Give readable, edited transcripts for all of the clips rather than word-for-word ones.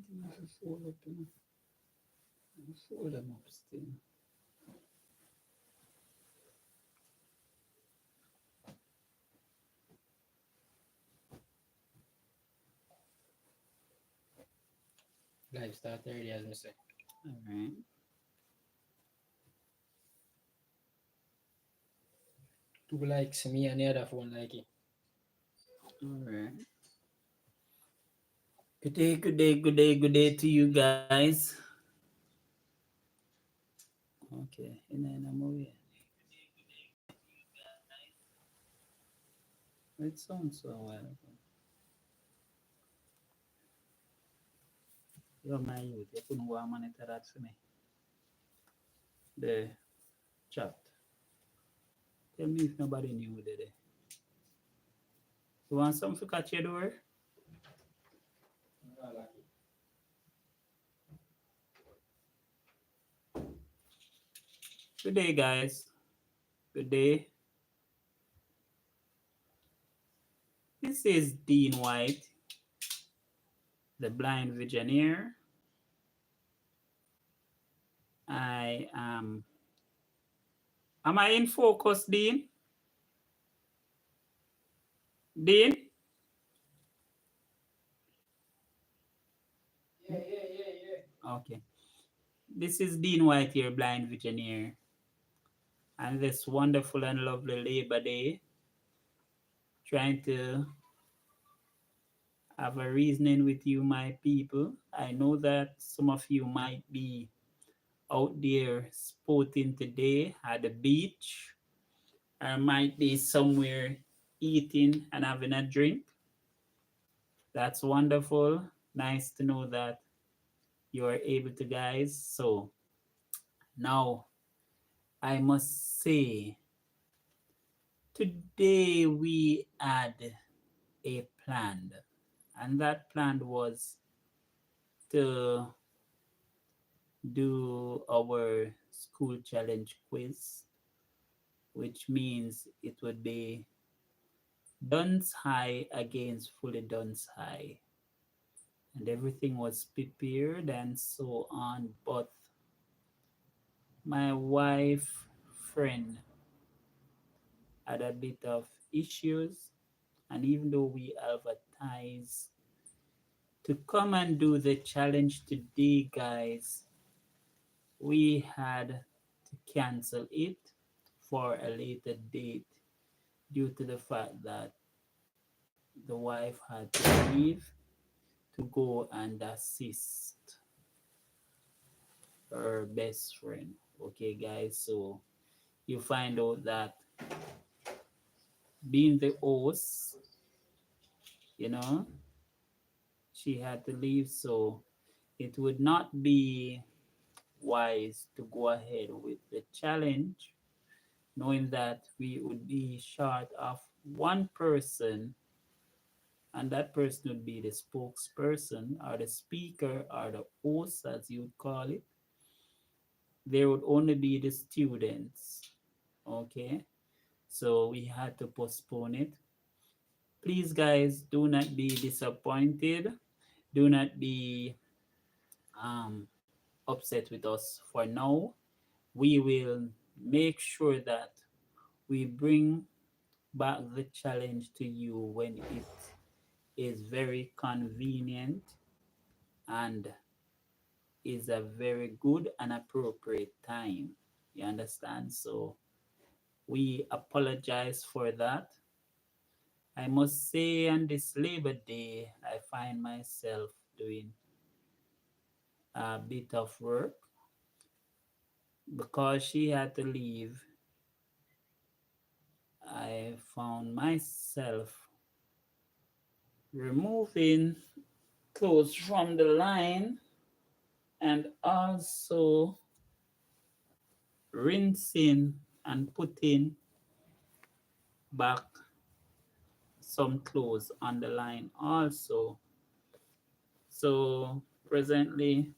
thing to fold up, fold them up still. Live start early, as I say. All right. Two likes me and the other phone like it. All right. Good day, good day, good day, good day to you guys. Okay, in a movie. It sounds so well. Yo, my youth, you couldn't go and monitor that for me. The chat. Tell me if nobody knew there. You want something to catch your door? Good day, guys. Good day. This is Dean White, the blind visionaire. I am. Am I in focus, Dean? Dean? Okay. This is Dean White here, blind visionaire. And this wonderful and lovely Labor Day, trying to have a reasoning with you, my people. I know that some of you might be out there sporting today at the beach, or might be somewhere eating and having a drink. That's wonderful. Nice to know that you are able to, guys. So now I must say, today we had a plan, and that plan was to do our school challenge quiz, which means it would be Duns High against Fully Duns High. And everything was prepared and so on. But my wife friend had a bit of issues, and even though we advertised to come and do the challenge today, guys, we had to cancel it for a later date due to the fact that the wife had to leave to go and assist her best friend. Okay, guys, so you find out that being the host, you know, she had to leave, so it would not be wise to go ahead with the challenge, knowing that we would be short of one person, and that person would be the spokesperson or the speaker or the host, as you would call it. There would only be the students. Okay, so we had to postpone it. Please, guys, do not be disappointed. Do not be um, upset with us for now. We will make sure that we bring back the challenge to you when it is very convenient and is a very good and appropriate time. You understand? So we apologize for that. I must say, on this Labor Day, I find myself doing a bit of work because she had to leave. I found myself removing clothes from the line and also rinsing and putting back some clothes on the line also. So presently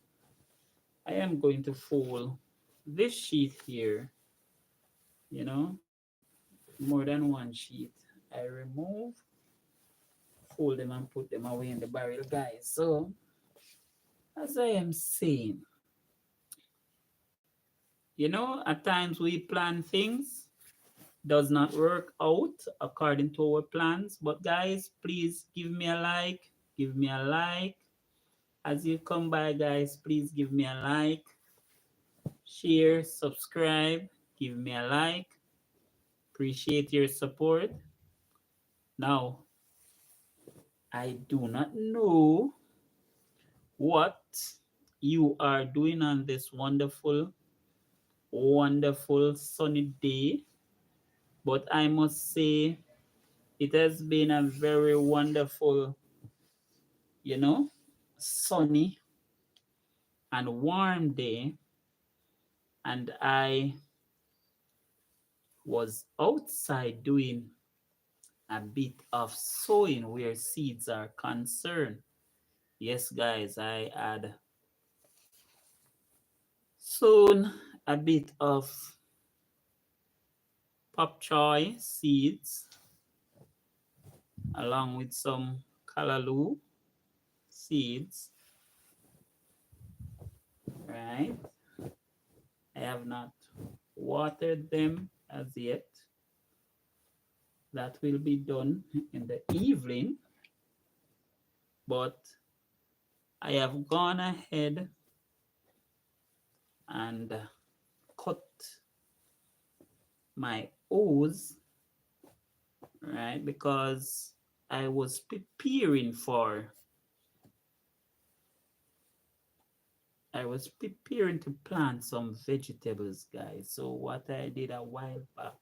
I am going to fold this sheet here, you know, more than one sheet. I remove, fold them and put them away in the barrel, guys. So As I am saying, at times we plan things, does not work out according to our plans. But guys, please give me a like. Give me a like. As you come by, guys, please give me a like. Share, subscribe, give me a like. Appreciate your support. Now, I do not know what you are doing on this wonderful, wonderful sunny day, but I must say it has been a very wonderful, you know, sunny and warm day, and I was outside doing a bit of sowing where seeds are concerned. Yes, guys, I had sown a bit of pop choy seeds along with some callaloo seeds, right? I have not watered them as yet. That will be done in the evening, but I have gone ahead and cut my O's, right? Because I was preparing to plant some vegetables, guys. So what I did a while back,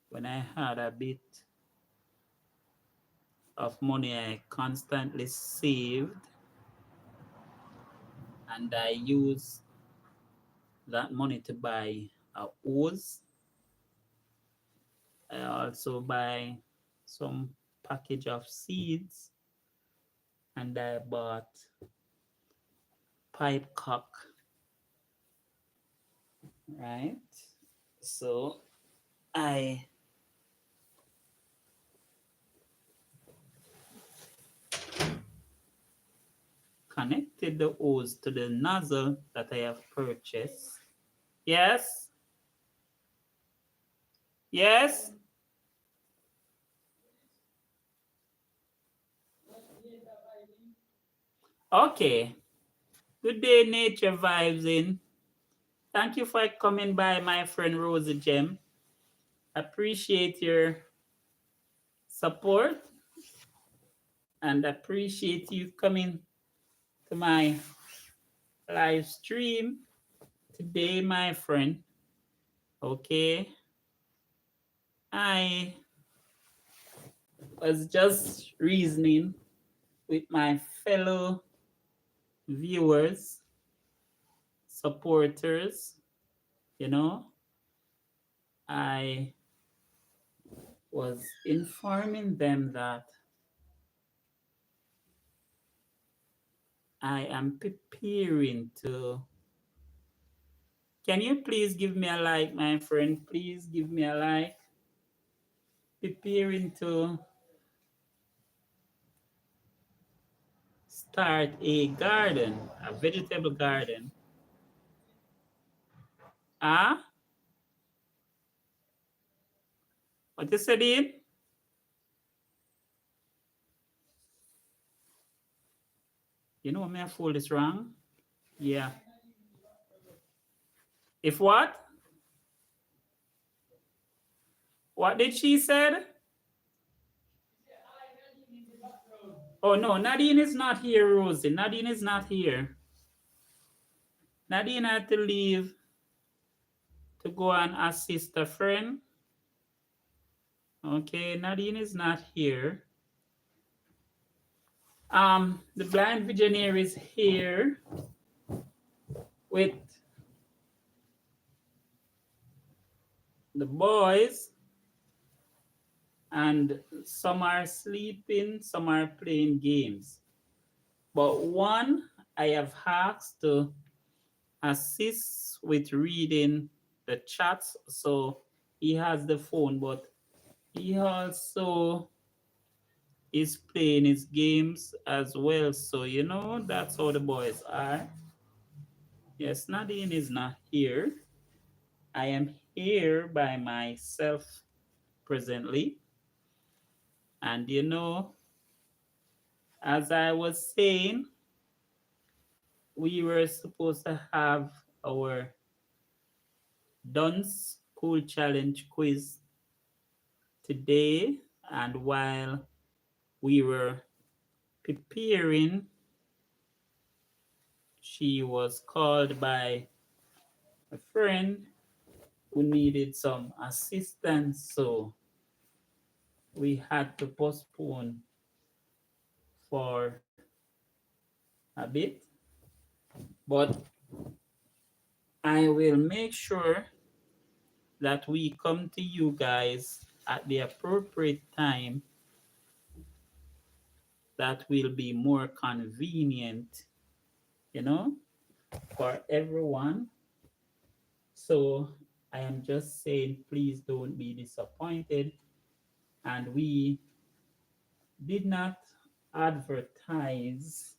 when I had a bit of money I constantly saved, and I used that money to buy a hose. I also buy some package of seeds, and I bought pipe cock, right? So I connected the hose to the nozzle that I have purchased. Yes? Yes? Okay. Good day, Nature Vibes in. Thank you for coming by, my friend Rosie Gem. Appreciate your support and appreciate you coming to my live stream today, my friend. Okay. I was just reasoning with my fellow viewers, supporters, you know, I was informing them that I am preparing to. Can you please give me a like, my friend? Please give me a like. Preparing to start a garden, a vegetable garden. Ah, what you said, Ian? You know, may I fold this wrong? Yeah. If what? What did she said? Oh no, Nadine is not here, Rosie. Nadine is not here. Nadine had to leave to go and assist a friend. Okay, Nadine is not here. The blind visionaire is here with the boys, and some are sleeping, some are playing games. But one I have asked to assist with reading the chats, so he has the phone, but he also is playing his games as well. So, that's how the boys are. Yes, Nadine is not here. I am here by myself presently. And, as I was saying, we were supposed to have our Duns Cool Challenge quiz today. And while we were preparing, she was called by a friend who needed some assistance. So we had to postpone for a bit. But I will make sure that we come to you guys at the appropriate time that will be more convenient, you know, for everyone. So I am just saying, please don't be disappointed. And we did not advertise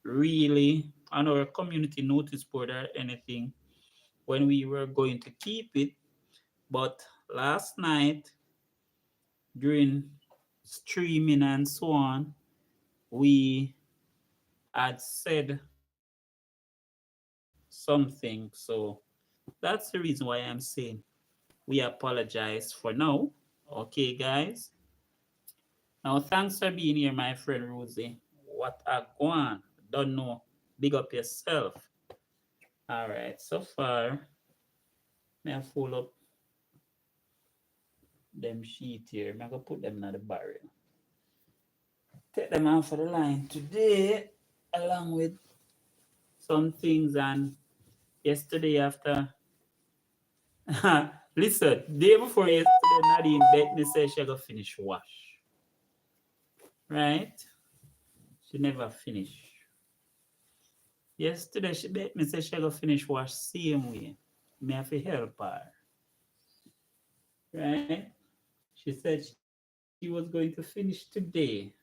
really on our community notice board or anything when we were going to keep it. But last night, during streaming and so on, we had said something. So that's the reason why I'm saying we apologize for now. Okay, guys. Now, thanks for being here, my friend Rosie. What a guan. Don't know. Big up yourself. All right. So far, may I full up them sheet here. I'm going to put them in the barrel. Take them out for the line today, along with some things. And yesterday, after, listen, day before yesterday, Nadine bet me say she going to finish wash. Right? She never finish. Yesterday, she bet me say she going to finish wash same way. Me have to help her. Right? She said she was going to finish today.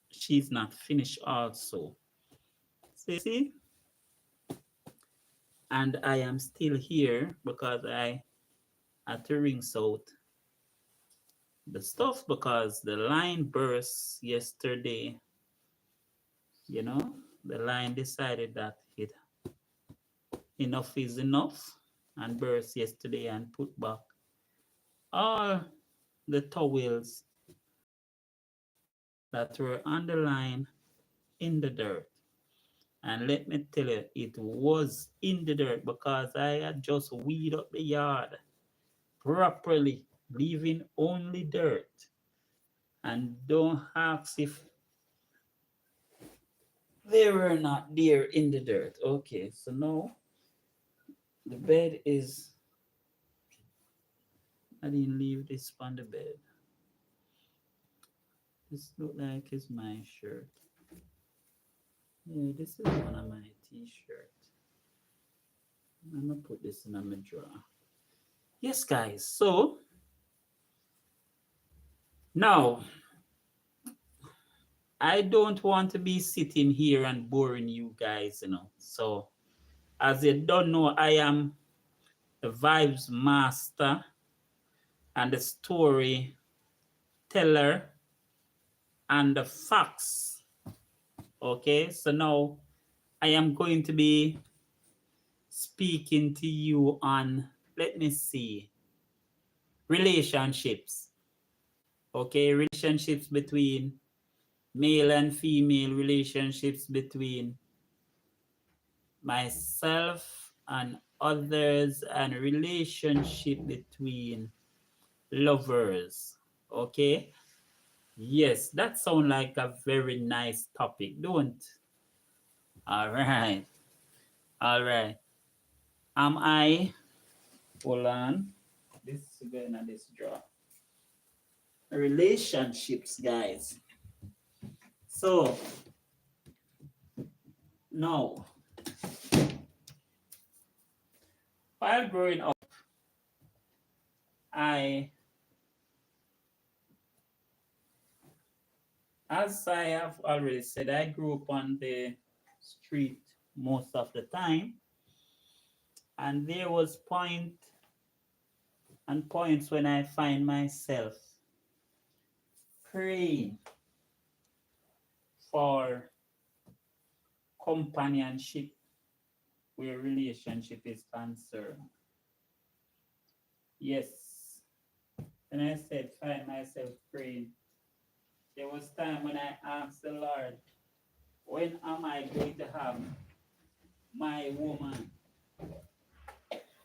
She's not finished also. See? And I am still here because I had to rinse out the stuff because the line burst yesterday. You know, the line decided that enough is enough and burst yesterday and put back all the towels that were on the line in the dirt. And let me tell you, it was in the dirt because I had just weed up the yard properly, leaving only dirt. And don't ask if they were not there in the dirt. Okay, so now the bed is, I didn't leave this on the bed. This look like it's my shirt. Yeah, this is one of my t-shirt. I'm gonna put this in my drawer. Yes, guys. So now I don't want to be sitting here and boring you guys. So as you don't know, I am the vibes master and the story teller and the facts. Okay, so now I am going to be speaking to you on, let me see, relationships. Okay, relationships between male and female, relationships between myself and others, and relationship between lovers. Okay, yes, that sounds like a very nice topic, don't? All right, all right. Am I? Hold on. This is going on this draw. Relationships, guys. So now, while growing up, I As I have already said, I grew up on the street most of the time, and there was points when I find myself praying for companionship where relationship is concerned. Yes, and I said find myself praying. There was time when I asked the Lord, when am I going to have my woman?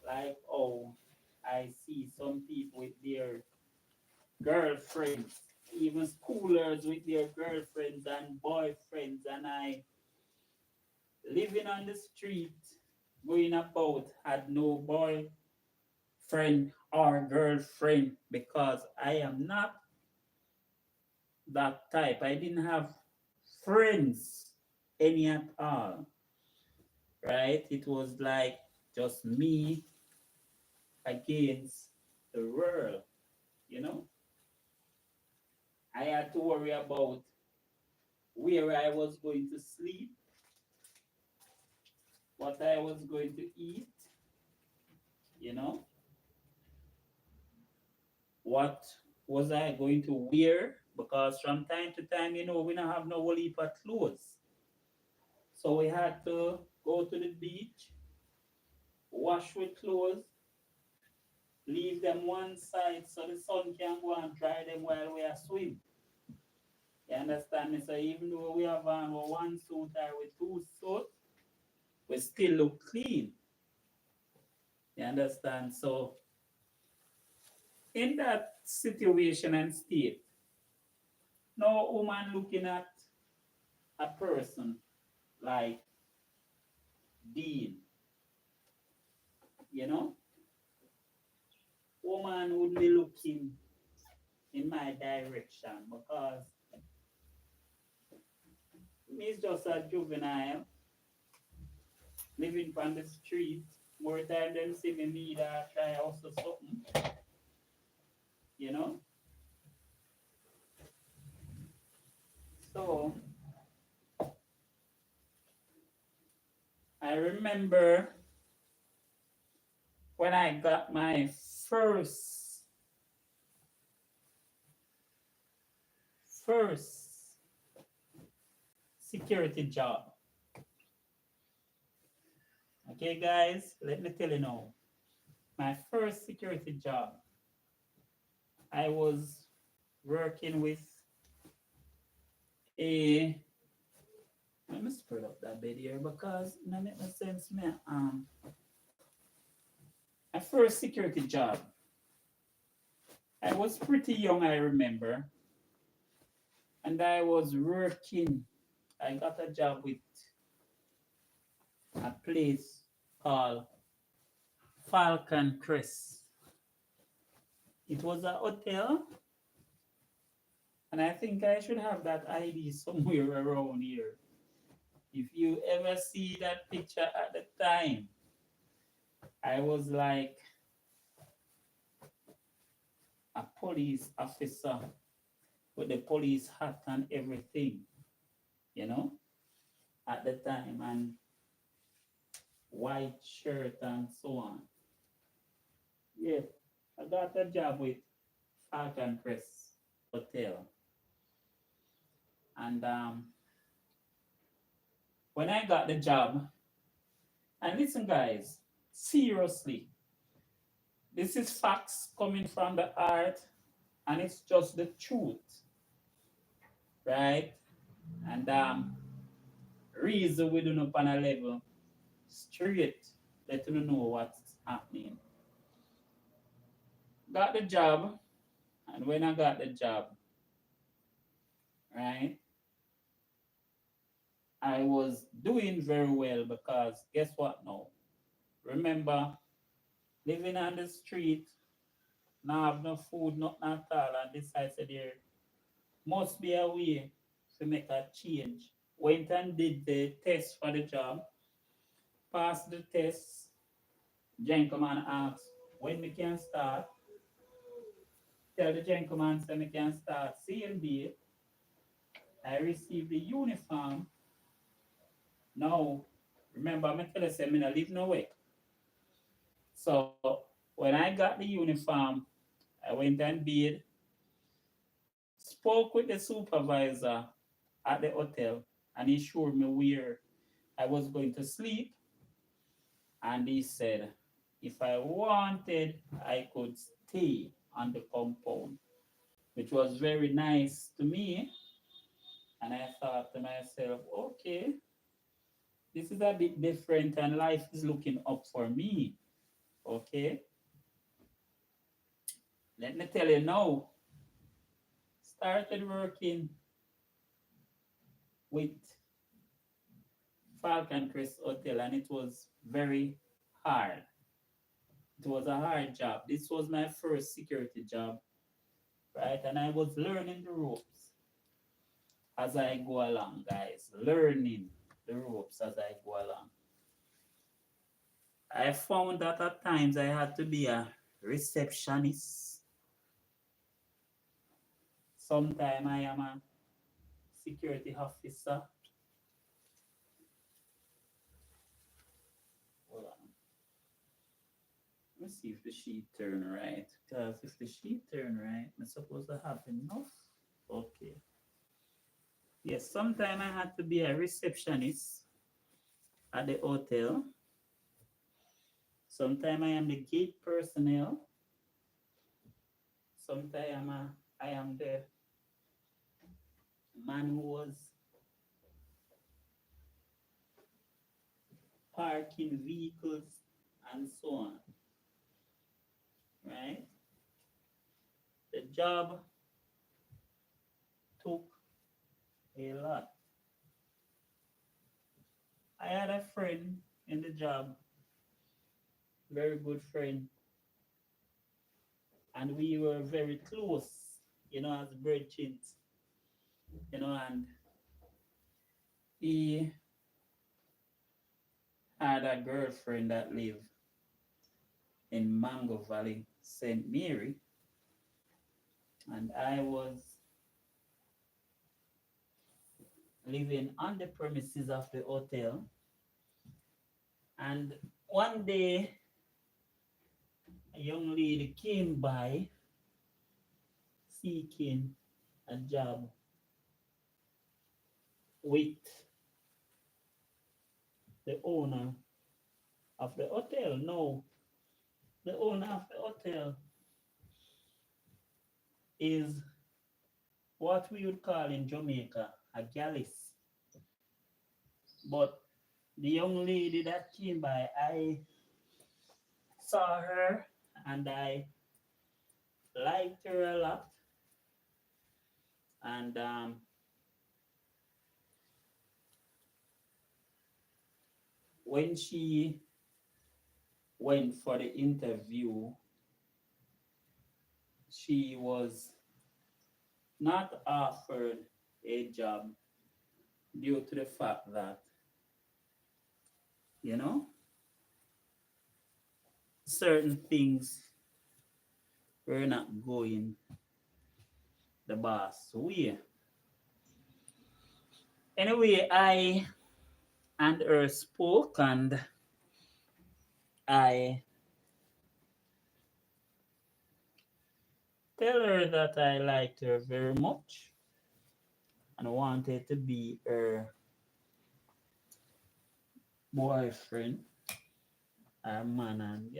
Like, oh, I see some people with their girlfriends, even schoolers with their girlfriends and boyfriends, and I living on the street, going about, had no boyfriend or girlfriend because I am not that type. I didn't have friends any at all, right? It was like just me against the world, you know. I had to worry about where I was going to sleep, what I was going to eat, you know, what was I going to wear, because from time to time, we don't have no whole heap of clothes. So we had to go to the beach, wash with clothes, leave them one side so the sun can go and dry them while we are swim. You understand me? So even though we have on one suit or with two suits, we still look clean. You understand? So in that situation and state, no woman looking at a person like Dean, you know, woman would be looking in my direction because me's just a juvenile living on the street. More time than see me that try also something, you know. So I remember when I got my first first security job. Okay, guys, let me tell you now. My first security job, I was working with a. Let me spread up that bed here because it don't make no sense, man. My first security job, I was pretty young, I remember, and I was working. I got a job with a place called Falcon Crest. It was a hotel, and I think I should have that ID somewhere around here. If you ever see that picture at the time, I was like a police officer with the police hat and everything, you know, at the time, and white shirt and so on. Yeah, I got a job with Falcon Crest Hotel. And when I got the job, and listen, guys, seriously, this is facts coming from the heart, and it's just the truth, right? And reason we do not on a level straight, let you know what's happening. Got the job, and when I got the job, right, I was doing very well because guess what now? Remember, living on the street, not have no food, nothing at all, and decide said there must be a way to make a change. Went and did the test for the job, passed the test, gentleman asked when we can start. Tell the gentleman so we can start same day. I received the uniform. Now, remember, I'm tell you, say, I live nowhere. So when I got the uniform, I went and bid, spoke with the supervisor at the hotel, and he showed me where I was going to sleep. And he said, if I wanted, I could stay on the compound, which was very nice to me. And I thought to myself, okay, this is a bit different, and life is looking up for me. Okay, let me tell you now, started working with Falcon Crest Hotel, and it was very hard. It was a hard job. This was my first security job, right? And I was learning the ropes as I go along, guys. Learning the ropes as I go along. I found that at times I had to be a receptionist. Sometimes I am a security officer. Hold on. Let me see if the sheet turn right. Because if the sheet turn right, I'm supposed to have enough. Okay. Yes, sometimes I had to be a receptionist at the hotel. Sometimes I am the gate personnel. Sometimes I am the man who was parking vehicles and so on. Right? The job took a lot. I had a friend in the job, very good friend, and we were very close, as bridgings, and he had a girlfriend that lived in Mango Valley, St. Mary, and I was living on the premises of the hotel. And one day, a young lady came by seeking a job with the owner of the hotel. No, the owner of the hotel is what we would call in Jamaica a gallus. But the young lady that came by, I saw her and I liked her a lot. And when she went for the interview, she was not offered a job due to the fact that, you know, certain things were not going the boss way. Anyway, I and her spoke, and I tell her that I liked her very much and wanted to be her boyfriend, her man, and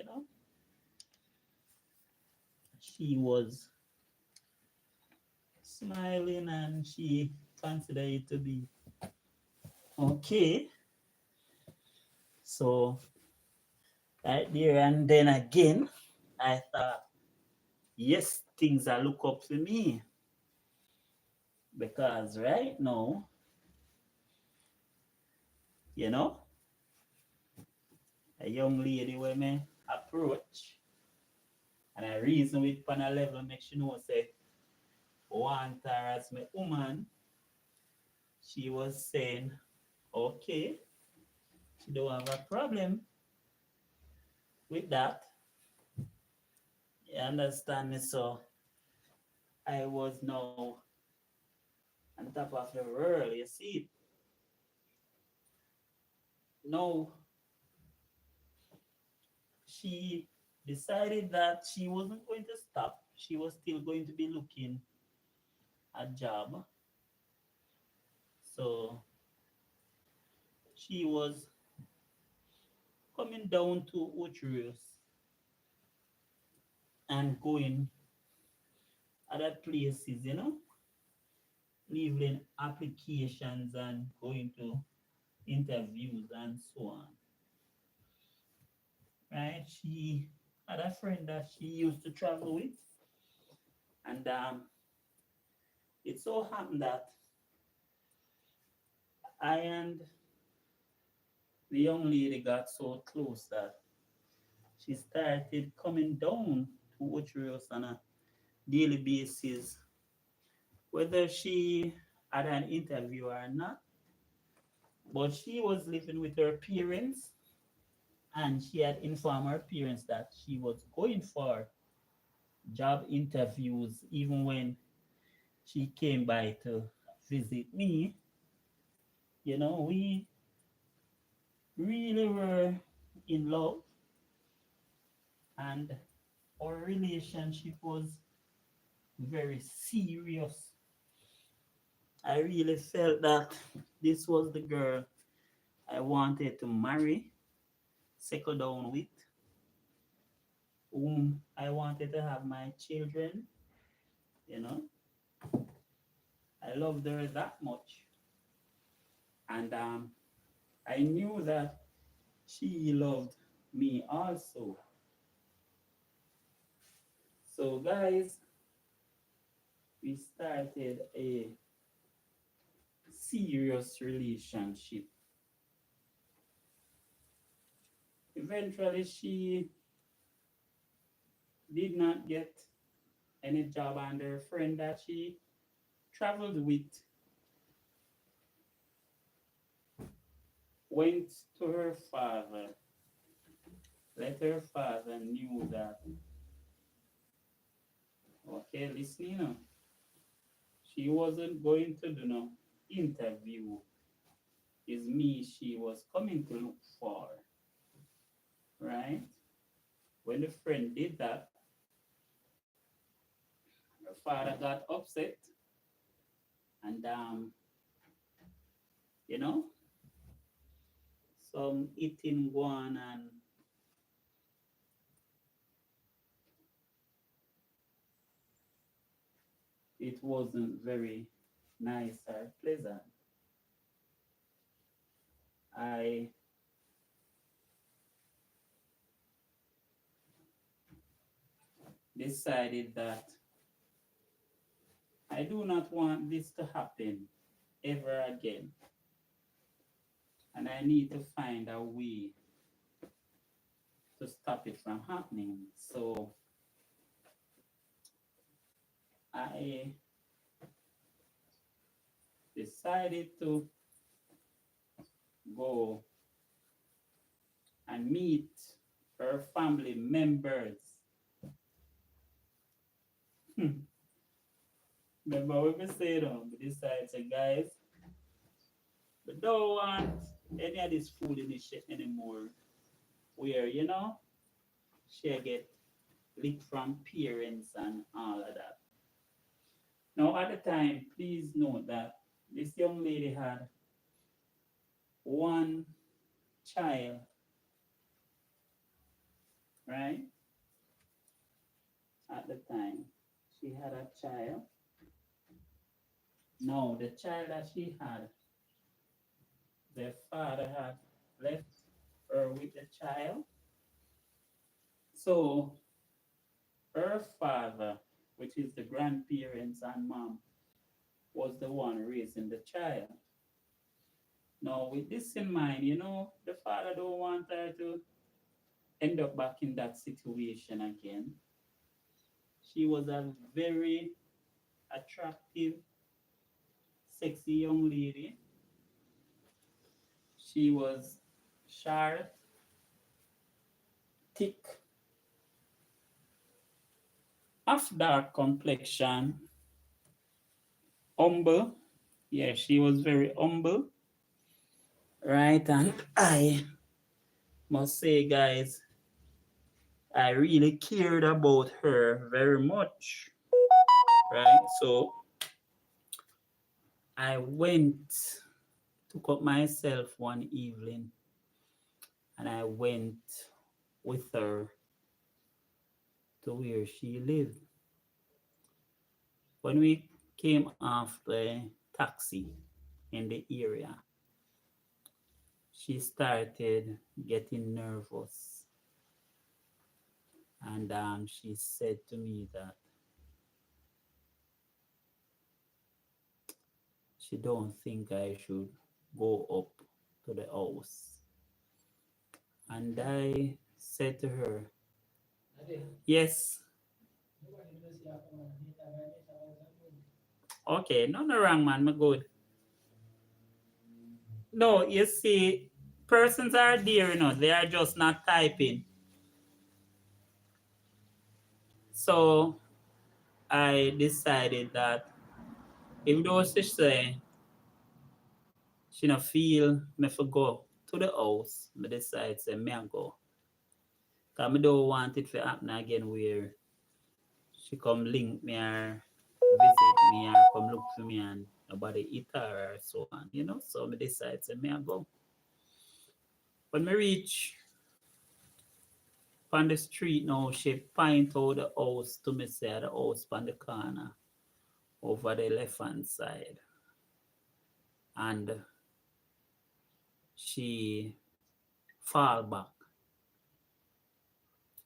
she was smiling and she considered it to be okay. So right there and then again, I thought, yes, things are look up to me because right now, you know, a young lady when me approach and I reason with pan a level make she know say want her as my woman, she was saying, okay, she don't have a problem with that. You understand me? So I was now, and on top of the world. You see, no, she decided that she wasn't going to stop. She was still going to be looking a job. So she was coming down to Utrius and going other places, leaving applications and going to interviews and so on. Right? She had a friend that she used to travel with, and it so happened that I and the young lady got so close that she started coming down to Utrius on a daily basis, whether she had an interview or not. But she was living with her parents, and she had informed her parents that she was going for job interviews even when she came by to visit me. We really were in love, and our relationship was very serious. I really felt that this was the girl I wanted to marry, settle down with, whom I wanted to have my children. You know, I loved her that much. And I knew that she loved me also. So, guys, we started a serious relationship. Eventually, she did not get any job, and her friend that she traveled with went to her father, let her father knew that, okay, listen, she wasn't going to do no interview. Is me she was coming to look for, right? When the friend did that, her father got upset, and you know, some eating one, and it wasn't very nice or pleasant. I decided that I do not want this to happen ever again, and I need to find a way to stop it from happening. So I decided to go and meet her family members. Remember what we said on we decided, say, guys, we don't want any of this foolishness anymore. Where, she get licked from parents and all of that. Now, at the time, please note that this young lady had one child, right? At the time, she had a child. No, the child that she had, the father had left her with the child. So her father, which is the grandparents and mom, was the one raising the child. Now, with this in mind, the father don't want her to end up back in that situation again. She was a very attractive, sexy young lady. She was short, thick, half dark complexion, humble, Yeah, she was very humble, right? And I must say, guys, I really cared about her very much, right? So I went, took up myself one evening, and I went with her to where she lived. When we came off the taxi in the area, she started getting nervous, and she said to me that she don't think I should go up to the house. And I said to her, yes, okay, nothing wrong, man, I'm good. No, you see, persons are there, they are just not typing. So I decided that if those she say she not feel me for go to the house, me decide say me and go. Cause me don't want it to happen again where she come link me or visit me or come look for me and nobody eat her or so on. So me decide say me and go. When me reach on the street now, she point out the house to me say the house on the corner over the left hand side. And she fall back.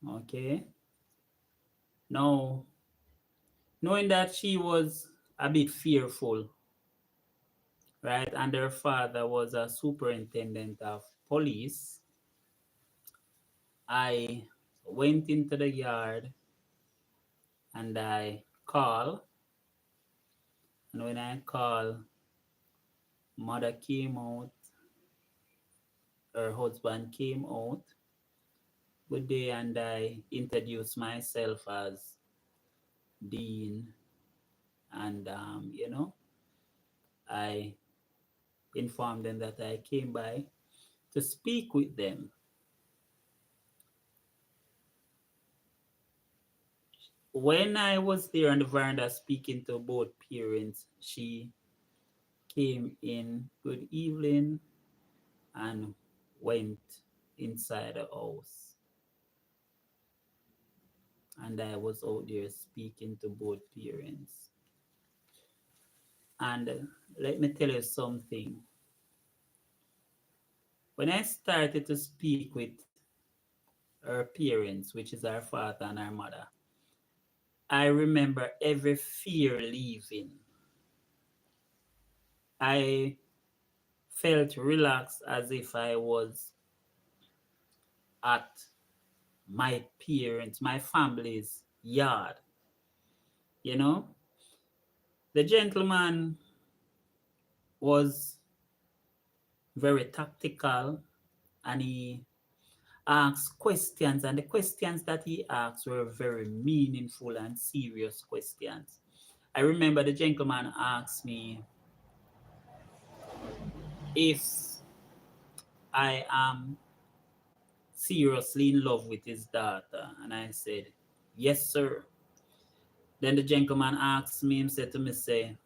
Okay. Now, knowing that she was a bit fearful, right? And her father was a superintendent of police, I went into the yard and I called. And when I called, mother came out, her husband came out. Good day, and I introduced myself as Dean. And, I informed them that I came by to speak with them. When I was there on the veranda speaking to both parents, she came in, good evening, and went inside the house. And I was out there speaking to both parents. And let me tell you something. When I started to speak with her parents, which is our father and our mother, I remember every fear leaving. I felt relaxed as if I was at my parents, my family's yard. You know, the gentleman was very tactical and he asked questions, and the questions that he asked were very meaningful and serious questions. I remember the gentleman asked me if I am seriously in love with his daughter, and I said, yes, sir. Then the gentleman asked me, he said to me, say,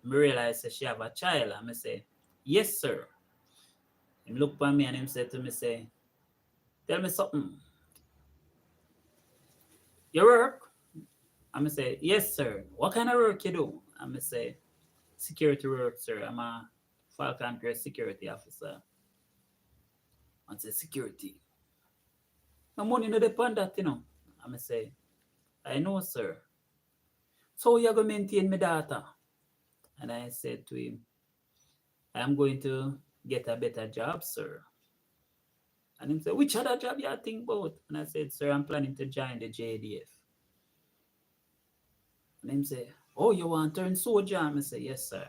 I realize that she have a child. And I say, yes, sir. He looked at me and he said to me, say, tell me something. You work? I'm say, yes, sir. What kind of work you do? I'm say, security work, sir. I'm a Falcon Crest security officer. I say, security. No money no depend that. I'm say, I know, sir. So you're going to maintain my data? And I said to him, I'm going to get a better job, sir. And he said, which other job you think about? And I said, sir, I'm planning to join the JDF. And him say, oh, you want to turn soldier? I say, yes, sir.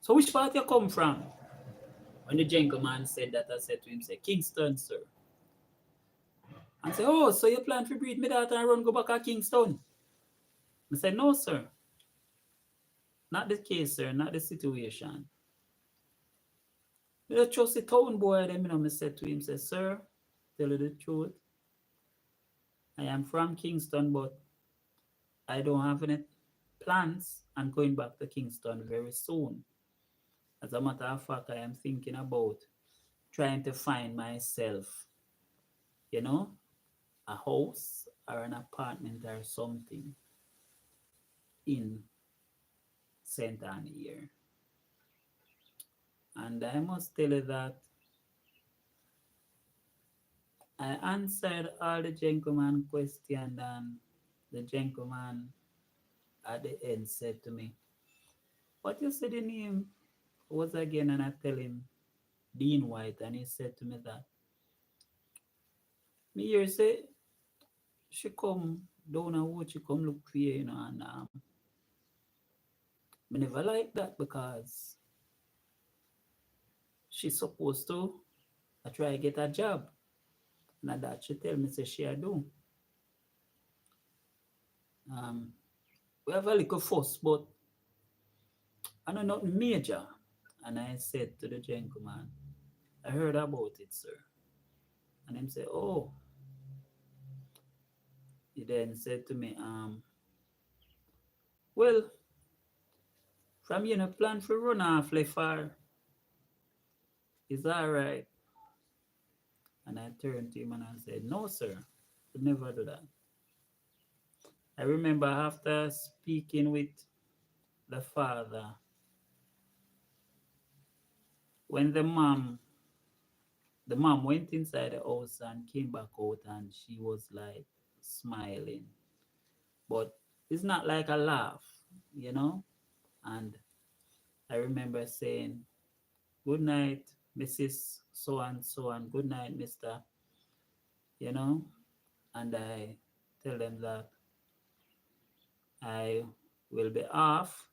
So which part you come from? When the gentleman said that, I said to him, say, Kingston, sir. And say, oh, so you plan to breed me daughter and run go back to Kingston? I said, no, sir. Not the case, sir, not the situation. Me don't trust the town boy them, me said to him, say, sir, tell you the truth. I am from Kingston, but I don't have any plans on going back to Kingston very soon. As a matter of fact, I am thinking about trying to find myself, you know, a house or an apartment or something in St. Anne here. And I must tell you that I answered all the gentleman question, and the gentleman at the end said to me, what you said the name was again? And I tell him Dean White, and he said to me that me here say she come down and watch she come look for you, and me never like that because she's supposed to I try to get a job. And that she tell me say she a do. Um we have a little fuss, but I know nothing major. And I said to the gentleman, I heard about it, sir. And him say, oh, he then said to me, well, from you know plan for run off like far. Is that right? And I turned to him and I said, no, sir, would never do that. I remember after speaking with the father, when the mom went inside the house and came back out and she was like smiling. But it's not like a laugh, you know? And I remember saying, good night, Mrs. So and so, and good night, Mr. You know? And I tell them that I will be off,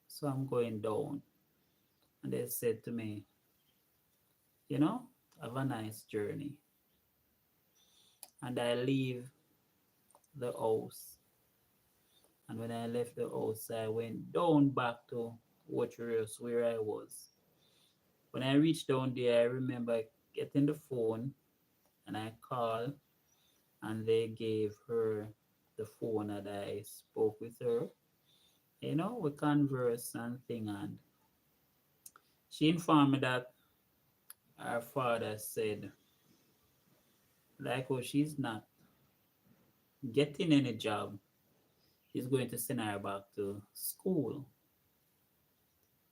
so I'm going down. And they said to me, you know, have a nice journey. And I leave the house. And when I left the house, I went down back to Watchers where I was. When I reached down there, I remember getting the phone and I called, and they gave her the phone that I spoke with her. You know, we conversed and thing, and she informed me that her father said, like, oh, she's not getting any job, he's going to send her back to school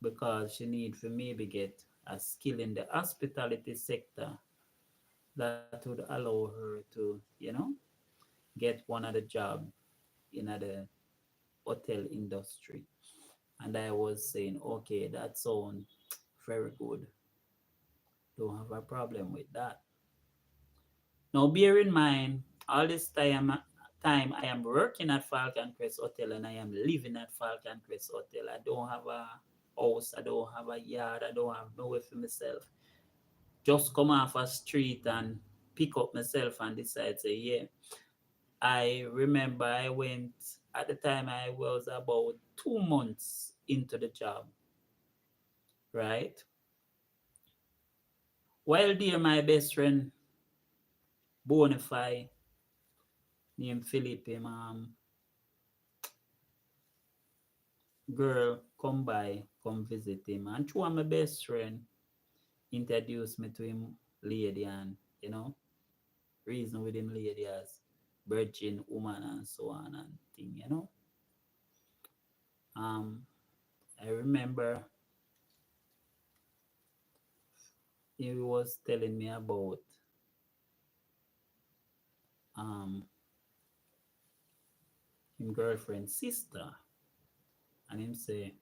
because she need for maybe get a skill in the hospitality sector that would allow her to, get one of the job in the hotel industry. And I was saying, okay, that sounds very good. Don't have a problem with that. Now, bear in mind, all this time I am working at Falcon Crest Hotel and I am living at Falcon Crest Hotel. I don't have a house, I don't have a yard, I don't have nowhere for myself. Just come off a street and pick up myself and decide, say, yeah. I remember I went, at the time I was about 2 months into the job, right? While there, my best friend, Bonify, named Philip, girl come by, come visit him. And through my best friend introduced me to him lady and, reason with him lady as virgin woman and so on and thing. Um, I remember he was telling me about um him girlfriend's sister, and him say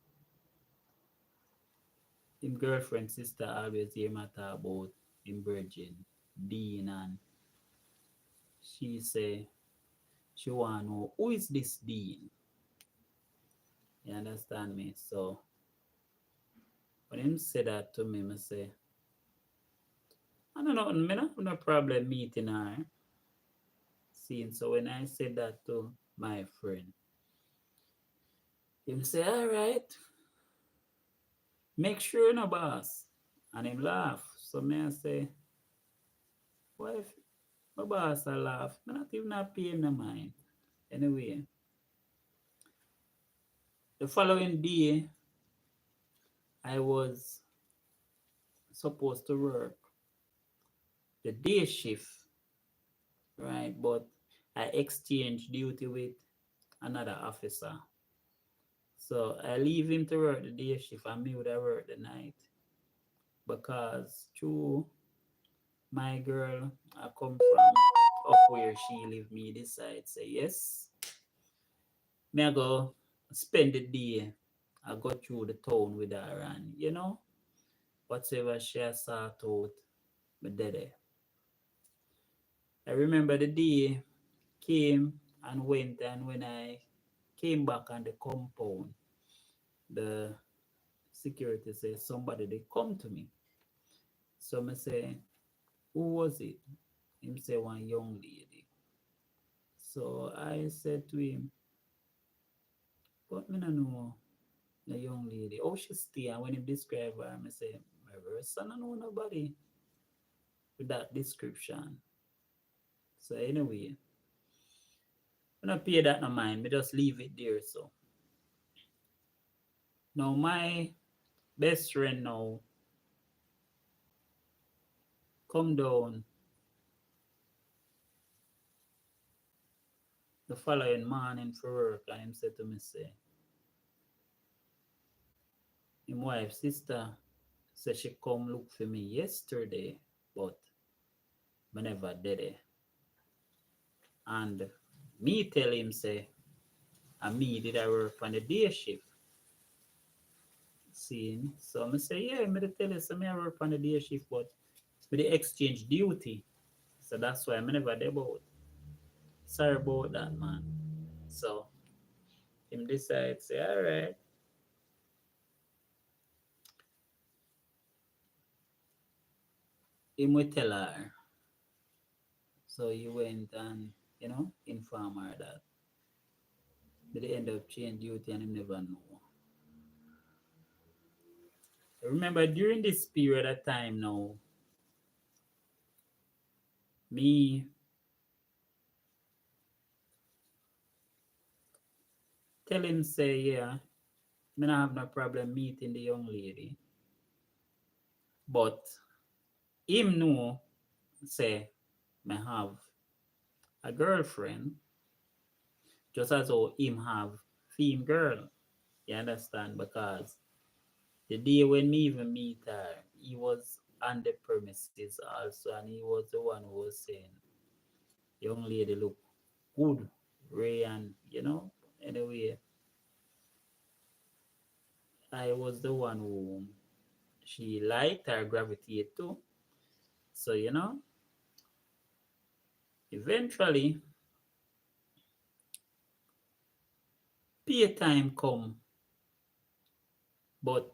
him girlfriend's sister always hear me talk about him virgin Dean, and she say she wanna know who is this Dean. You understand me? So when him say that to me, I say, I don't know, me not have no problem meeting her. Seeing so when I said that to my friend, Him say, all right, make sure no boss. And him laugh. So me I say, why if my boss I laugh? Me not even not paying no mind. Anyway, the following day I was supposed to work the day shift, right? But I exchanged duty with another officer. So I leave him to work the day shift and me would have work the night. Because through my girl I come from up where she live me decide say yes. Me I go spend the day. I go through the town with her and whatever she has sort out, me there. I remember the day came and went, and when I came back on the compound, the security says somebody they come to me. So I say, who was it? Him say one young lady. So I said to him, but me no know the young lady. Oh, she stay. And when he describe her, I say, my verse, I don't know nobody with that description. So anyway, I don't pay that no mind. Me just leave it there. So now my best friend now come down the following morning for work and him said to me, say, him wife sister said she come look for me yesterday, but me never did it. And me tell him say, and me did I work on the day shift. Seeing, so I say, yeah, me dey tell you, so me I work on the day shift, but me dey exchange duty. So that's why I never did about. Sorry about that, man. So him decide say, all right, him will tell her. So he went and inform her that they end up change duty and him never know. Remember during this period of time now, me tell him say, yeah, me not have no problem meeting the young lady. But him know say me have a girlfriend just as how him have theme girl. You understand? Because the day when me even meet her, he was on the premises also, and he was the one who was saying, young lady look good, Ray, and anyway, I was the one who she liked or gravitated to. So, eventually, pay time come, but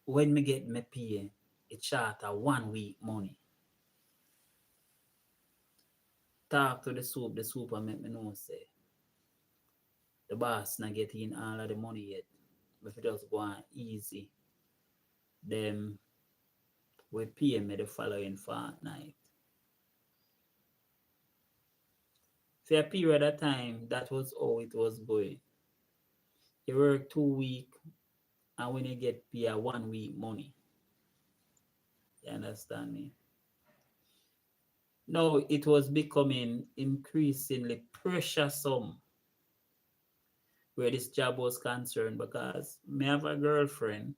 when me get me pay, it short a 1 week money. Talk to the soup and make me know say the boss not getting all of the money yet. If it just go on easy, them will pay me the following fortnight. For a period of time, that was how it was going. You work 2 week and when you get pay a 1 week money. You understand me? No, it was becoming increasingly pressuresome where this job was concerned because me have a girlfriend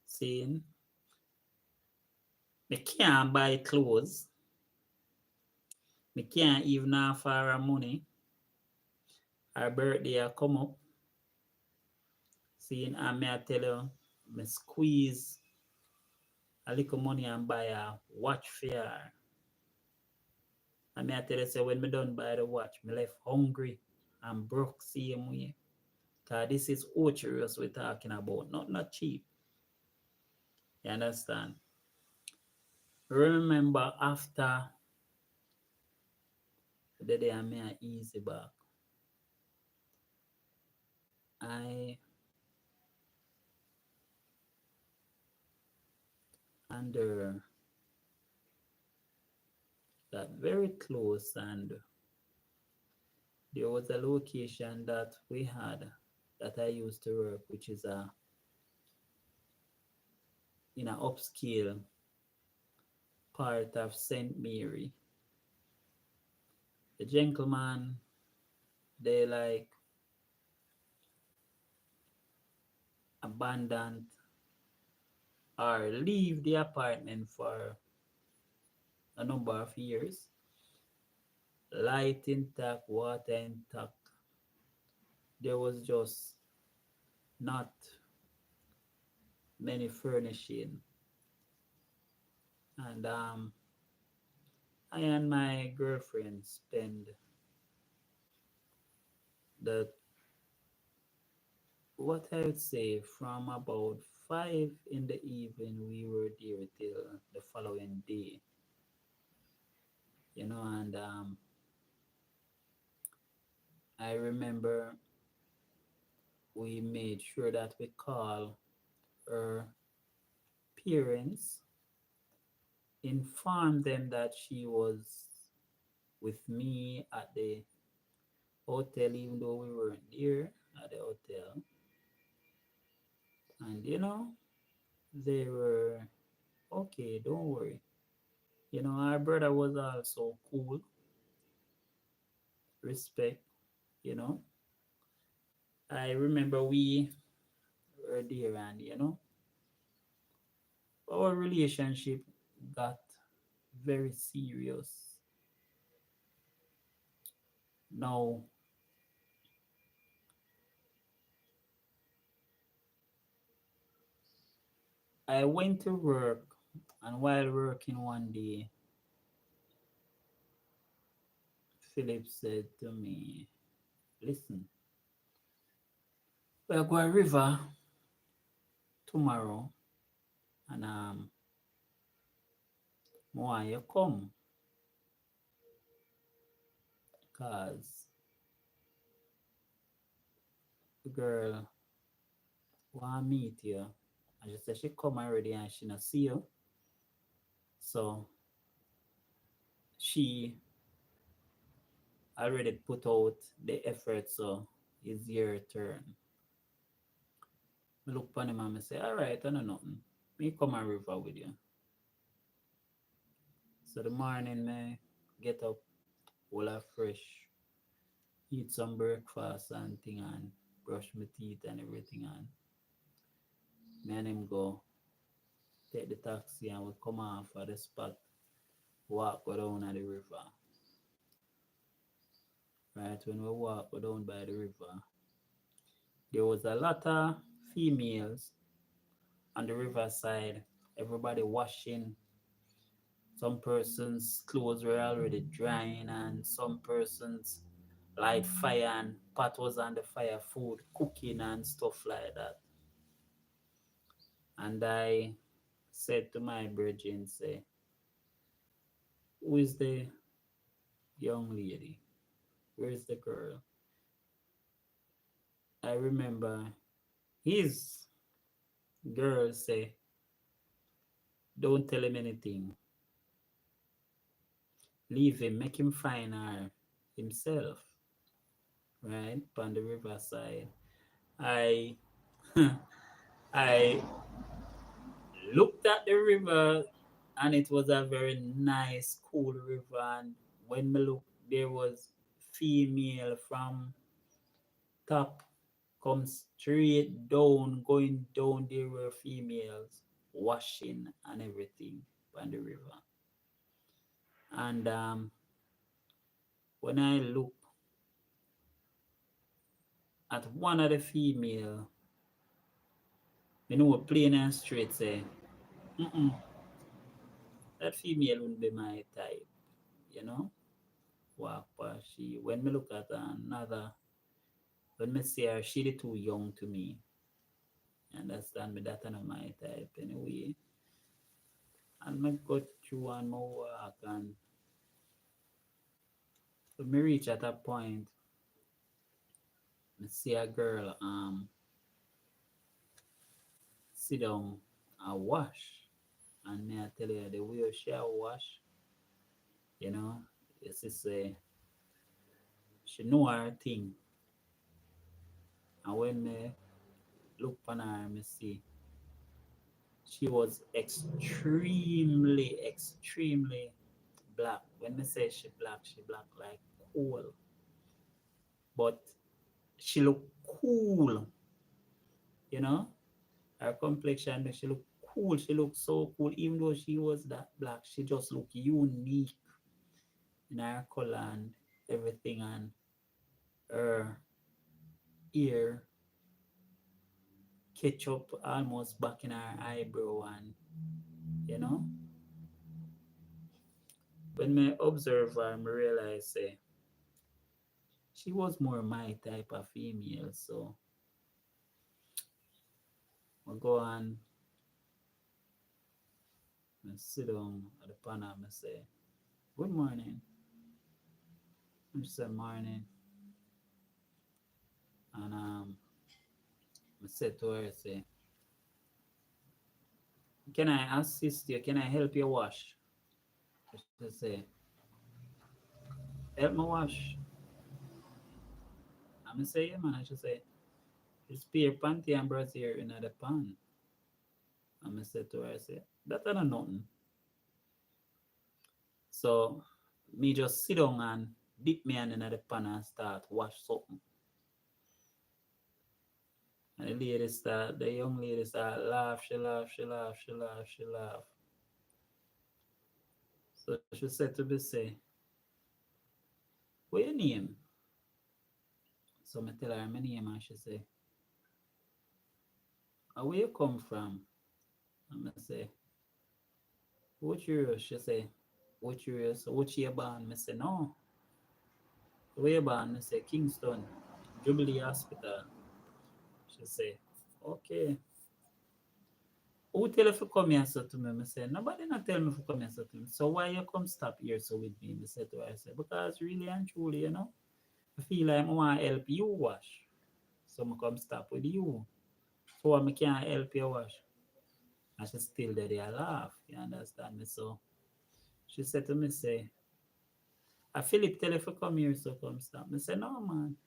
saying me can't buy clothes, me can't even offer her money. Her birthday a come up, seeing and me I tell you, me squeeze a little money and buy a watch for her. And me I tell you say when me done buy the watch, me left hungry and broke same way. Cause this is ulteriors we're talking about, not cheap. You understand? Remember after the day I made easy back. I under that very close, and there was a location that we had that I used to work, which is a in a upscale part of St. Mary. The gentleman, they like abandoned or leave the apartment for a number of years. Light intact, water intact. There was just not many furnishing, and I and my girlfriend spend the what I would say from about 5 in the evening we were there till the following day, and I remember we made sure that we call her parents, informed them that she was with me at the hotel, even though we weren't there at the hotel. And they were okay, don't worry. Our brother was also cool, respect, you know. I remember we were there, and our relationship got very serious. Now, I went to work, and while working one day, Philip said to me, listen, we're going river tomorrow, and why you come? Cause the girl want meet you. And she said she come already and she not see you. So she already put out the effort, so it's your turn. I look upon him and I say, alright, I know nothing. Me come and river with you. So the morning me get up, all of fresh, eat some breakfast and thing, and brush my teeth and everything, and me and him go take the taxi and we come off at the spot, walk go down at the river. Right, when we walk go down by the river, there was a lot of females on the riverside, everybody washing. Some persons' clothes were already drying, and some persons light fire and pot was on the fire, food cooking and stuff like that. And I said to my virgin, say, who is the young lady? Where's the girl? I remember his girl say, don't tell him anything. Leave him, make him find her himself, right? On the riverside. I I looked at the river, and it was a very nice, cool river. And when me look, there was female from top come straight down, going down. There were females washing and everything on the river. And when I look at one of the female, you know, plain and straight say, mm-mm, that female wouldn't be my type, you know. Walk past she. When me look at another, when me see her, she too young to me. Understand me? That not my type anyway. And me go through and me walk, and when me reach at a point, I see a girl sit down and wash. And me I tell you the way she a wash, you know, it's just she know her thing. And when me look on her, me see she was extremely black. When me say she black like coal. But she look cool, you know? Her complexion make she look cool. She looked so cool. Even though she was that black, she just looked unique in her color and everything, and her ear catch up almost back in her eyebrow, and you know, when me observe her, I realize she was more my type of female. So I go and I sit down at the panel and I say, "Good morning." And she said, "Morning." And I said to her, I say, "Can I assist you? Can I help you wash?" She say, "Help me wash." And I say, "Yeah, man." And she say, "Just pay your panty and brassiere in the pan." And I said to her, I say, "That ain't nothing." So me just sit down and dip me hand in the pan and start wash something. And the young lady start laugh, she laugh, she laugh, she laugh, she laugh. So she said to me, say, "What your name?" So I tell her my name and she say, "Where you come from?" And I say, "What you?" She say, "What you?" So what you born? I say, "No." "Where you born?" I say, "Kingston, Jubilee Hospital." She say, "Okay." Who tell you to come here so to me? I say, "Nobody not tell me to come here so to me." "So why you come stop here so with me?" I said to her, I say, "Because really and truly, I feel like I want to help you wash. So I come stop with you. So I can't help you wash." And she still there, they laugh. You understand me? So she said to me, say, "I Philip tell you to come here, so come stop." I say, "No, man."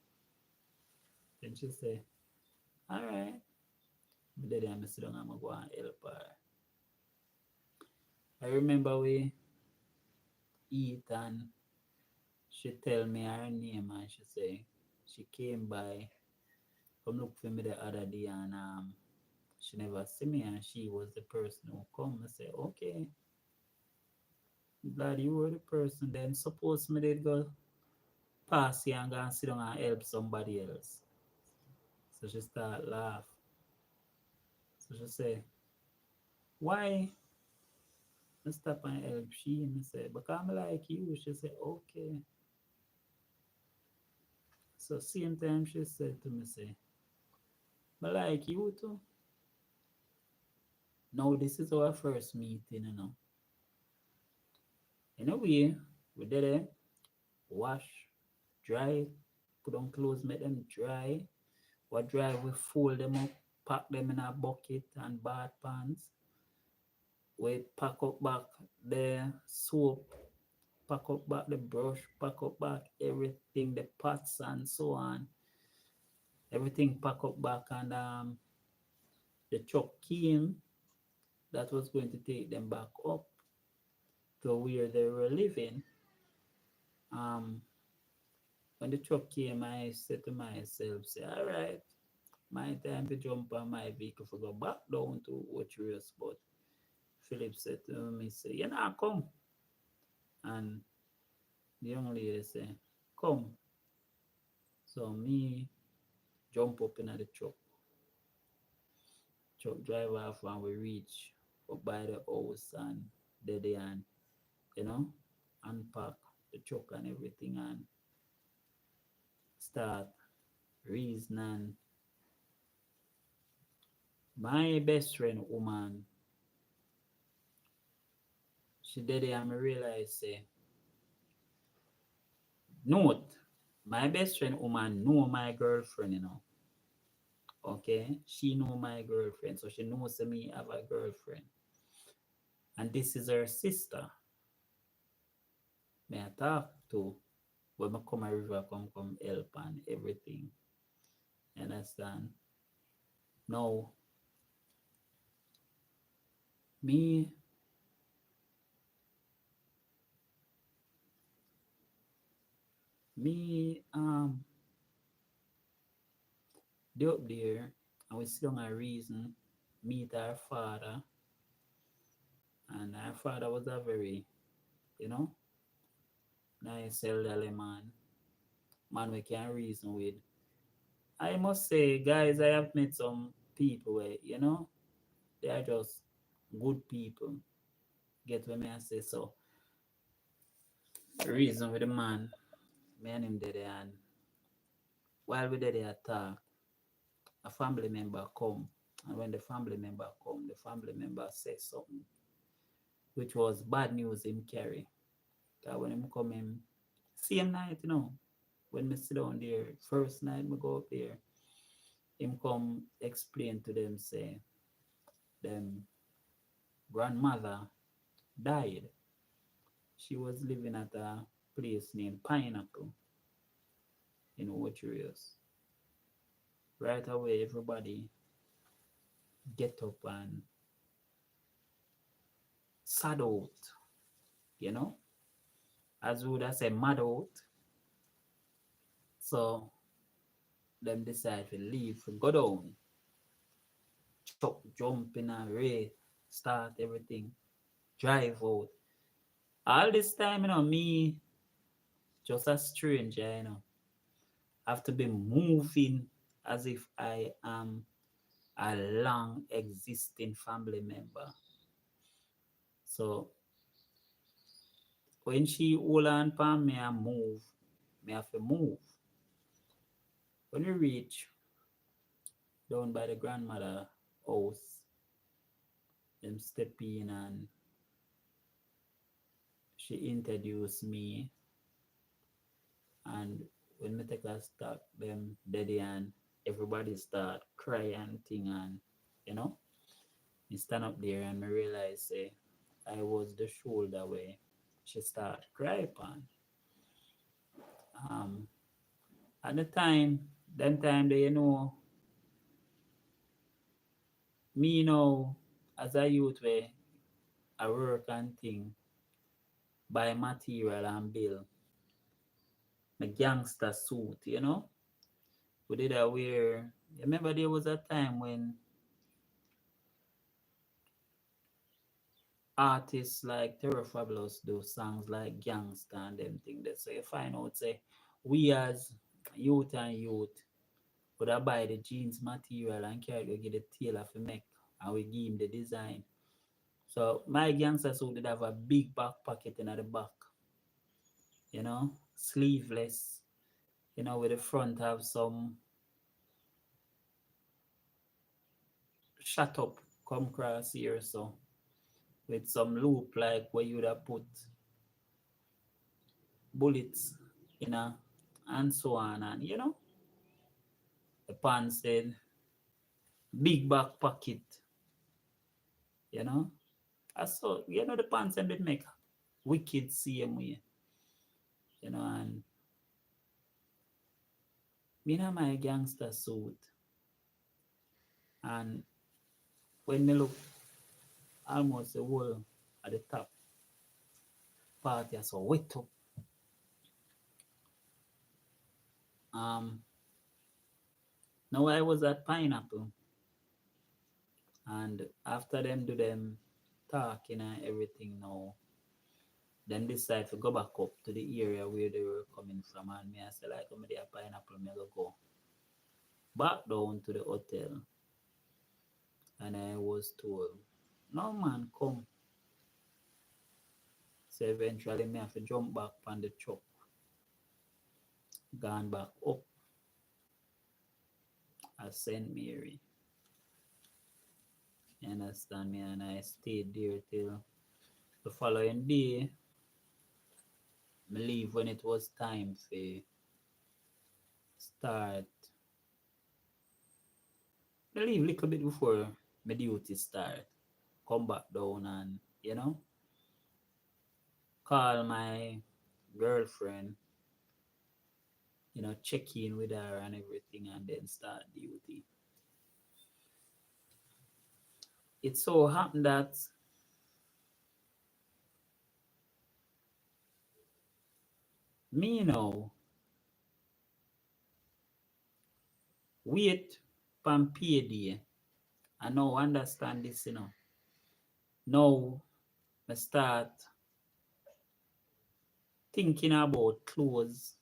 Then she say, "All right." But then I sit down and I'm going to help her. I remember we eat and she tell me her name and she say she came by, come look for me the other day, and she never see me and she was the person who come. I say, "Okay, glad you were the person. Then suppose me did go pass here and go and sit down and help somebody else." So she start laugh. So she say, "Why I stop and help she?" And I say, "Because I'm like you." She say, "Okay." So same time she said to me, say, "I like you too." Now this is our first meeting. In a way, we did it, wash, dry, put on clothes, make them dry. What dry, we fold them up, pack them in a bucket and bath pans. We pack up back the soap, pack up back the brush, pack up back everything, the pots and so on. Everything pack up back, and the truck came that was going to take them back up to where they were living. Um, when the truck came, I said to myself, say, "All right, my time to jump on my vehicle for go back down to Ochius." But Philip said to me, say, "You know, come." And the young lady said, "Come." So me jump up in the truck drive off, and we reach up by the house and there and you know, unpack the truck and everything and start reasoning. My best friend woman, she did it and me realize say, note, My best friend woman know my girlfriend, you know. Okay, she know my girlfriend, so she knows me have a girlfriend, and this is her sister. Me I talk to when I come a river, come help and everything. You understand? Now, me, me, they up there, and we sit down and reason, meet our father, and our father was a very, you know, nice elderly man we can reason with. I must say, guys, I have met some people where, you know, they are just good people. Get what me I say? So, reason with the man, me and him there, and while we there talk, a family member come. And when the family member come, the family member says something, which was bad news him carry. Cause when him come him, same night, you know, when me sit down there, first night me go up there, him come explain to them, say, them grandmother died. She was living at a place named Pineapple in Ocherios. Right away, everybody get up and sad out, you know, as we would have said, mad out. So them decide to leave, go down, chop, jump in a race, start everything, drive out. All this time, you know, me just a stranger, you know, have to be moving as if I am a long existing family member. So when she hold on palm me and move, me have to move. When we reach down by the grandmother house, them step in and she introduced me, and when me take a stop, them daddy and everybody start crying thing, and you know, me stand up there and me realize say I was the shoulder where she start cry upon. Um at the time, them time they, you know, me now as a youth where I work and thing, buy material and bill, my gangster suit, you know. We did I wear, remember there was a time when artists like Terror Fabulous do songs like Gangsta and them thing that, so you find out say we as youth would have buy the jeans material and carry go get the tailor for make, and we give him the design. So my gangster suit did have a big back pocket in the back, you know, sleeveless, you know, with the front have some shut up come across here, so with some loop like where you would have put bullets in a, and so on, and you know, the pants said big back pocket, you know. I saw, you know, the pants and they make wicked same way, you know, and me in my gangster suit, and when me look almost the whole at the top part, I saw wet up. Um, Now I was at Pineapple, and after them do them talking and everything now, them decide to go back up to the area where they were coming from, and me I say like, I'm there Pineapple, me go back down to the hotel, and I was told, no man come. So eventually me have to jump back on the truck, gone back up at St. Mary. You understand me? And I stayed there till the following day. Me leave when it was time for start, I leave a little bit before my duty start. Come back down and, call my girlfriend, check in with her and everything and then start duty. It so happened that me now wait from payday. I now understand this. Now I start thinking about clothes,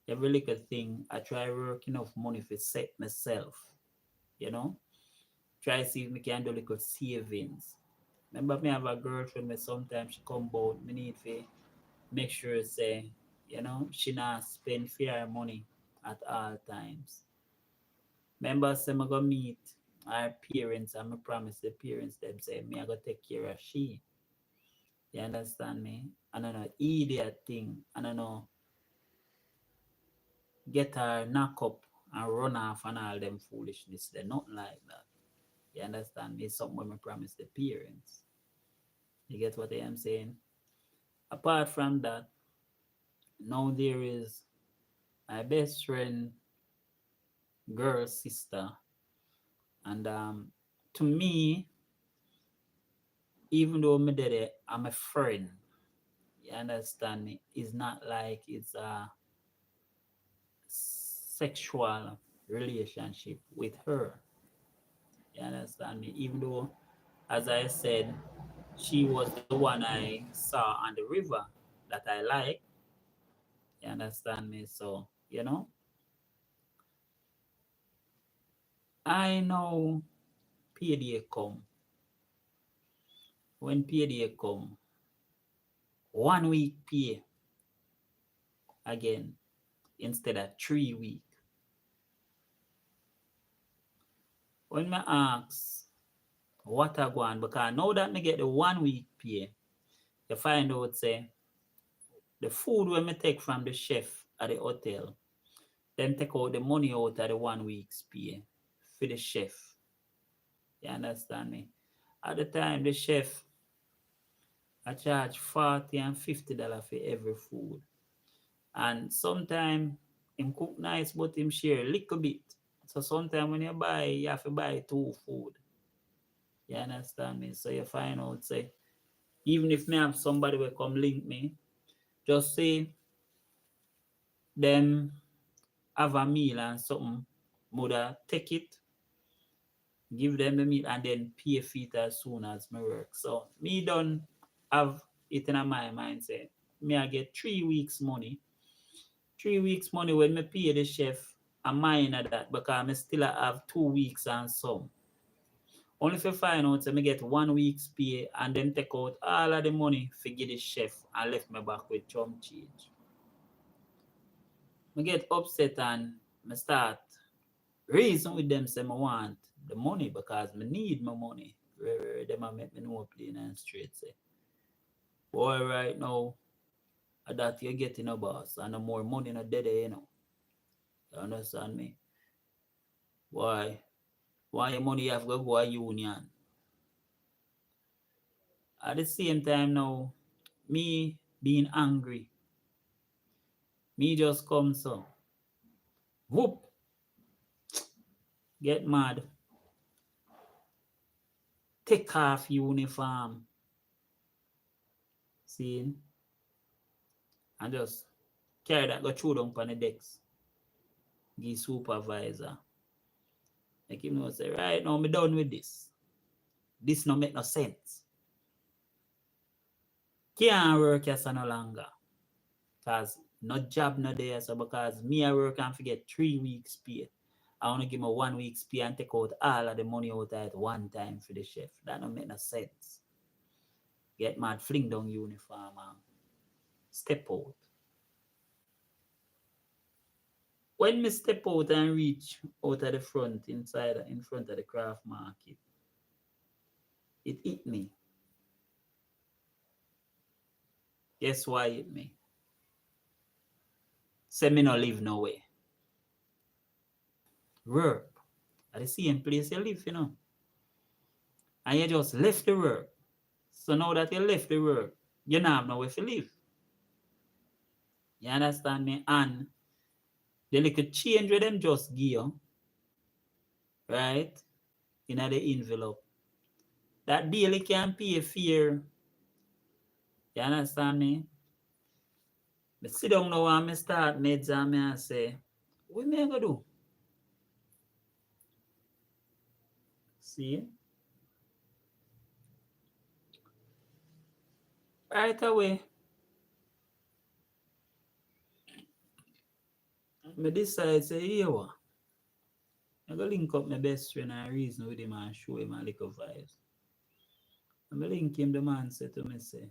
every little thing. I try work enough money for set myself, you know. Try see if me can do little savings. Remember me have a girlfriend me sometimes she come out, me need to make sure say, she not spend fair money at all times. Remember say me go meet our parents and me promise the parents them say me I go take care of she. You understand me? I don't know, idiot thing. I don't know, get her knock up and run off and all them foolishness. They're not like that. You understand me? It's something when me promise the parents. You get what I am saying? Apart from that, now there is my best friend, girl, sister, and to me, even though me did it, I'm a friend. You understand me? It's not like it's a sexual relationship with her. You understand me? Even though, as I said, she was the one I saw on the river that I like. You understand me? So, I know payday come. When payday come, 1 week pay again instead of 3 week. When me ask what I go on, because now that me get the 1 week pay, you find out say the food when me take from the chef at the hotel, them take out the money out of the 1 week's pay for the chef. You understand me? At the time the chef I charge $40 and $50 for every food. And sometimes him cook nice, but him share a little bit. So sometimes when you buy, you have to buy two food. You understand me? So you find out, say, even if me have somebody will come link me, just say them have a meal and something, mother take it, give them the meal, and then pay for it as soon as me work. So me don't have it in my mind, say, me I get 3 weeks money. 3 weeks money when me pay the chef, I mine of that because I still have 2 weeks and some. Only if you find out so me get 1 week's pay and then take out all of the money for give the chef and left me back with chum change. Me get upset and me start reason with them say me want the money because me need my money. Them a make me know plain and straight say, boy right now that you're getting a boss and no more money no dead. You understand me? Why your money have to go a union? At the same time now, me being angry, me just come so, whoop, get mad, take off uniform, see, and just carry that go through down on the decks, give supervisor. Make him know say, right now me done with this. This no make no sense. Can't work as no longer. Cause no job no there, so because me I work and forget 3 weeks pay. I want to give me 1 week's pay and take out all of the money out at one time for the chef. That don't make no sense. Get mad, fling down uniform and step out. When me step out and reach out of the front inside in front of the craft market, it hit me. Guess why it hit me? Say me no live nowhere. work at the same place you live, and you just left the work. So now that you left the work, you don't have nowhere to live. You understand me? And the little change where them just give you, right, in the envelope, that daily can pay fear. You understand me? But sit down now and me start meds and me and say, what me gonna do? See? Right away, me decide say, here what? I go link up my best friend and reason with him and show him a little vibes. And me link him, the man said to me, say,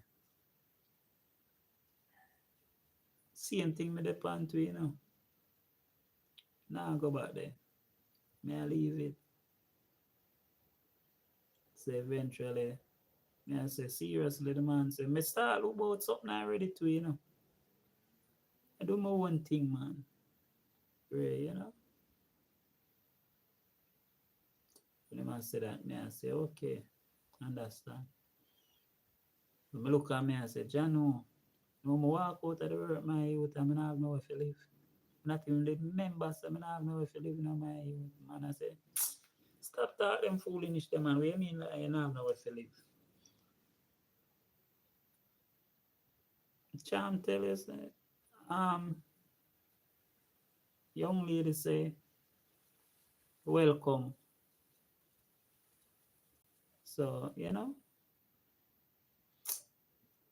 same thing me depend to. Now I go back there. May I leave it? So eventually, me I say, seriously, the man say, me start look about something already too. I do my one thing, man. Right. When the man say that, me I say, okay, understand. But me look at me and say, John, no, me walk out of the work, my youth, and I don't have nowhere to live. Not even the members, I don't have nowhere to live in my youth. Man, I say, stop talking them foolishness, them, man. What you mean, like, you don't have nowhere to live? Charm tell you, say, um, young lady say, welcome. So,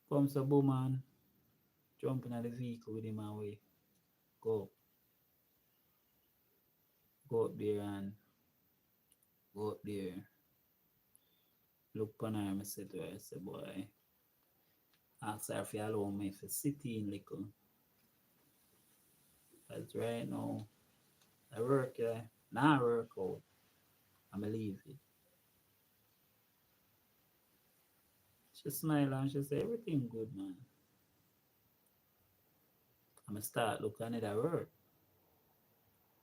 comes a woman, jump in the vehicle with him and we go, go up there and go up there. Look upon her and say to her, I say, boy, ask her if you allow me for sitting little. Because right now, I work, now I work out. I'm going to leave it. She smile and she say, everything good, man. I'm going to start looking at that work.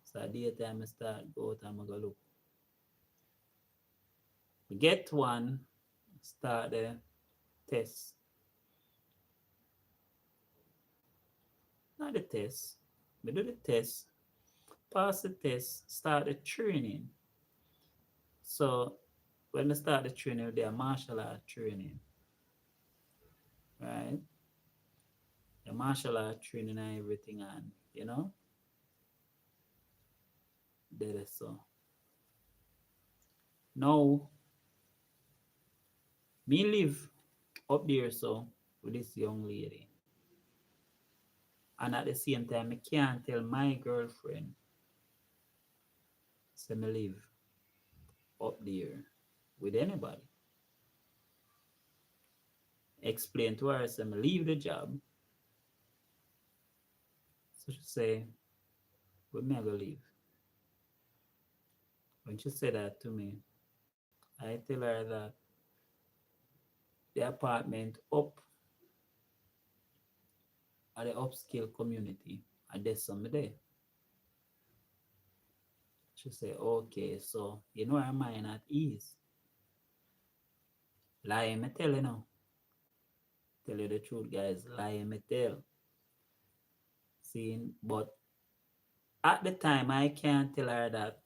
So at daytime, I start go out and I go look. Get one, start the test. Not the test. We do the test, pass the test, start the training. So when I start the training, they are martial art training, right? The martial art training and everything, and that is so. Now, me live up there so with this young lady, and at the same time, I can't tell my girlfriend, say me live up there with anybody. Explain to her, say me leave the job. So she say, we me go leave. When she said that to me, I tell her that the apartment up at the upscale community, and there's some there. She said, okay, so her mind at ease. Lie me tell you now. Tell you the truth, guys. Lie me tell. See, but at the time I can't tell her that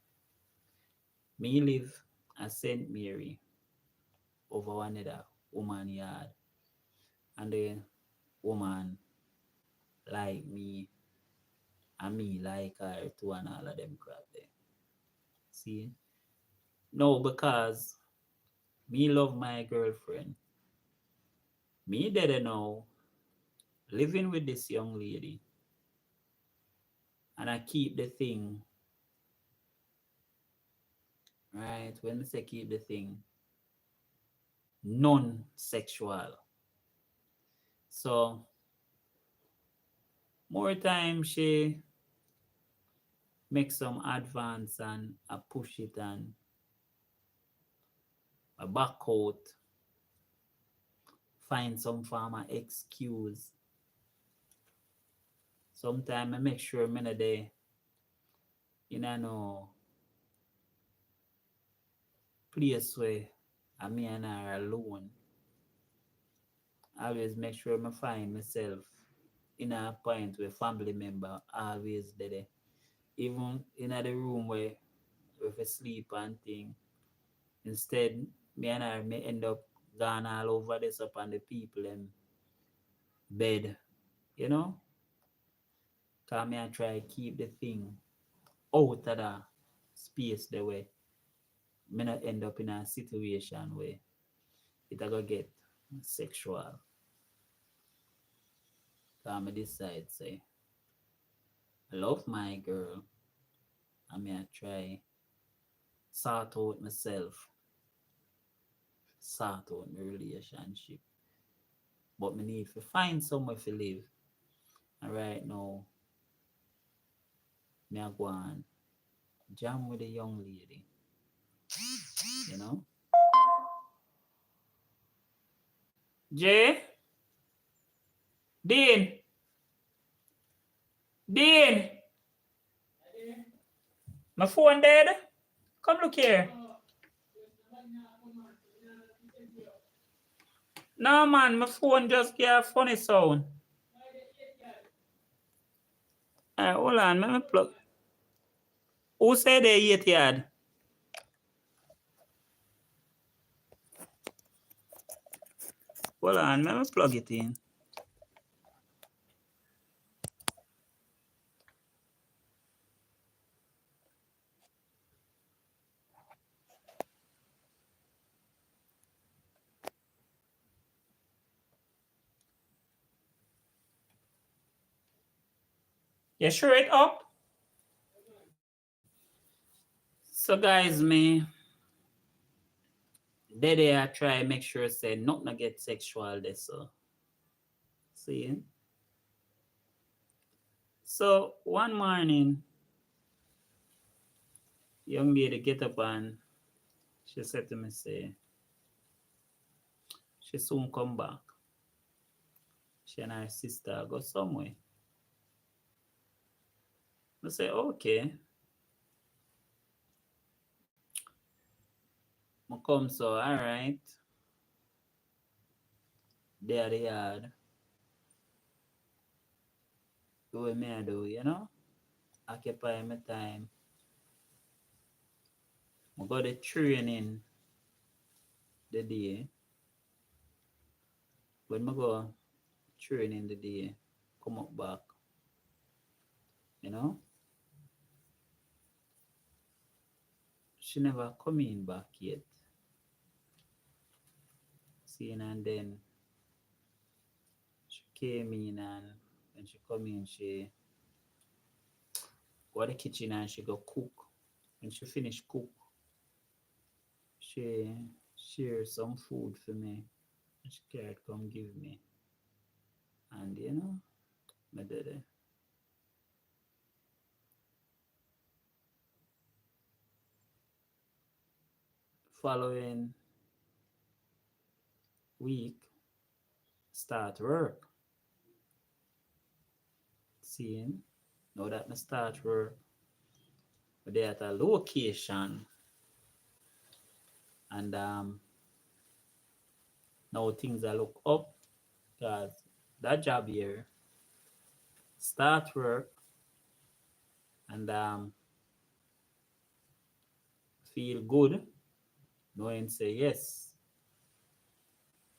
me live at St. Mary over one other woman yard. And the woman like me and me like her too and all of them crap there. See? No, because me love my girlfriend. Me did know living with this young lady and I keep the thing, right? When I say keep the thing, non-sexual. So more time she make some advance and I push it and I back out, find some form of excuse. Sometimes I make sure I'm not there, no place where me and her alone. I always make sure I find myself in a point where family member always there. Even in the room where we sleep and thing. Instead, me and her may end up gone all over this up on the people in bed, you know? Cause me I try keep the thing out of the space the way me not end up in a situation where it a go get sexual. Cause me decide say I love my girl and me I try sort out myself, sort out my relationship. But me need to find somewhere to live. And right now, me I go on jam with a young lady, you know? Jay, Dean, Dean, my phone dead. Come look here. No man, my phone just get a funny sound. Hold on, let me plug. Who said they 8 yard? Hold on, let me plug it in. You sure it up? So guys, me they I try make sure say not get sexual this so. See? So one morning, young lady get up and she said to me say she soon come back. She and her sister go somewhere. I say okay. I come so alright. There the yard. Do what me I do, you know? Occupy my time. I go the training the day. When I go training the day, come up back, you know? She never come in back yet. Seeing and then she came in and when she come in she go to the kitchen and she go cook. When she finish cook, she share some food for me. And she carrot come give me. And you know, me did it. Following week, start work. Seeing, now that I start work, they at a location and now things I look up because that job here start work and feel good knowing say yes,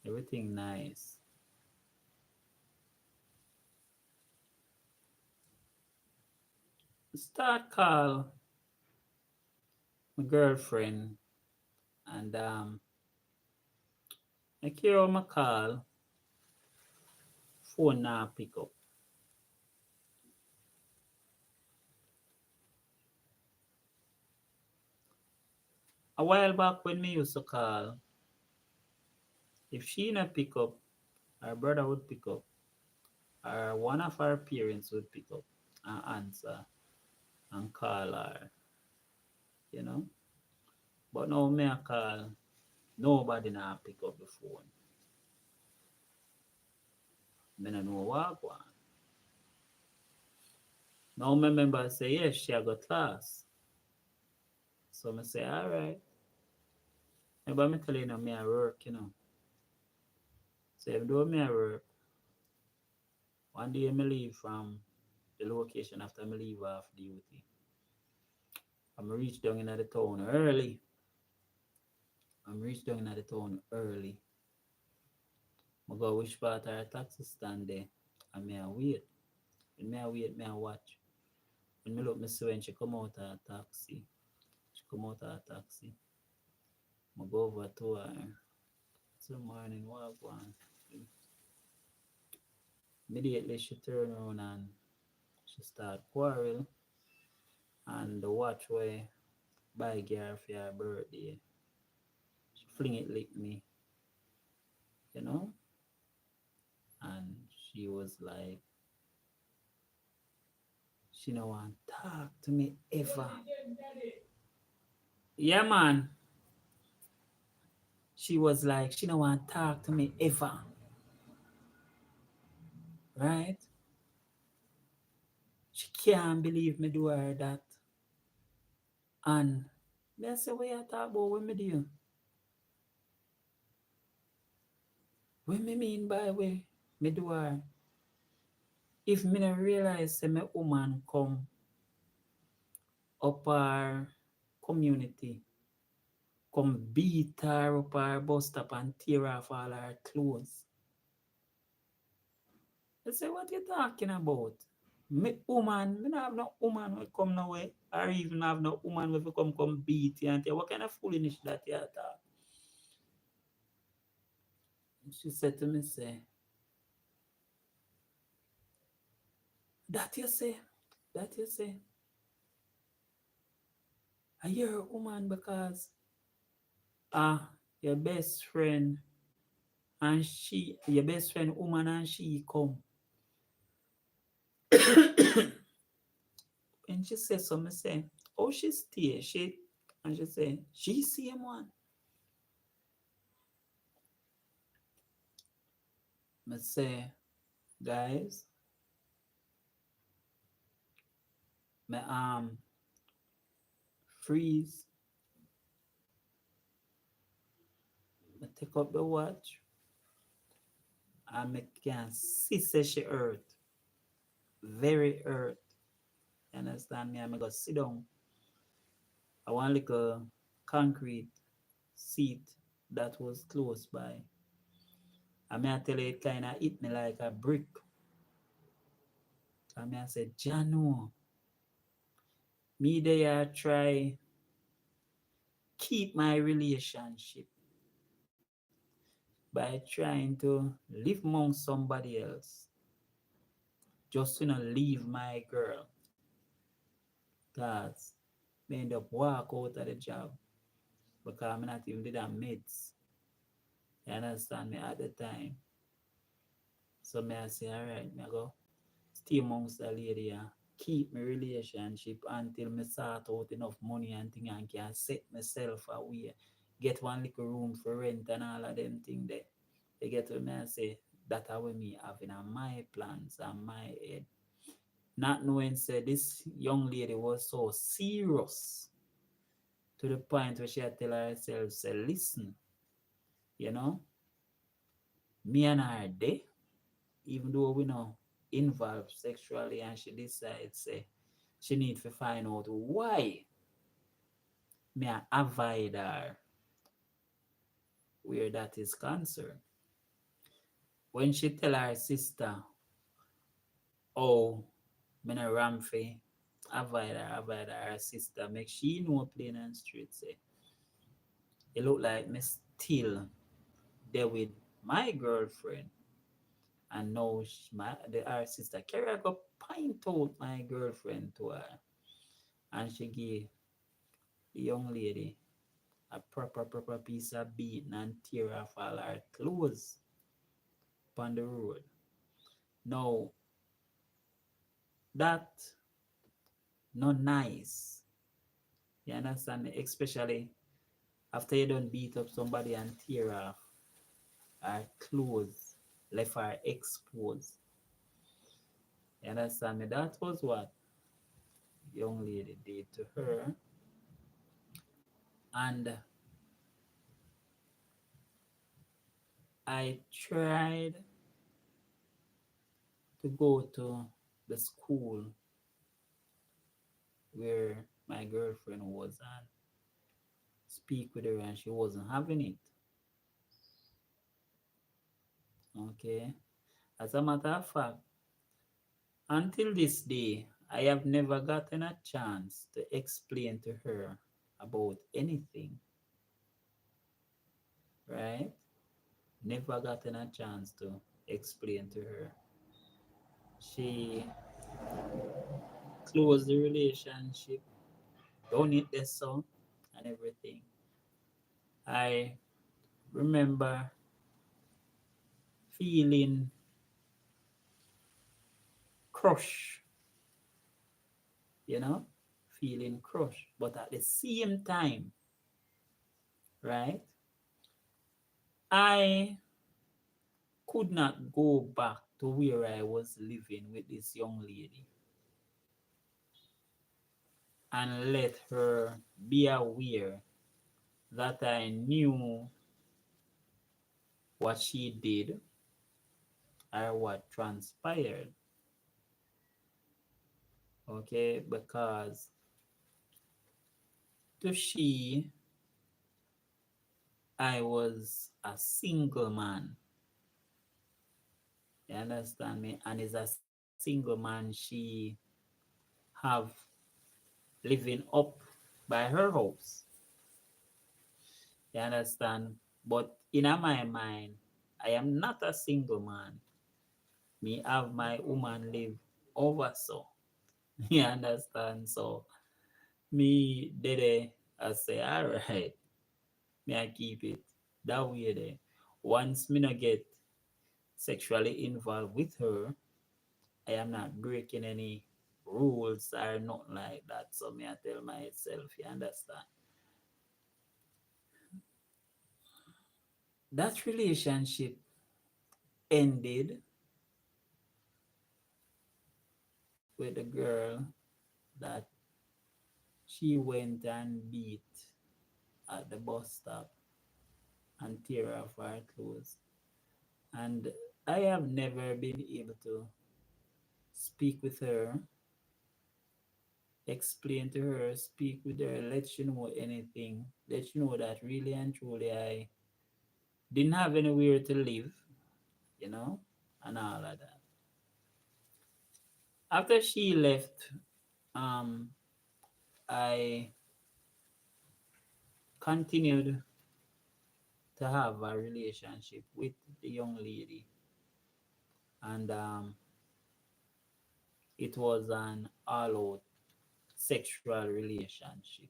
everything nice. Start call my girlfriend and I care my call, phone now pick up. A while back when me used to call, if she not pick up, her brother would pick up, or one of her parents would pick up and answer and call her, you know. But now me I call, nobody now pick up the phone. Me no know what go on. Now my member say yes, she a got class. So I say, all right. But me tell you, me I work, So if though me I work, one day me leave from the location after me leave off duty. I'm reach down in the town early. I'm reach down in the town early. I go which part of the taxi stand there. And me I wait. When me I wait, me I watch. When me look, me see when she come out of the taxi. She come out of the taxi. I go over to her. Good morning, what one? Immediately she turn around and she start quarrel and the watch where buy girl for her birthday. She fling it lick me, you know? And she was like, she no want talk to me ever. Yeah, man. She was like, she no want talk to me ever. Right? She can't believe me do her that. And me I say, what you talk about when me do? What me mean by way me do her? If me no realize say me woman come up our community, come beat her up our bus stop and tear off all her clothes. I say, what you talking about? Me woman, me not have no woman will come no way, or even have no woman will come beat you and tell what kind of foolishness that you talk. She said to me, say, that you say, that you say, I hear a woman because your best friend and she, your best friend woman and she come. And she said so, me say, oh, she stay, she, and she say, she same one. Me say, guys, me freeze, me take up the watch, and me can see say she hurt, very hurt. You understand me? And me go sit down. I want like a concrete seat that was close by. And me I tell you, it kind of hit me like a brick. And me I said, Jano, me there try keep my relationship by trying to live among somebody else. Just to not leave my girl. Cause me end up walk out of the job because I'm not even did a mates. You understand me at the time. So me I say, alright, me I go stay amongst the lady and keep my relationship until me sort out enough money and thing and can set myself away. Get one little room for rent and all of them thing there. You get what me I say? That are what me having on my plans and my head. Not knowing say this young lady was so serious to the point where she had tell herself, say, listen, you know, me and her day, even though we know involved sexually and she decides say she need to find out why me I avoid her where that is concerned. When she tell her sister, oh, me no ramfy, avoid her sister, make she know plain and straight say, it look like me still there with my girlfriend. And now our sister carry go point out my girlfriend to her. And she gave the young lady a proper piece of beating and tear off all her clothes upon the road. Now that not nice. You understand me? Especially after you don't beat up somebody and tear off her clothes, left her exposed. You understand me? That was what young lady did to her. And I tried to go to the school where my girlfriend was and speak with her, and she wasn't having it. Okay. As a matter of fact, until this day, I have never gotten a chance to explain to her about anything, right? Never gotten a chance to explain to her. She closed the relationship, done it this so and everything. I remember feeling crushed, you know, feeling crushed. But at the same time, right, I could not go back to where I was living with this young lady and let her be aware that I knew what she did or what transpired. Okay, because to she, I was a single man. You understand me? And as a single man, she have living up by her house. You understand? But in my mind, I am not a single man. Me have my woman live over so. You understand? So me did it, I say, all right, me I keep it that way there. Once me not get sexually involved with her, I am not breaking any rules or nothing like that. So me I tell myself, you understand? That relationship ended with the girl that she went and beat at the bus stop and tear off her clothes. And I have never been able to speak with her, explain to her, speak with her, let you know anything, let you know that really and truly I didn't have anywhere to live, you know, and all of that. After she left, um, I continued to have a relationship with the young lady, and it was an all-out sexual relationship.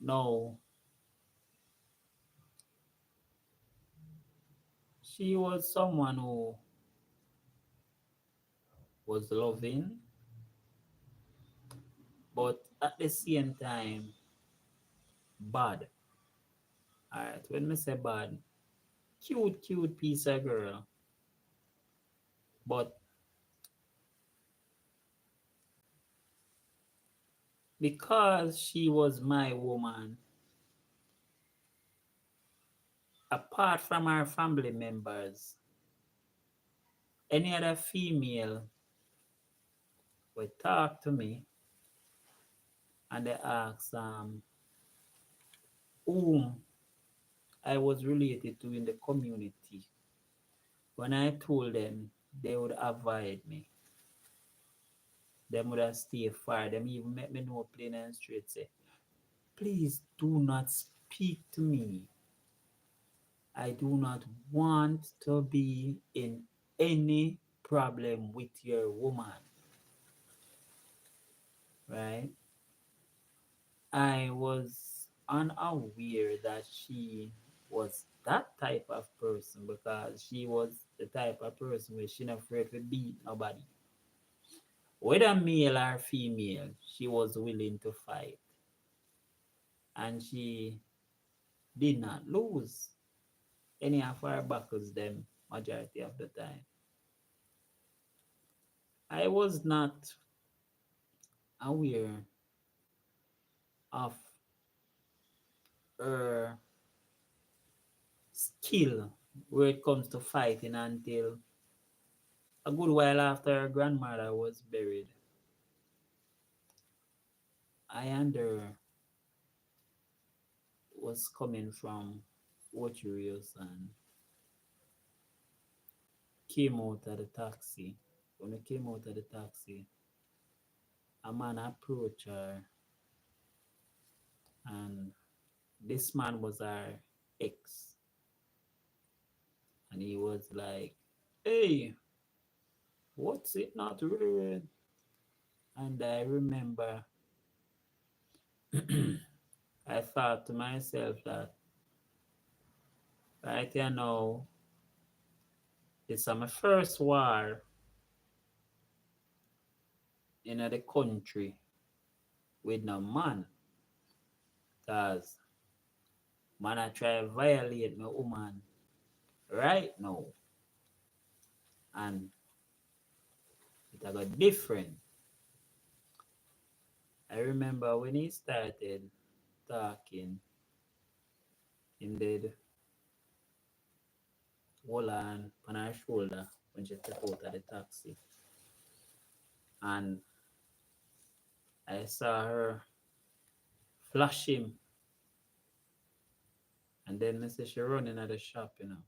Now, she was someone who was loving, but at the same time, bad. Alright, when I say bad, cute, cute piece of girl, but because she was my woman, apart from her family members, any other female would talk to me and they ask whom I was related to in the community. When I told them, they would avoid me. Them would have stay far. Them even make me know plain and straight say, please do not speak to me. I do not want to be in any problem with your woman, right? I was unaware that she was that type of person because she was the type of person where she not afraid to beat nobody. Whether male or female, she was willing to fight. And she did not lose any of her battles them majority of the time. I was not aware of her skill where it comes to fighting until a good while after her grandmother was buried. I and her was coming from Ocherios and came out of the taxi. When we came out of the taxi, a man approached her, and this man was our ex, and he was like, "Hey, what's it not really?" And I remember I thought to myself that right here now, it's my first war in the country with no man, cause man I try violate my woman right now, and it got different. I remember when he started talking, him did hold on her shoulder when she stepped out of the taxi, and I saw her flash him, and then I say she running at the shop, and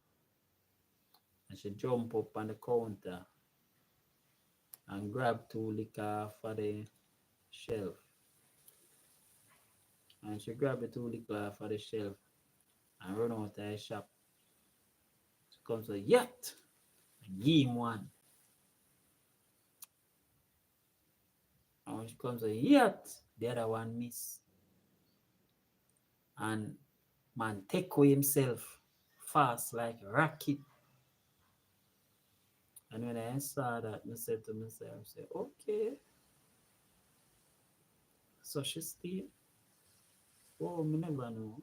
she jump up on the counter and grab two liquor for the shelf, and she grab the two liquor for the shelf and run out of the shop. She comes to yet, and give him one, and when she comes to yet, the other one miss, and man take away himself fast like a rocket. And when I saw that, I said to myself, say, okay, so she still, oh, me never know.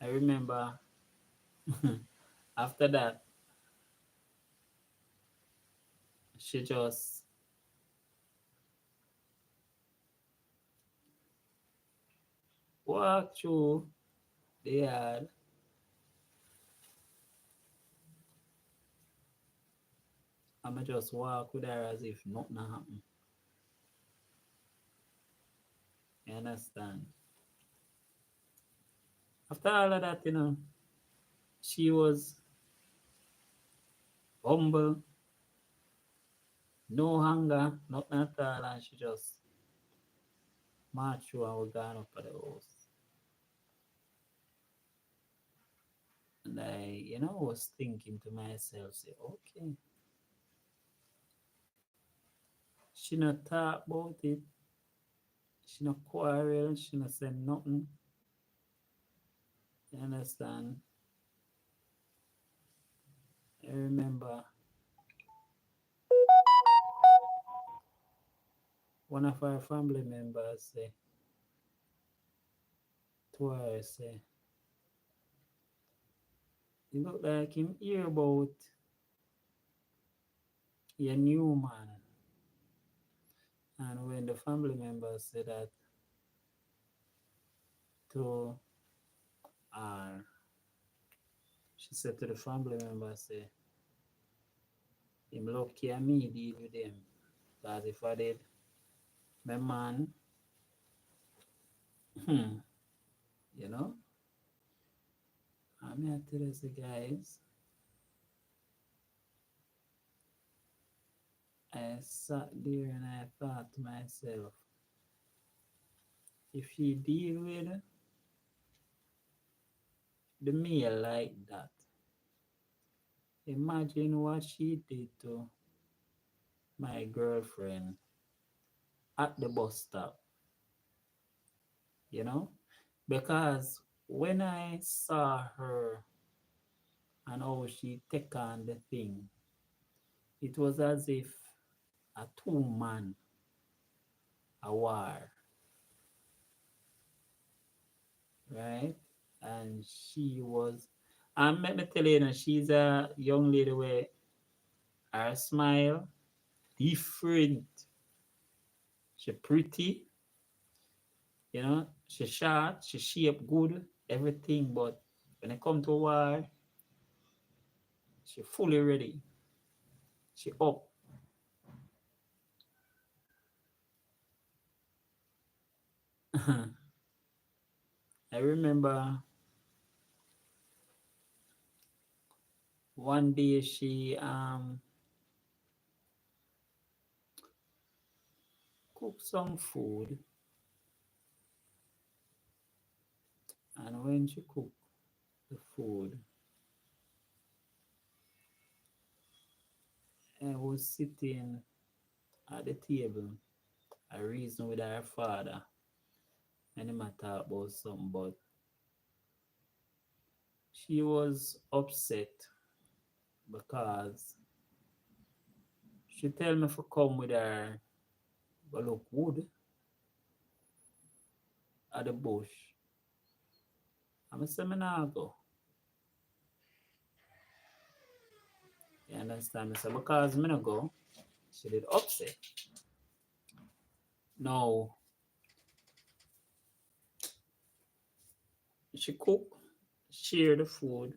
I remember after that, she just walked through the yard and I just walk with her as if nothing happened. You understand? After all of that, she was humble, no hunger, nothing at all, and she just marched through and we gone up at the house. And was thinking to myself, say, okay, she not talk about it, she not quarrel, she not say nothing. You understand? I remember one of our family members say to her, say, you look like him hear about your new man. And when the family members said that to her, she said to the family members, say, him lucky and me deal with him. Because if I did, my man, you know, I'm here to this, guys. I sat there and I thought to myself, if he deal with the male like that, imagine what she did to my girlfriend at the bus stop, you know? Because when I saw her and how she take on the thing, it was as if a two-man a war, right? And she was, and let me tell you, she's a young lady where her smile different. She pretty, She short, she shape good, everything, but when it come to war, she fully ready. She up. I remember one day she cooked some food, and when she cooked the food, I was sitting at the table. I reasoned with her father, and him a talk about something, but she was upset because she tell me to come with her go look wood at the bush. I'm a say me nah go. You understand me? So because me no go, she did upset. Now she cook, share the food,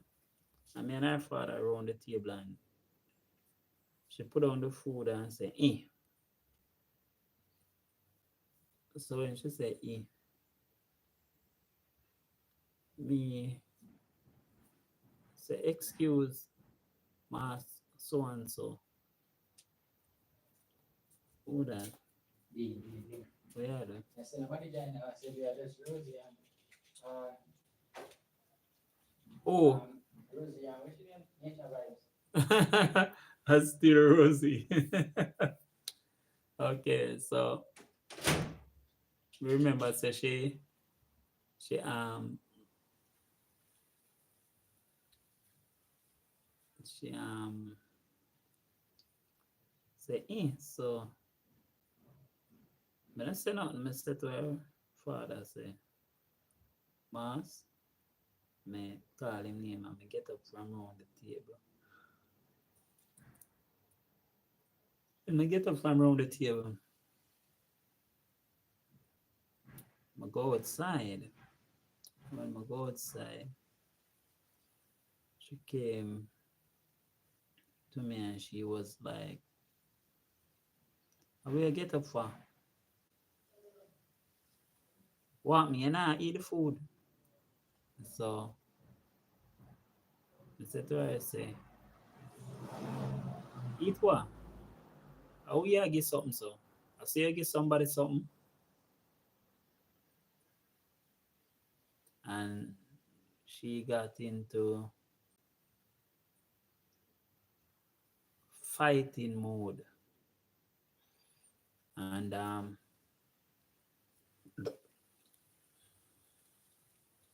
and me and her father around the table, and she put on the food and say, eh. So when she say eh, me say excuse mas so and so. Who that? Where are they? I said, what did I said? We are just Rosie and uh, Oh, Rosie and what's your name? Nature Vibes. I still Rosie. Okay, so remember say she she say eh. So me not say nothing. Me say to her father say, Mas, me call him name and me get up from round the table. When me get up from round the table, I go outside. When I go outside, she came to me and she was like, "How will you get up for? Want me and I eat the food?" So I said to her, I say, "Eat what? How you get something so?" I say, "You get somebody something," and she got into fighting mode, and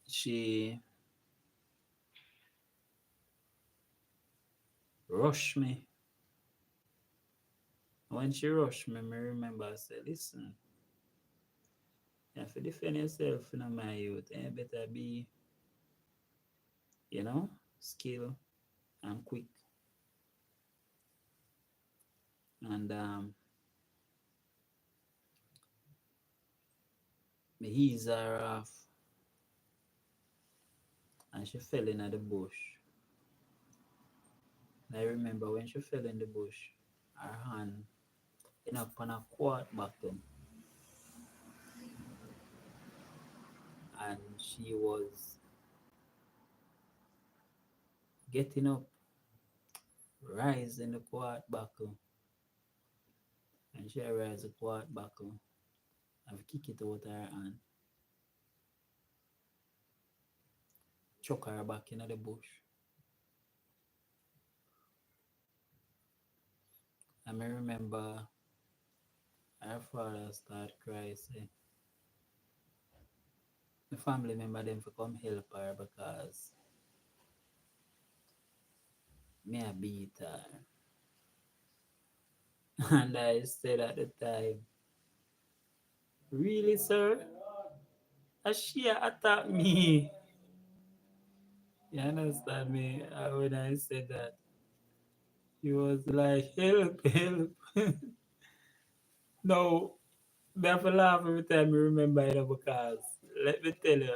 she rushed me. When she rushed me, I remember I said, "Listen, you have to defend yourself in my youth. You better be, skill and quick." And me ease her off, and she fell in the bush. And I remember when she fell in the bush, her hand in upon a quart bottle, and she was getting up, rising the quart buckle, and she raised the quart buckle and kick it out her hand, chuck her back in the bush. And I remember her father start crying, say, the family member them for come help her because me a beat her. And I said at the time, really, sir? A she attacked me. You understand me? When I said that, he was like, help, help. No, me have to laugh every time I remember it because let me tell you,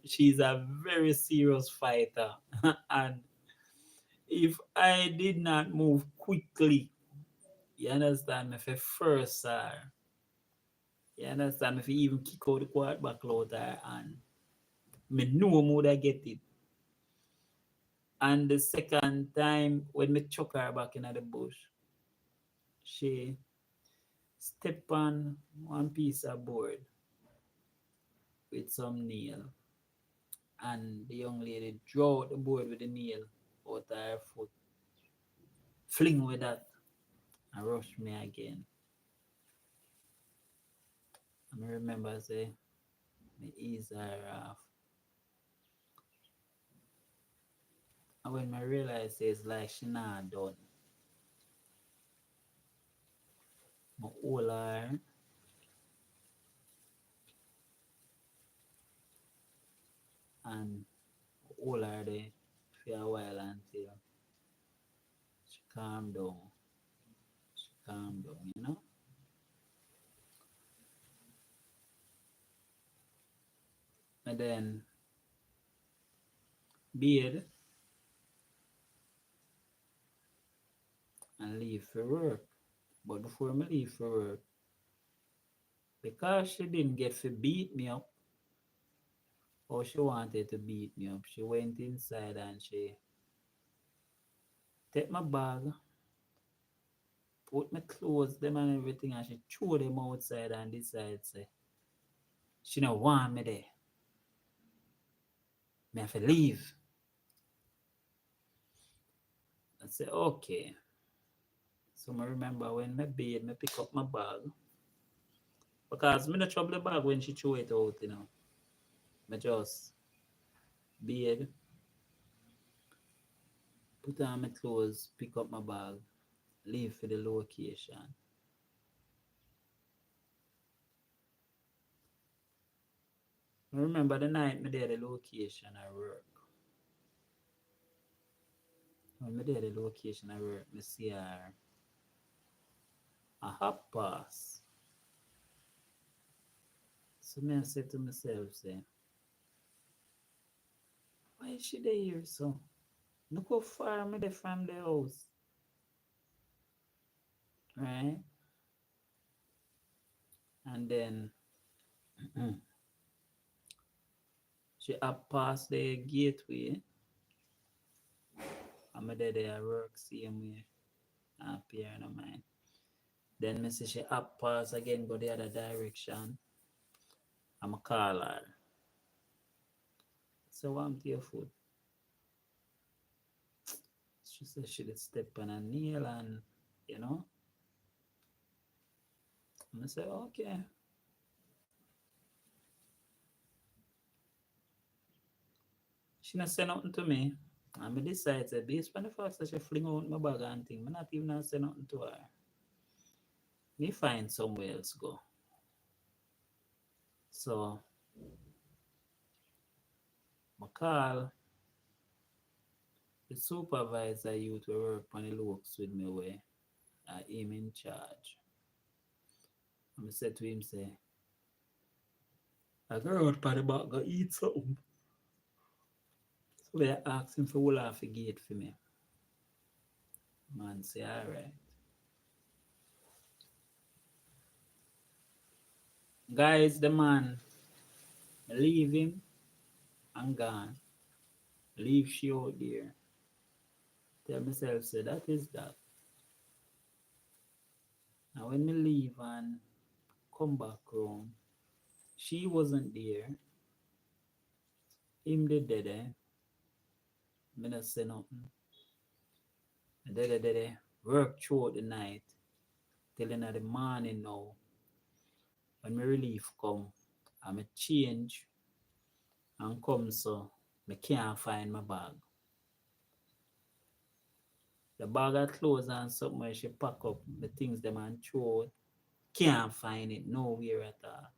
she's a very serious fighter. And if I did not move quickly, you understand me, for first her, you understand me, if you even kick out the quarterback out her and me know more I get it. And the second time when me chuck her back in the bush, she step on one piece of board with some nail, and the young lady draw out the board with the nail out of her foot, fling with that, and rush me again. And I remember say me ease her off. And when I realize it's like she not done, I hold her and hold her there for a while until she calm down. She calm down, you know? And then bathe and leave for work. But before me leave for work, because she didn't get to beat me up, or she wanted to beat me up, she went inside and she take my bag, put my clothes, them and everything, and she threw them outside and decide say, she don't want me there. Me have to leave. I say, okay. So I remember when me bathe, me pick up my bag. Because me not trouble the bag when she threw it out, you know. Me just bathe, put on my clothes, pick up my bag, leave for the location. I remember the night me there the location I work. When me there the location I work, me see her a half pass. So me I say to myself, say, why is she there here so? Look how far me there from the house. Right? And then she up past the gateway. I'm there I work same way. Up here in mind. Then me see she up pass again go the other direction. I'm a call her. So I'm to your foot. She said she did step on a nail and you know. And I said, okay. She not say nothing to me. And I decide that based on the fact that she fling out my bag and thing, I not even not say nothing to her. Me find somewhere else go. So I call the supervisor you to work on the looks with me where him in charge. And I said to him, say, I go out by the back go eat something. So they asked him for hold off the gate for me. Man say, alright. Guys, the man leave him and gone. Leave she out there. Tell myself, say that is that. Now when me leave and come back home, she wasn't there. Him the dead, eh? Me not say nothing. The dead, work throughout the night till in the morning now. When my relief come, I'm a change and come so me can't find my bag. The bag of clothes and something where she pack up the things them and throw out, can't find it nowhere at all.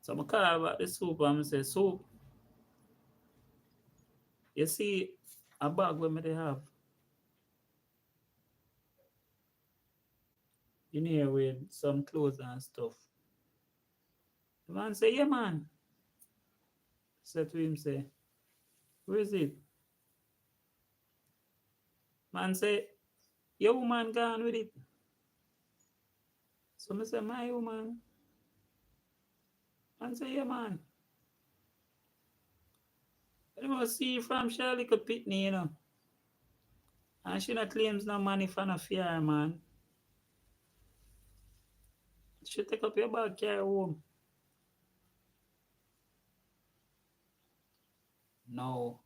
So I call back the soup and I say, soup, you see a bag where me they have in here with some clothes and stuff. The man say, yeah, man. Said to him, say, where is it? Man say, your woman gone with it. So I say, my woman. Man say, yeah, man. I must see from Shirley could Pitney, you know. And she not claims no money for no fear, man. She take up your bag, carry home. No.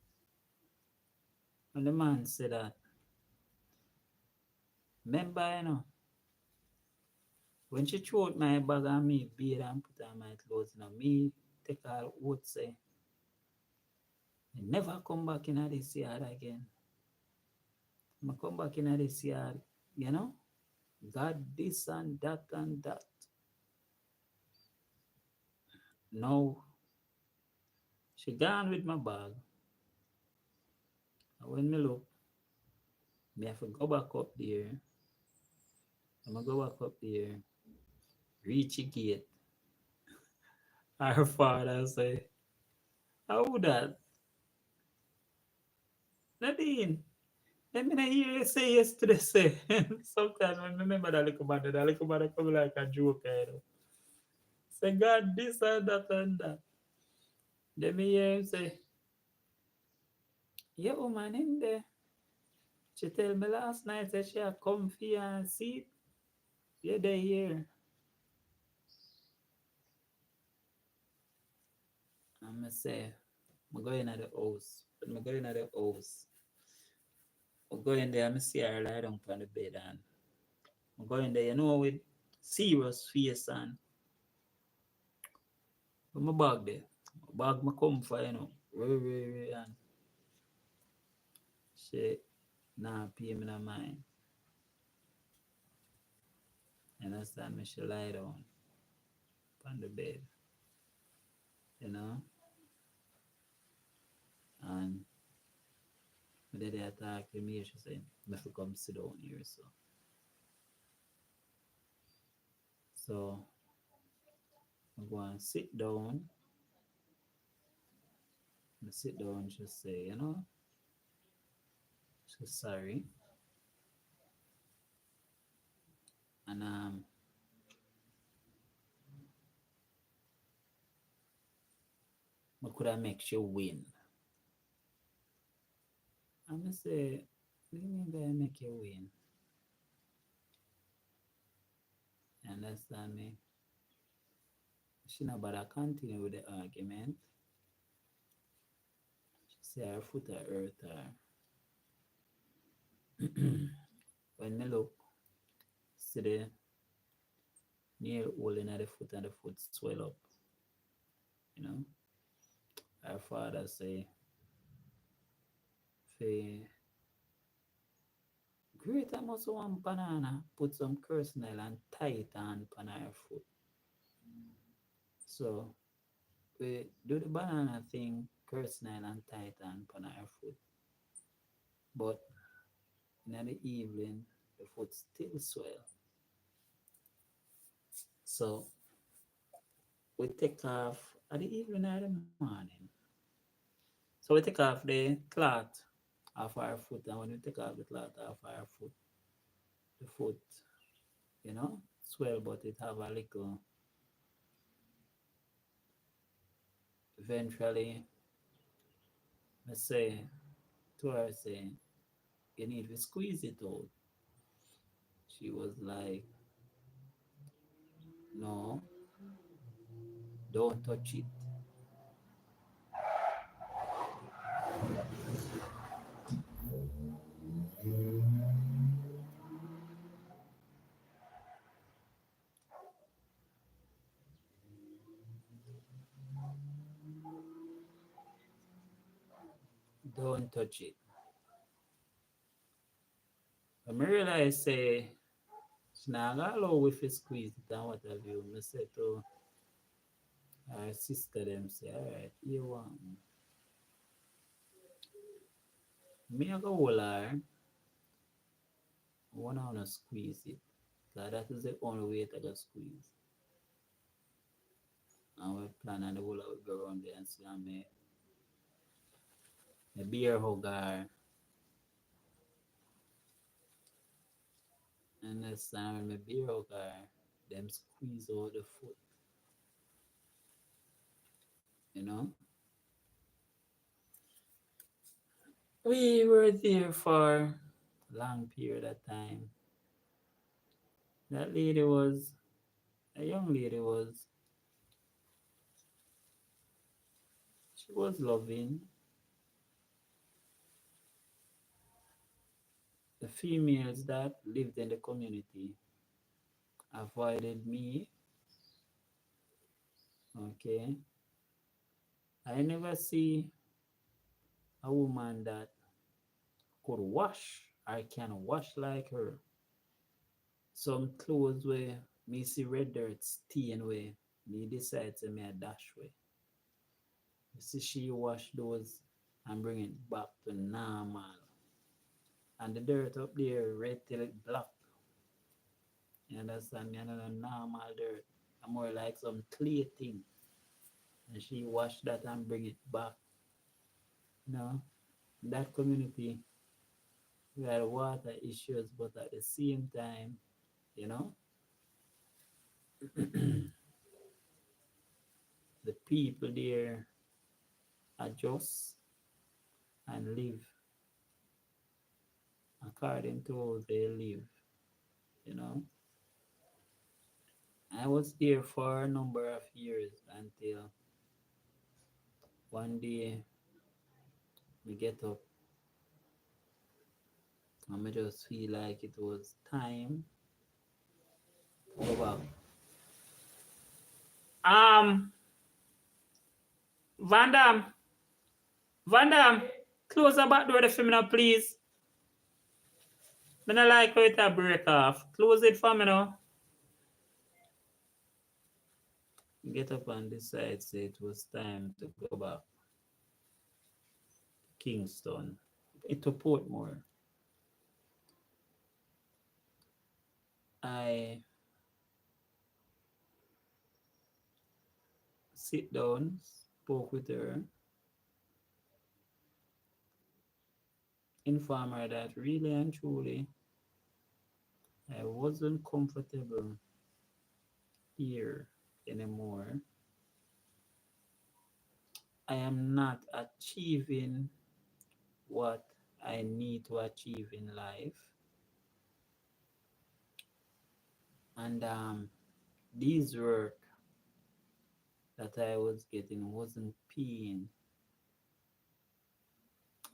When the man said that, remember, you know, when she threw out my bag on me, beat and put on my clothes, you know, me take her would say, never come back in this yard again. I come back in this yard, you know, got this and that and that. No, she gone with my bag. And when me look, me have to go back up there. I'm gonna go back up there, reach the gate. Our father say, how that? Nadine, let me not hear you say yesterday, say. Sometimes I remember that little man come like a joke, you know. Say, God, this and that and that. Then me hear him say, yeah, woman in there. She tell me last night that she had comfy and seat. Yeah, they here. And I say, I go in at the house. When I go in at the house, I go in there and I see her lie down on the bed and I go in there, you know, with serious face and with my bag there. My bag my comfort, you know. And she nah pay me no mind. You understand me? She lie down on the bed, you know. And when they attack me, she say, I have to come sit down here. So I go and sit down. I sit down, she say, you know, she's sorry. And I could have make you win. And I say, what do you mean by make you win? You understand me? She not bother continue with the argument. She say her foot hurt her. When me look, see the nail hole in the foot and the foot swell up. You know, her father say, "Fe great almost one banana, put some curse nail and tie it on her foot." So we do the banana thing, curse nail and tie it on her foot. But in the evening, the foot still swell. So we take off at the evening or the morning. So we take off the cloth off our foot, and when we take off the cloth off our foot, the foot, you know, swell, but it have a little. Eventually, I say to her, say, you need to squeeze it out. She was like, no, don't touch it. Don't touch it. But I realize, say, she not gonna allow if you squeeze it and what have you. I say to her sister, them say, all right, you want me? I go hold her. I wanna squeeze it. 'Cause that is the only way to go squeeze. And we plan and the whole of we go around there and see me beer hugger and next time when me beer hugger them squeeze out the foot, you know. We were there for a long period of time. That lady was a young lady was she was loving. The females that lived in the community avoided me. Okay. I never see a woman that could wash. I can wash like her. Some clothes where me see red dirt stain where me decide to me a dash way. You see she wash those and bring it back to normal. And the dirt up there red till it black. You understand me? And a normal dirt. I'm more like some clay thing. And she wash that and bring it back. You know? In that community we had water issues, but at the same time, you know, the people there adjust and live according to how they live, you know. I was there for a number of years until one day we get up and I just feel like it was time to go back. Um, Vandam, Vandam, close the back door for me now, please. I don't like how it a break off. Close it for me now. Get up and decide, say it was time to go back to Kingston, to Portmore. I sit down, spoke with her, informed her that really and truly I wasn't comfortable here anymore. I am not achieving what I need to achieve in life. And these work that I was getting wasn't paying.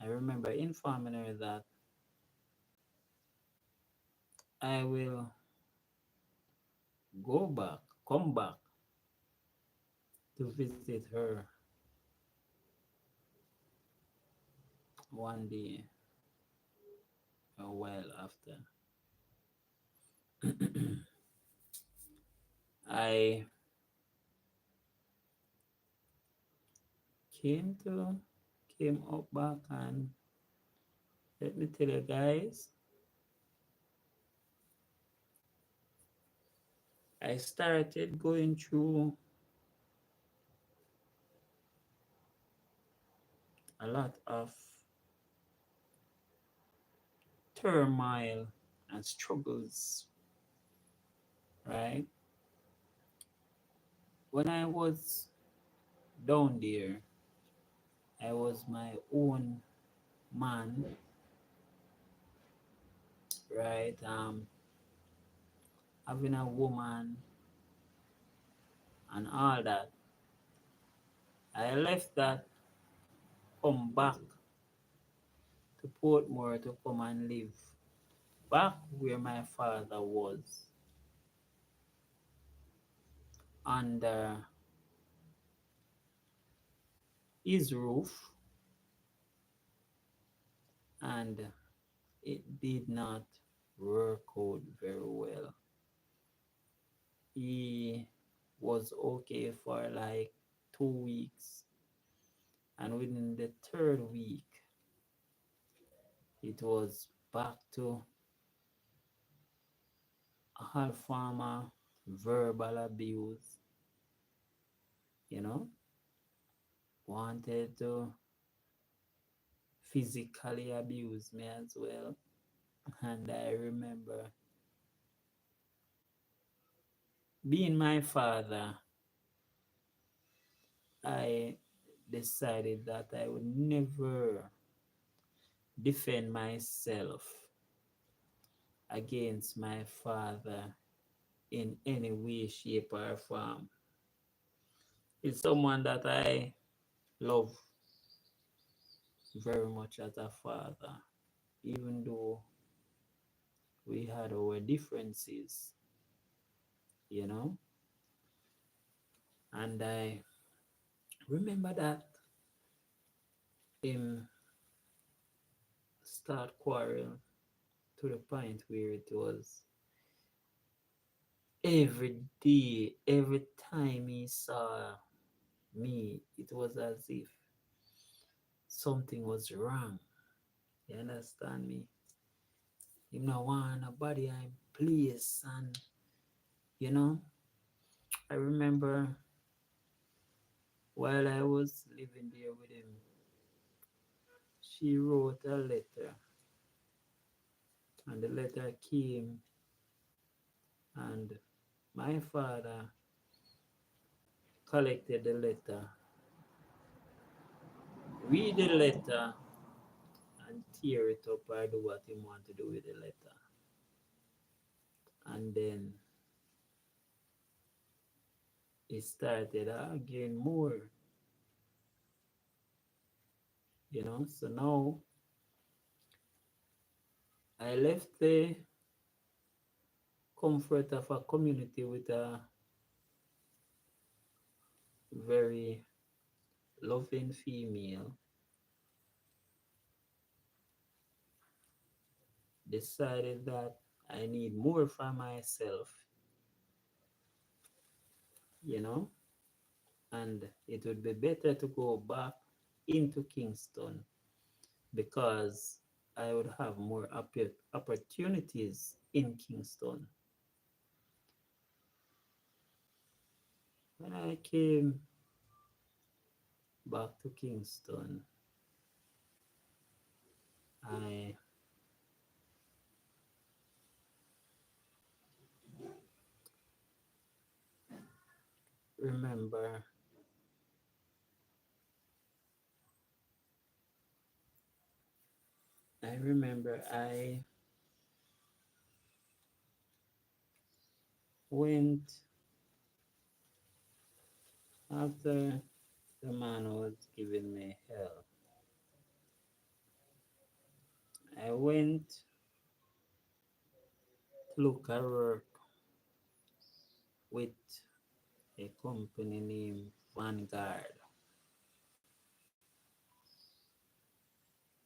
I remember informing her that I will go back, come back to visit her one day a while after. I came to came up back and let me tell you guys, I started going through a lot of turmoil and struggles, right? When I was down there, I was my own man, right? Having a woman and all that. I left that, come back to Portmore to come and live back where my father was, under his roof, and it did not work out very well. He was okay for like 2 weeks, and within the third week, it was back to all former verbal abuse, you know, wanted to physically abuse me as well. And I remember being my father, I decided that I would never defend myself against my father in any way, shape, or form. It's someone that I love very much as a father, even though we had our differences, you know. And I remember that him start quarrel to the point where it was every day, every time he saw me, it was as if something was wrong. You understand me? Him not want nobody in place, and you know, I remember while I was living there with him, she wrote a letter, and the letter came, and my father collected the letter, read the letter, and tear it up or do what he want to do with the letter. And then he started arguing more, you know. So now I left the comfort of a community with a very loving female, decided that I need more for myself, you know, and it would be better to go back into Kingston because I would have more opportunities in Kingston. When I came back to Kingston, I remember I went after the man was giving me hell. I went to look at work with a company named Vanguard.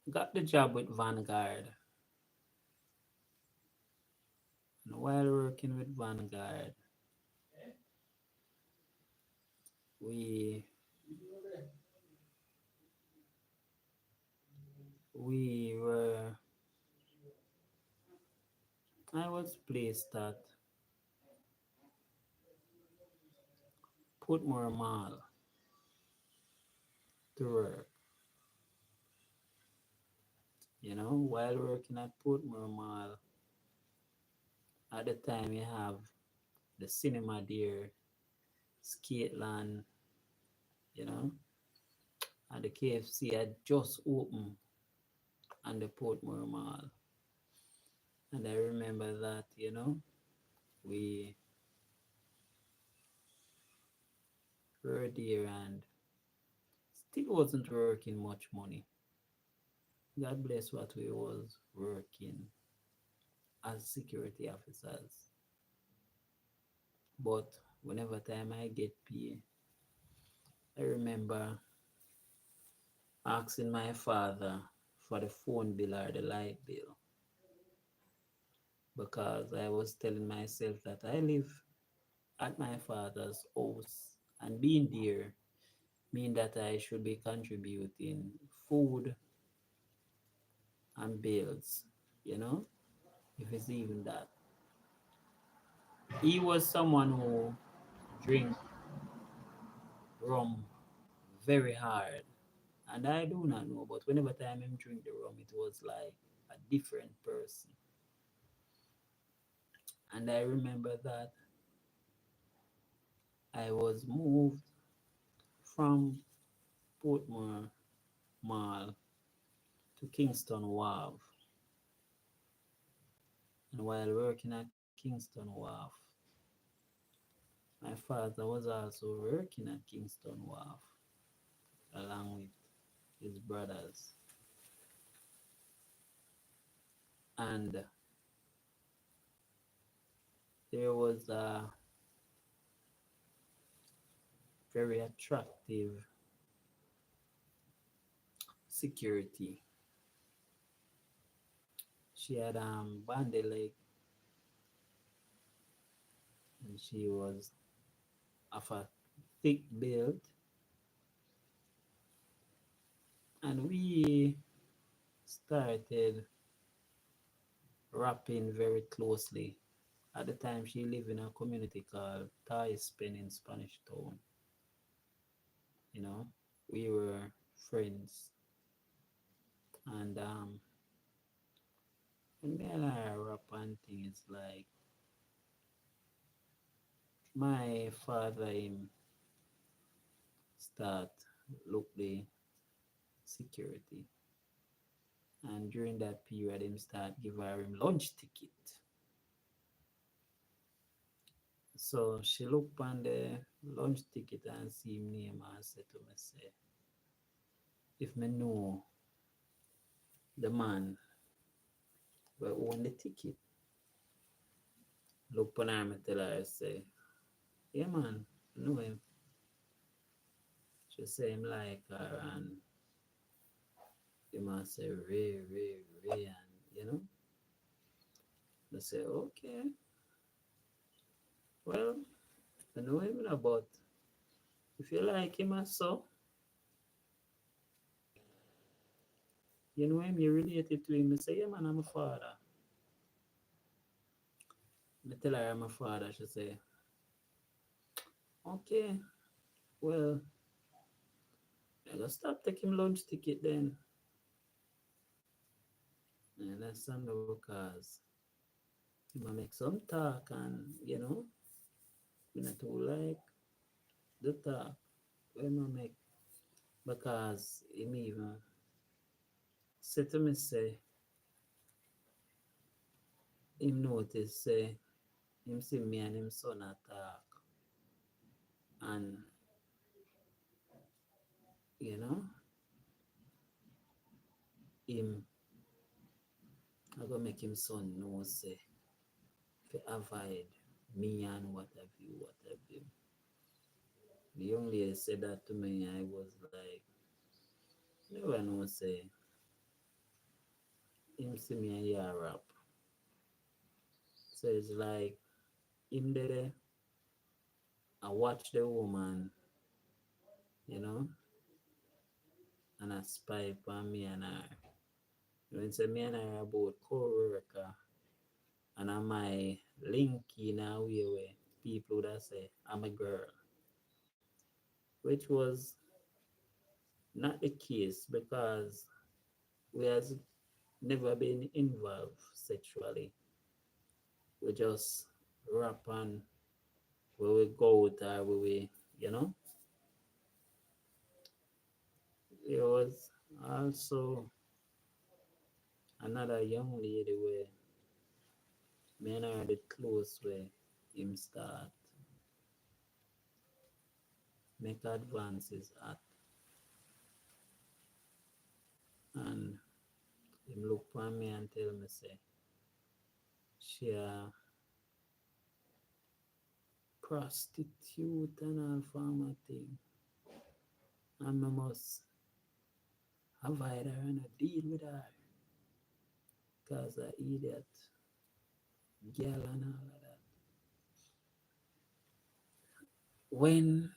Got the job with Vanguard. And while working with Vanguard, we we were I was placed at Portmore Mall to work. You know, while working at Portmore Mall, at the time you have the cinema there, Skateland, you know, and the KFC had just opened on the Portmore Mall. And I remember that, you know, we were there and still wasn't working much money. God bless what we was working as security officers. But whenever time I get paid, I remember asking my father for the phone bill or the light bill because I was telling myself that I live at my father's house and being there mean that I should be contributing food and bills, you know, if it's even that. He was someone who drink rum very hard. And I do not know, but whenever time him drink the rum, it was like a different person. And I remember that I was moved from Portmore Mall to Kingston Wharf. And while working at Kingston Wharf, my father was also working at Kingston Wharf along with his brothers. And there was a very attractive security. She had bandy leg and she was of a thick build, and we started rapping very closely. At the time, she lived in a community called Thai in Spanish Town. You know, we were friends, and when me and her rap and things like my father him start look the security, and during that period him start give her him lunch ticket. So she look on the lunch ticket and see him name and say to me say, if me know the man will own the ticket, look on her and tell her say, yeah man, I know him. She say him like her and he must say Ray and they say, okay, well, I know him now, but if you like him as so, you know him, you related to him, I say, yeah man, I'm a father. I tell her I'm a father, she say, okay, well, I gotta stop taking lunch ticket then. And that's some because you might make some talk and we not too like the talk we might make because him even say to me say him notice say him see me and him son a talk and you know him I gonna make him son know say to avoid me and what have you. The young lady said that to me, I was like, never know say him see me and yeah rap. So it's like him there I watch the woman, you know, and I spy upon me and her. When say me and her about co-worker and I my link in a way where people that say I'm a girl, which was not the case because we has never been involved sexually. We just rap on where we go out or where we, you know. There was also another young lady where me and her did close where him start make advances at and him look for me and tell me say she a prostitute and all form of thing and I must avoid her and deal with her cause a idiot girl and all of that. When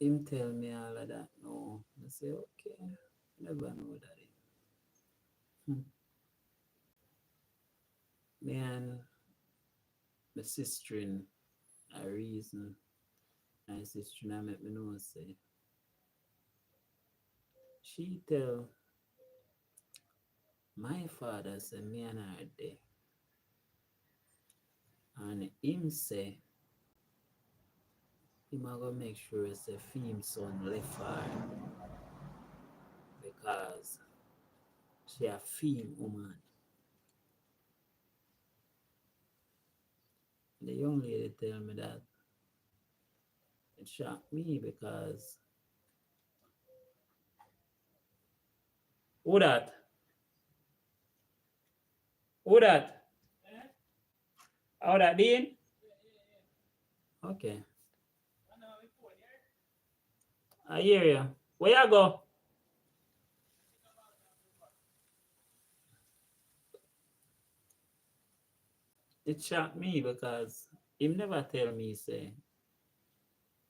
him tell me all of that no, I say okay, never know that it. Me and my sister in a reason My sister now make me know say she tell my father say me and her there, and him say him a go make sure say Fim son left her because she a Fim woman. The young lady tell me that it shocked me because who that? Who that? How that Dean? Okay, I hear you. Where you go? It shocked me because him never tell me say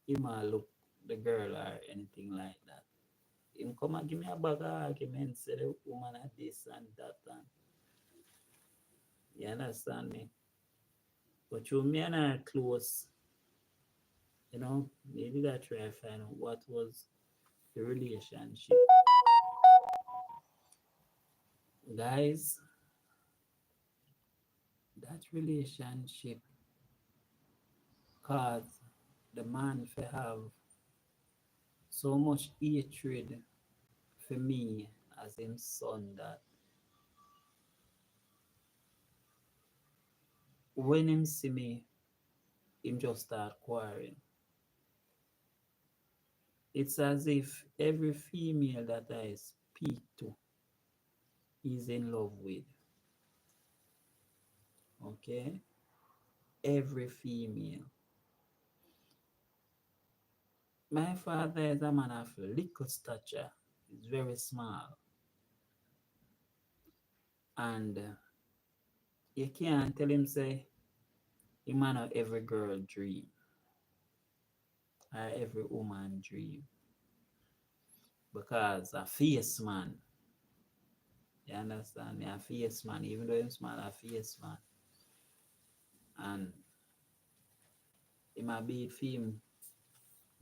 him a look the girl or anything like that. Him come and give me a bag of argument, say the woman at this and that and you understand me? But you me and her close, maybe that try to find out what was the relationship. Guys, that relationship caused the man to have so much hatred for me as him son that when him see me, him just start quarreling. It's as if every female that I speak to is in love with. Okay? Every female. My father is a man of little stature. He's very small. And you can't tell him say he man of every girl dream or every woman dream. Because a face man, you understand me? A face man, even though he's small, a face man. And he might be him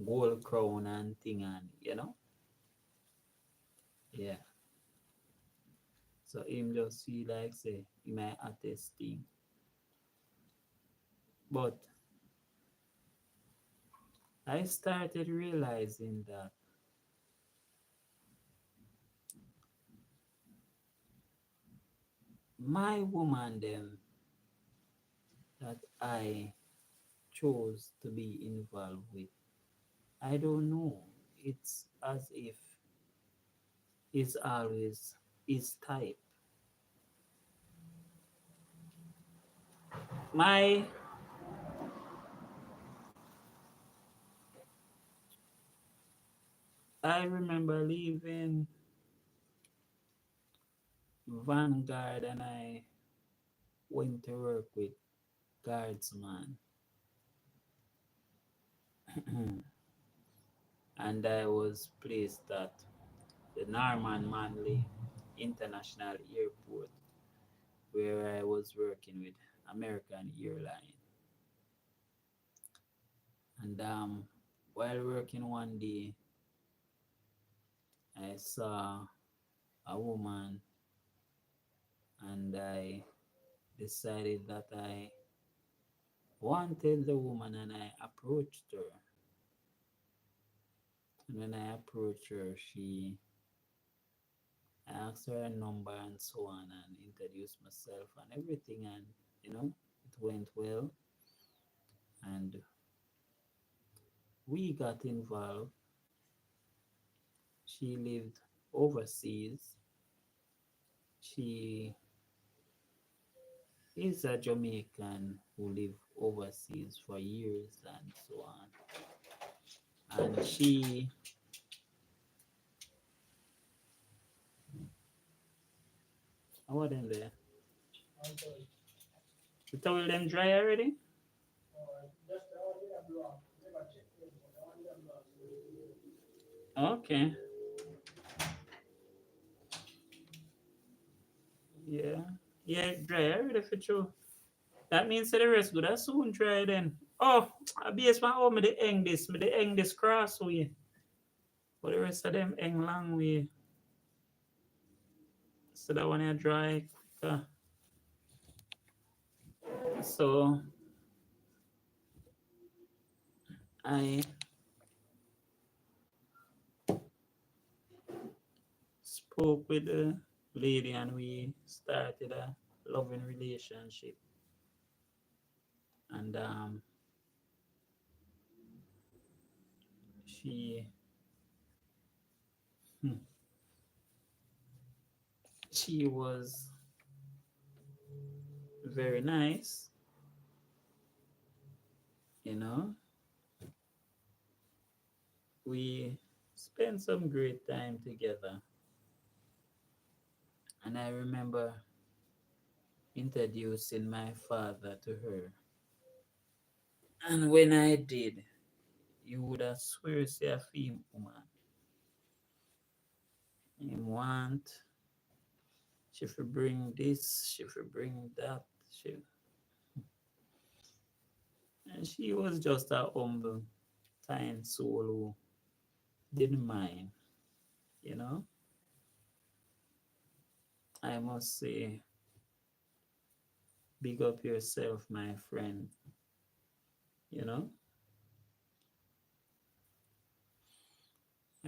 gold crown and thing and. Yeah. So him just feel like say he might attest thing. But I started realizing that my woman them that I chose to be involved with, I don't know. It's as if it's always his type. My I remember leaving Vanguard and I went to work with Guardsman and I was placed at the Norman Manley International Airport where I was working with American Airlines. And while working one day, I saw a woman and I decided that I wanted the woman and I approached her. And when I approached her, I asked her a number and so on and introduced myself and everything and it went well and we got involved. She lived overseas. She is a Jamaican who lived overseas for years and so on. And how are them there? The towel them dry already? Okay. Yeah. Yeah, dry already for sure. That means that the rest good as soon dry then. Oh, I base my home, me the hang this cross way. But the rest of them hang long way. So that one I dry quicker. So I spoke with the lady and we started a loving relationship. And she she was very nice, you know. We spent some great time together. And I remember introducing my father to her. And when I did, you would have swear say a film woman. Him want, she should bring this, she should bring that. She, and she was just a humble, kind soul who didn't mind, you know. I must say, big up yourself, my friend, you know.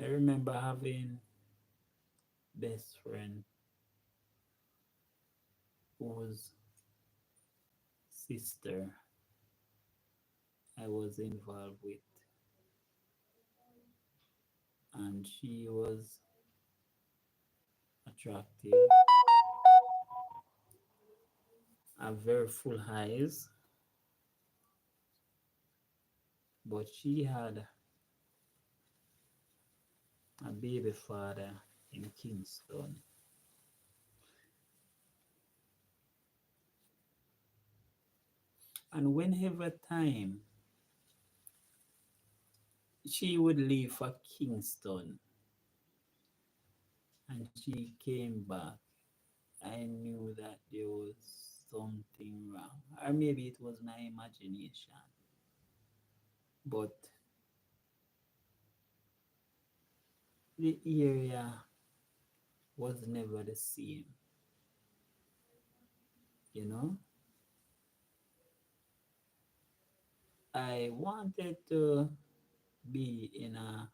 I remember having best friend whose sister I was involved with, and she was attractive, have very full eyes, but she had a baby father in Kingston. And whenever time she would leave for Kingston and she came back, I knew that there was something wrong. Or maybe it was my imagination. But the area was never the same, you know? I wanted to be in a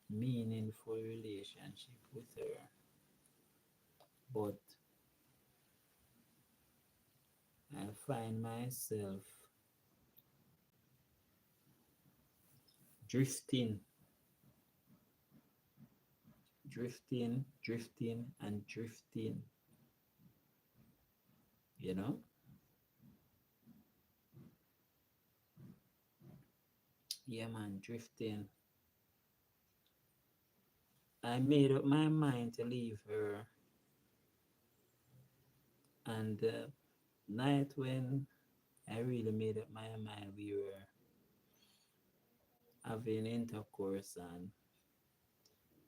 meaningful relationship with her, but I find myself drifting, and drifting, you know? Yeah, man, drifting. I made up my mind to leave her, and the night when I really made up my mind, we were having intercourse, and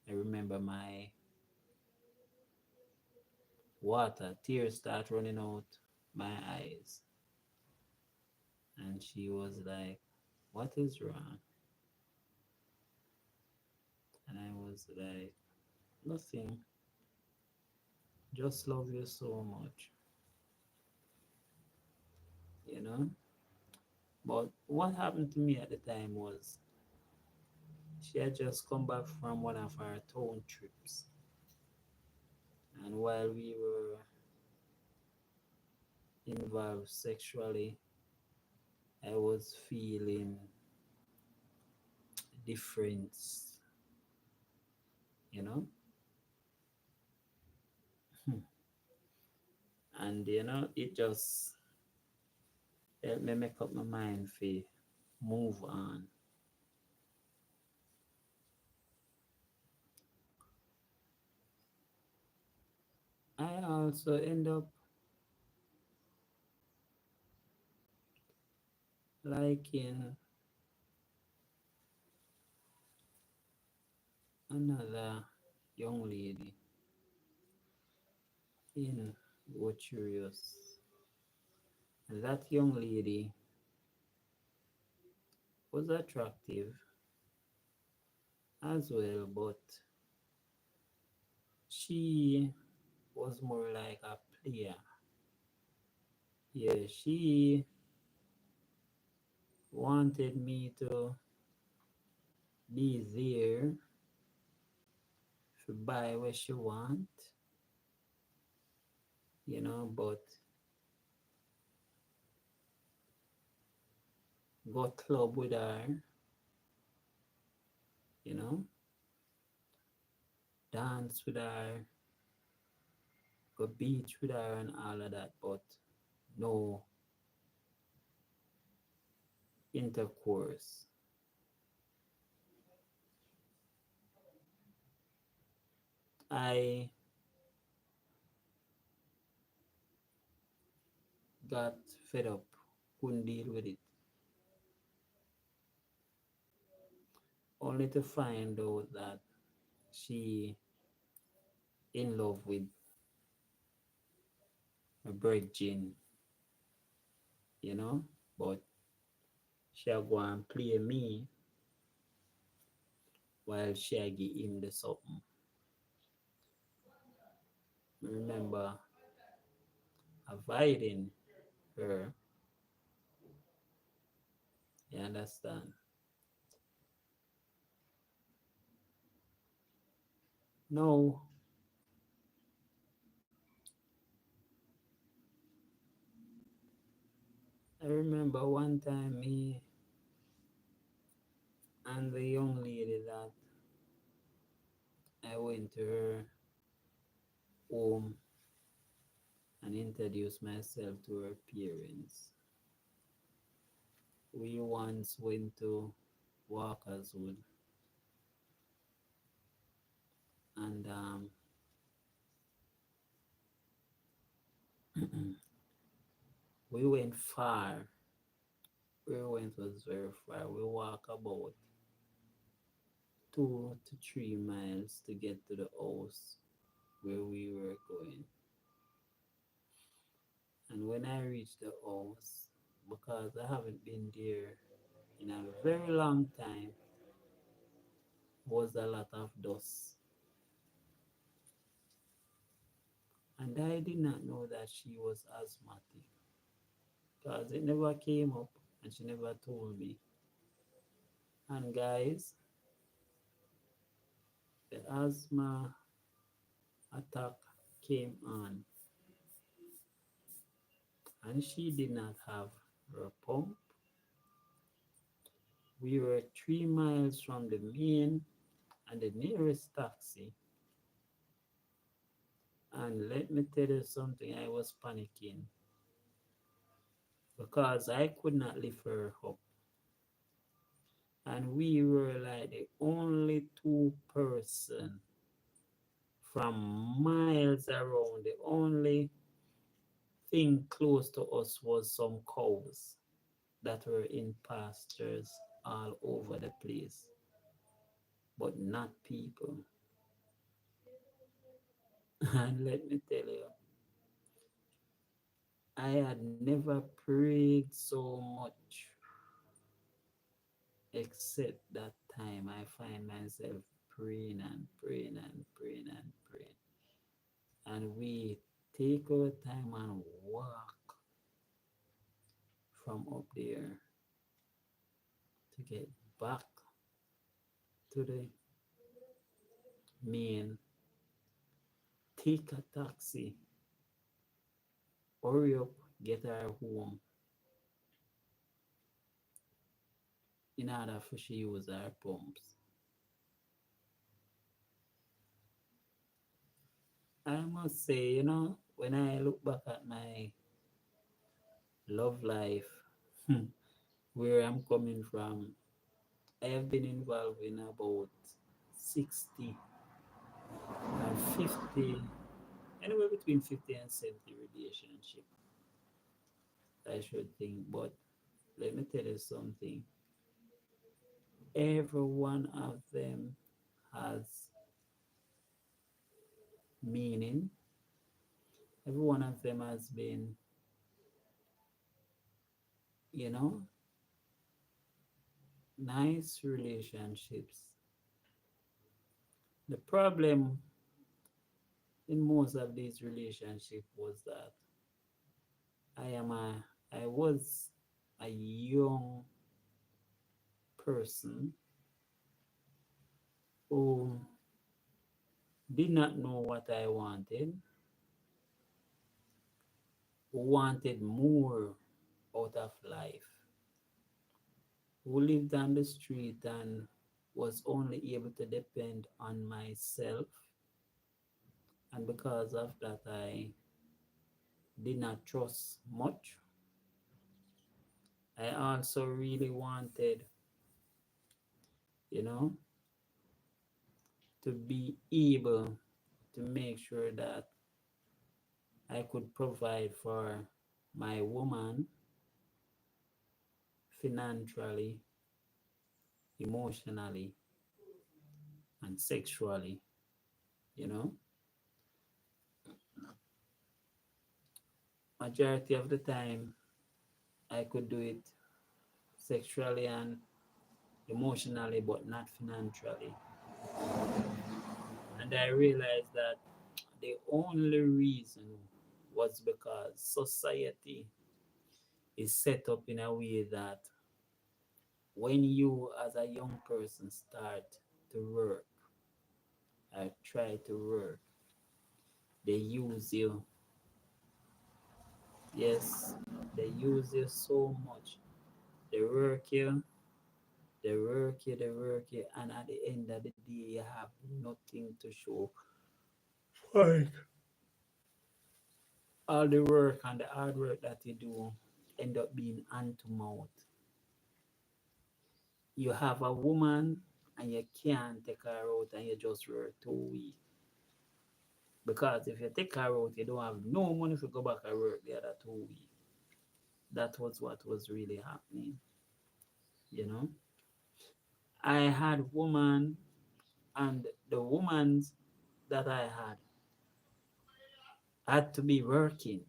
I remember my tears start running out my eyes, and she was like, "What is wrong?" And I was like, "Nothing, just love you so much," you know. But what happened to me at the time was she had just come back from one of our town trips, and while we were involved sexually, I was feeling difference, you know. And it just helped me make up my mind for move on. I also end up liking another young lady in Waturious. That young lady was attractive as well, but she was more like a player. Yeah, she wanted me to be there to buy what she want, but go club with her, you know, dance with her, go beach with her and all of that, but no intercourse. I got fed up, couldn't deal with it, only to find out that she in love with a virgin, you know, but she'll go and play me while she give him the something. Remember avoiding her, you understand? No, I remember one time me and the young lady that I went to her home and introduced myself to her parents. We once went to Walker's Wood and we went far. We went was very far. We walked about 2 to 3 miles to get to the house where we were going. And when I reached the house, because I haven't been there in a very long time, was a lot of dust. And I did not know that she was asthmatic because it never came up and she never told me. And guys, the asthma attack came on and she did not have her pump. We were 3 miles from the main and the nearest taxi. And let me tell you something, I was panicking because I could not lift her up. And we were like the only two-person from miles around. The only thing close to us was some cows that were in pastures all over the place, but not people. And let me tell you, I had never prayed so much except that time. I find myself praying and praying and praying and praying. And we take our time and walk from up there to get back to the main, take a taxi, hurry up, get her home in order for she use her pumps. I must say, when I look back at my love life, where I'm coming from, I have been involved in about 60 and 50, anywhere between 50 and 70 relationship, I should think. But let me tell you something. Every one of them has meaning. Every one of them has been, you know, nice relationships. The problem in most of these relationships was that I am a I was a young person who did not know what I wanted, who wanted more out of life, who lived on the street and was only able to depend on myself. And because of that, I did not trust much. I also really wanted, you know, to be able to make sure that I could provide for my woman financially, emotionally, and sexually, you know. Majority of the time, I could do it sexually and emotionally, but not financially. And I realized that the only reason was because society is set up in a way that when you, as a young person, start to work or try to work, they use you. Yes, they use you so much. They work you, they work you, and at the end of the day, you have nothing to show. Like all the work and the hard work that you do end up being hand to mouth. You have a woman and you can't take her out and you just work 2 weeks. Because if you take her out, you don't have no money to go back and work the other 2 weeks. That was what was really happening, you know. I had woman and the woman that I had to be working.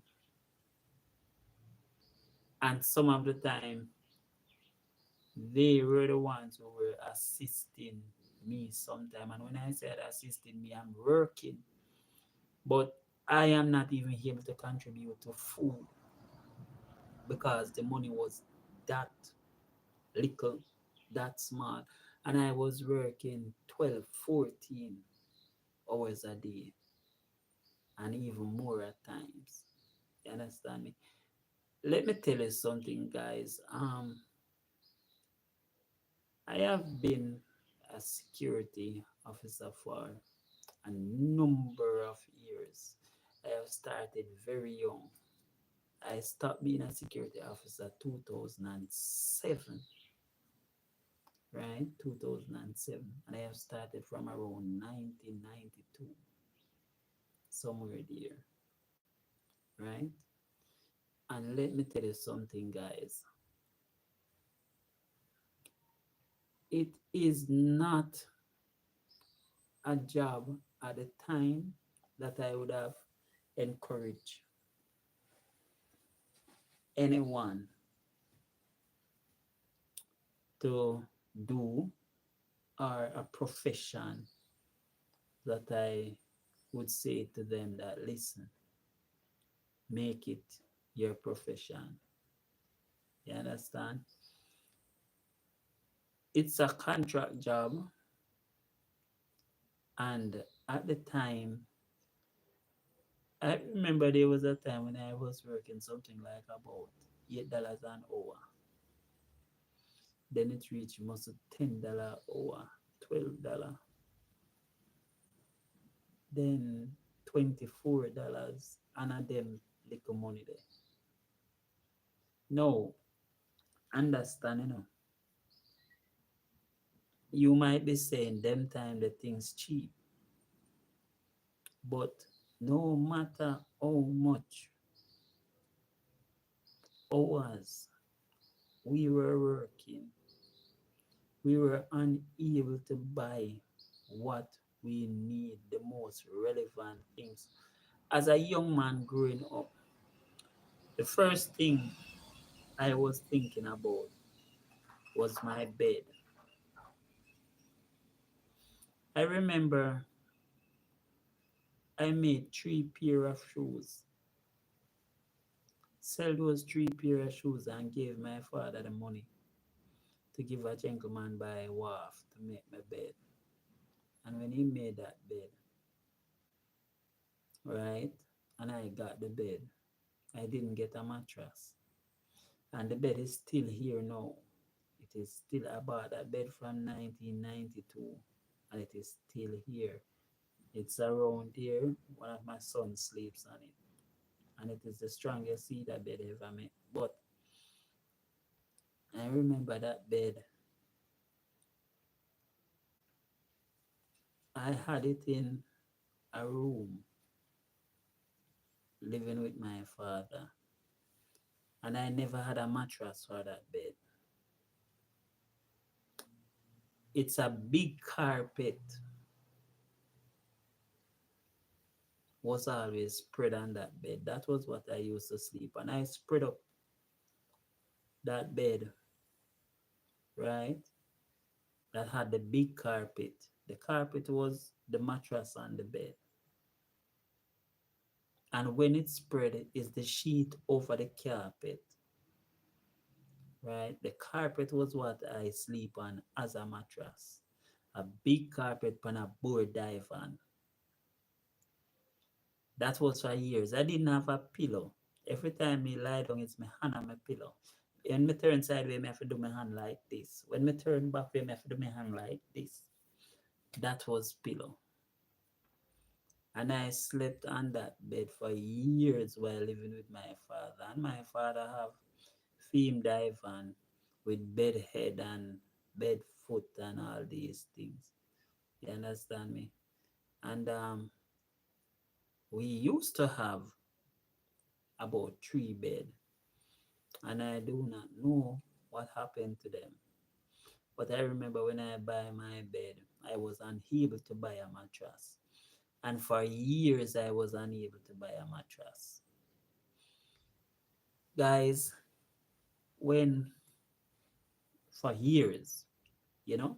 And some of the time they were the ones who were assisting me sometime. And when I said assisting me, I'm working. But I am not even able to contribute to food because the money was that little, that small. And I was working 12, 14 hours a day and even more at times. You understand me? Let me tell you something, guys. I have been a security officer for a number of years. I have started very young. I stopped being a security officer 2007, right? 2007. And I have started from around 1992, somewhere there, right? And let me tell you something, guys. It is not a job at the time that I would have encouraged anyone to do or a profession that I would say to them that listen, make it your profession. You understand? It's a contract job, and at the time, I remember there was a time when I was working something like about $8 an hour. Then it reached almost $10 hour, $12, then $24, and a them little money there. No, understand, you might be saying them time the things cheap, but no matter how much hours we were working, we were unable to buy what we need, the most relevant things. As a young man growing up, the first thing I was thinking about was my bed. I remember I made three pair of shoes, sell those three pair of shoes and gave my father the money to give a gentleman by wharf to make my bed. And when he made that bed, right, and I got the bed, I didn't get a mattress. And the bed is still here now. It is still, I bought that bed from 1992 and it is still here. It's around here. One of my sons sleeps on it. And it is the strongest cedar bed ever made. But I remember that bed. I had it in a room living with my father. And I never had a mattress for that bed. It's a big carpet was always spread on that bed. That was what I used to sleep. And I spread up that bed, right? That had the big carpet. The carpet was the mattress on the bed. And when it's spread, it's the sheet over the carpet, right? The carpet was what I sleep on as a mattress. A big carpet on a board divan. That was for years. I didn't have a pillow. Every time me lie down, it's my hand on my pillow. When me turn sideways, me have to do my hand like this. When me turn back, way, me have to do my hand like this. That was pillow. And I slept on that bed for years while living with my father. And my father have theme divan with bed head and bed foot and all these things. You understand me? And we used to have about three bed, and I do not know what happened to them. But I remember when I buy my bed, I was unable to buy a mattress. And for years, I was unable to buy a mattress. Guys, when for years, you know,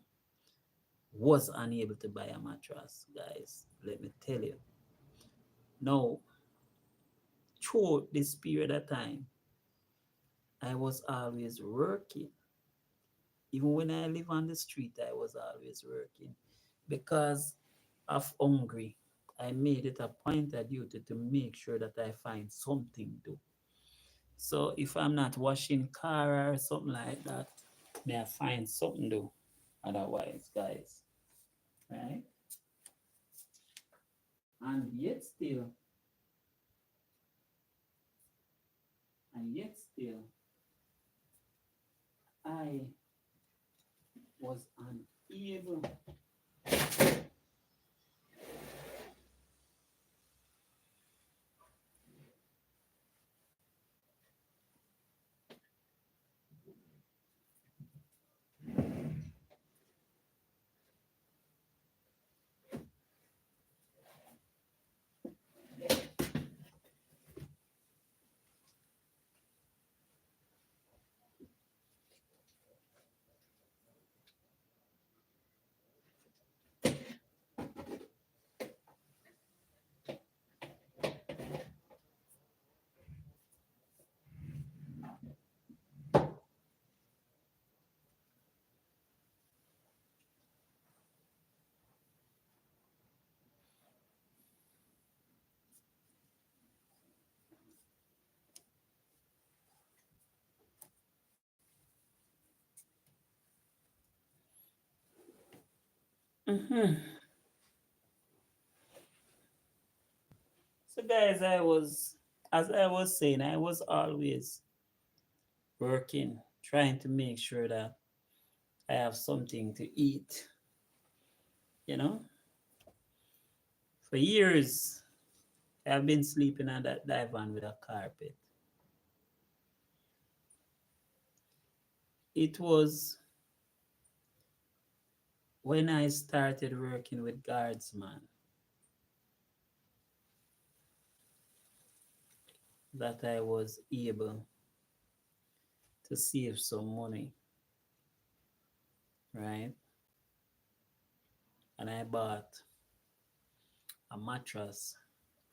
was unable to buy a mattress, guys, let me tell you. Now, through this period of time, I was always working. Even when I live on the street, I was always working because of hungry. I made it a point of duty to make sure that I find something to do. So if I'm not washing car or something like that, may I find something to do. Otherwise, guys, right? And yet still, I was unable. Mhm. So, guys, as I was saying, I was always working, trying to make sure that I have something to eat. You know, for years, I've been sleeping on that divan with a carpet. It was when I started working with guardsman that I was able to save some money, right? and I bought a mattress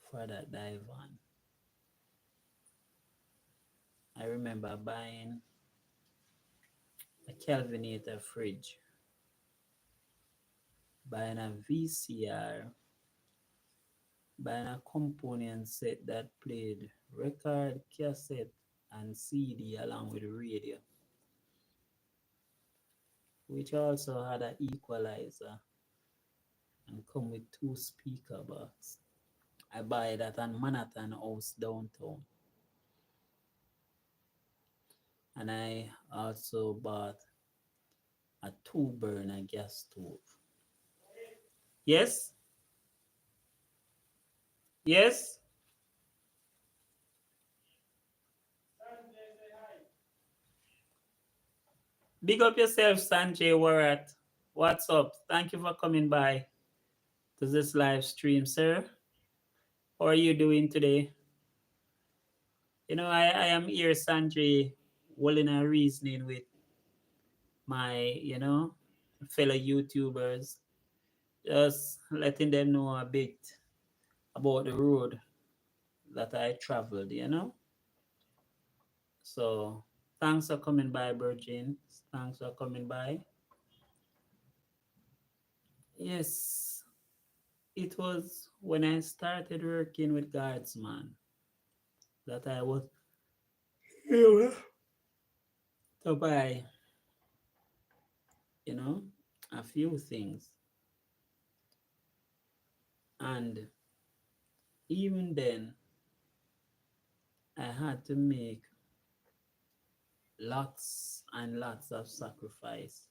for that divan. I remember buying a Kelvinator fridge, buying a VCR, buying a component set that played record, cassette, and CD along with the radio, which also had an equalizer and come with two speaker box. I buy that on Manhattan House downtown. And I also bought a two burner gas stove. Yes, yes. Big up yourself, Sanjay Warat. What's up? Thank you for coming by to this live stream, sir. How are you doing today? I am here, Sanjay, holding a reasoning with my, fellow YouTubers, just letting them know a bit about the road that I traveled. So thanks for coming by, Virgin. Thanks for coming by. Yes, it was when I started working with Guardsman that I was able to buy, you know, a few things. And even then, I had to make lots and lots of sacrifice.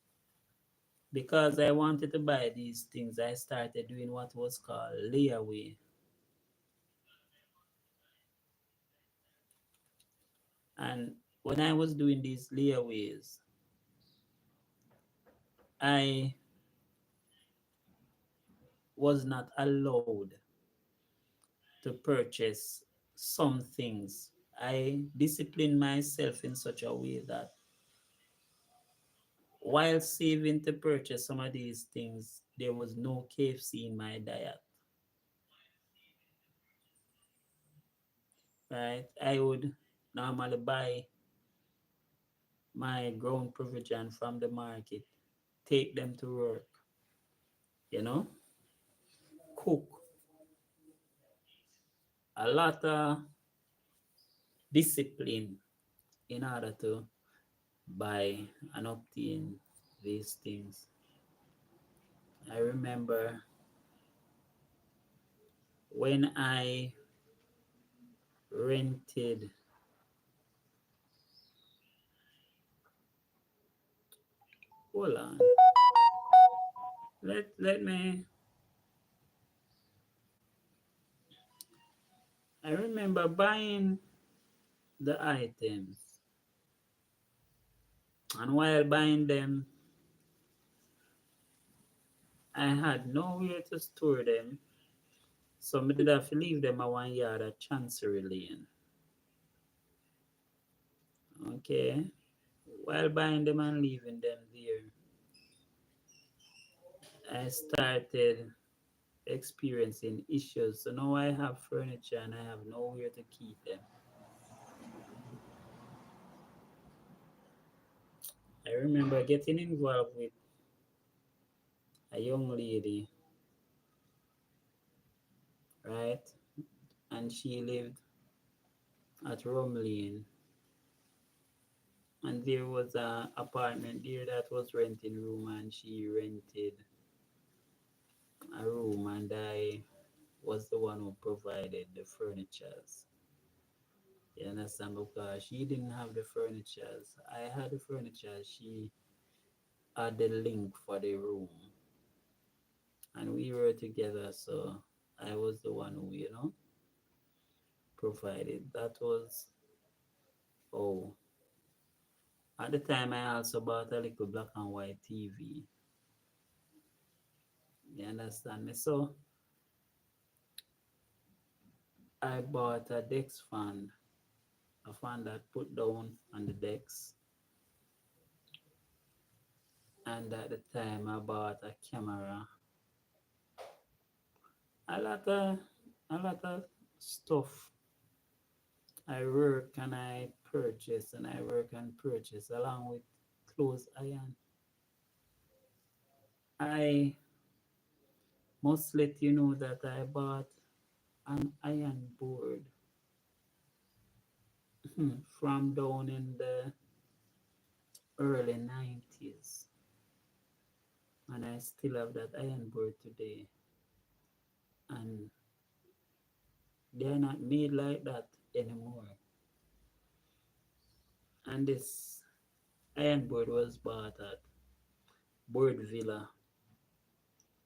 Because I wanted to buy these things, I started doing what was called layaway. And when I was doing these layaways, I was not allowed to purchase some things. I disciplined myself in such a way that while saving to purchase some of these things, there was no KFC in my diet. Right? I would normally buy my ground provision from the market, take them to work, you know, cook a lot of discipline in order to buy and obtain these things. I remember when I rented, hold on, let me, I remember buying the items, and while buying them, I had nowhere to store them, so I did have to leave them at one yard at Chancery Lane. Okay, while buying them and leaving them there, I started experiencing issues. So now I have furniture and I have nowhere to keep them. I remember getting involved with a young lady, right? And she lived at Rum Lane. And there was a apartment there that was renting room, and she rented a room, and I was the one who provided the furnitures. You understand? Because she didn't have the furnitures. I had the furniture. She had the link for the room. And we were together, so I was the one who, provided. That was, oh, at the time I also bought a little black and white TV. You understand me? So I bought a Dex fan, a fan that put down on the decks. And at the time I bought a camera a lot of a lot of stuff. I work and I purchase and I work and purchase along with clothes iron. I must let you know that I bought an iron board from down in the early 90s, and I still have that iron board today, and they're not made like that anymore. And this iron board was bought at Bird Villa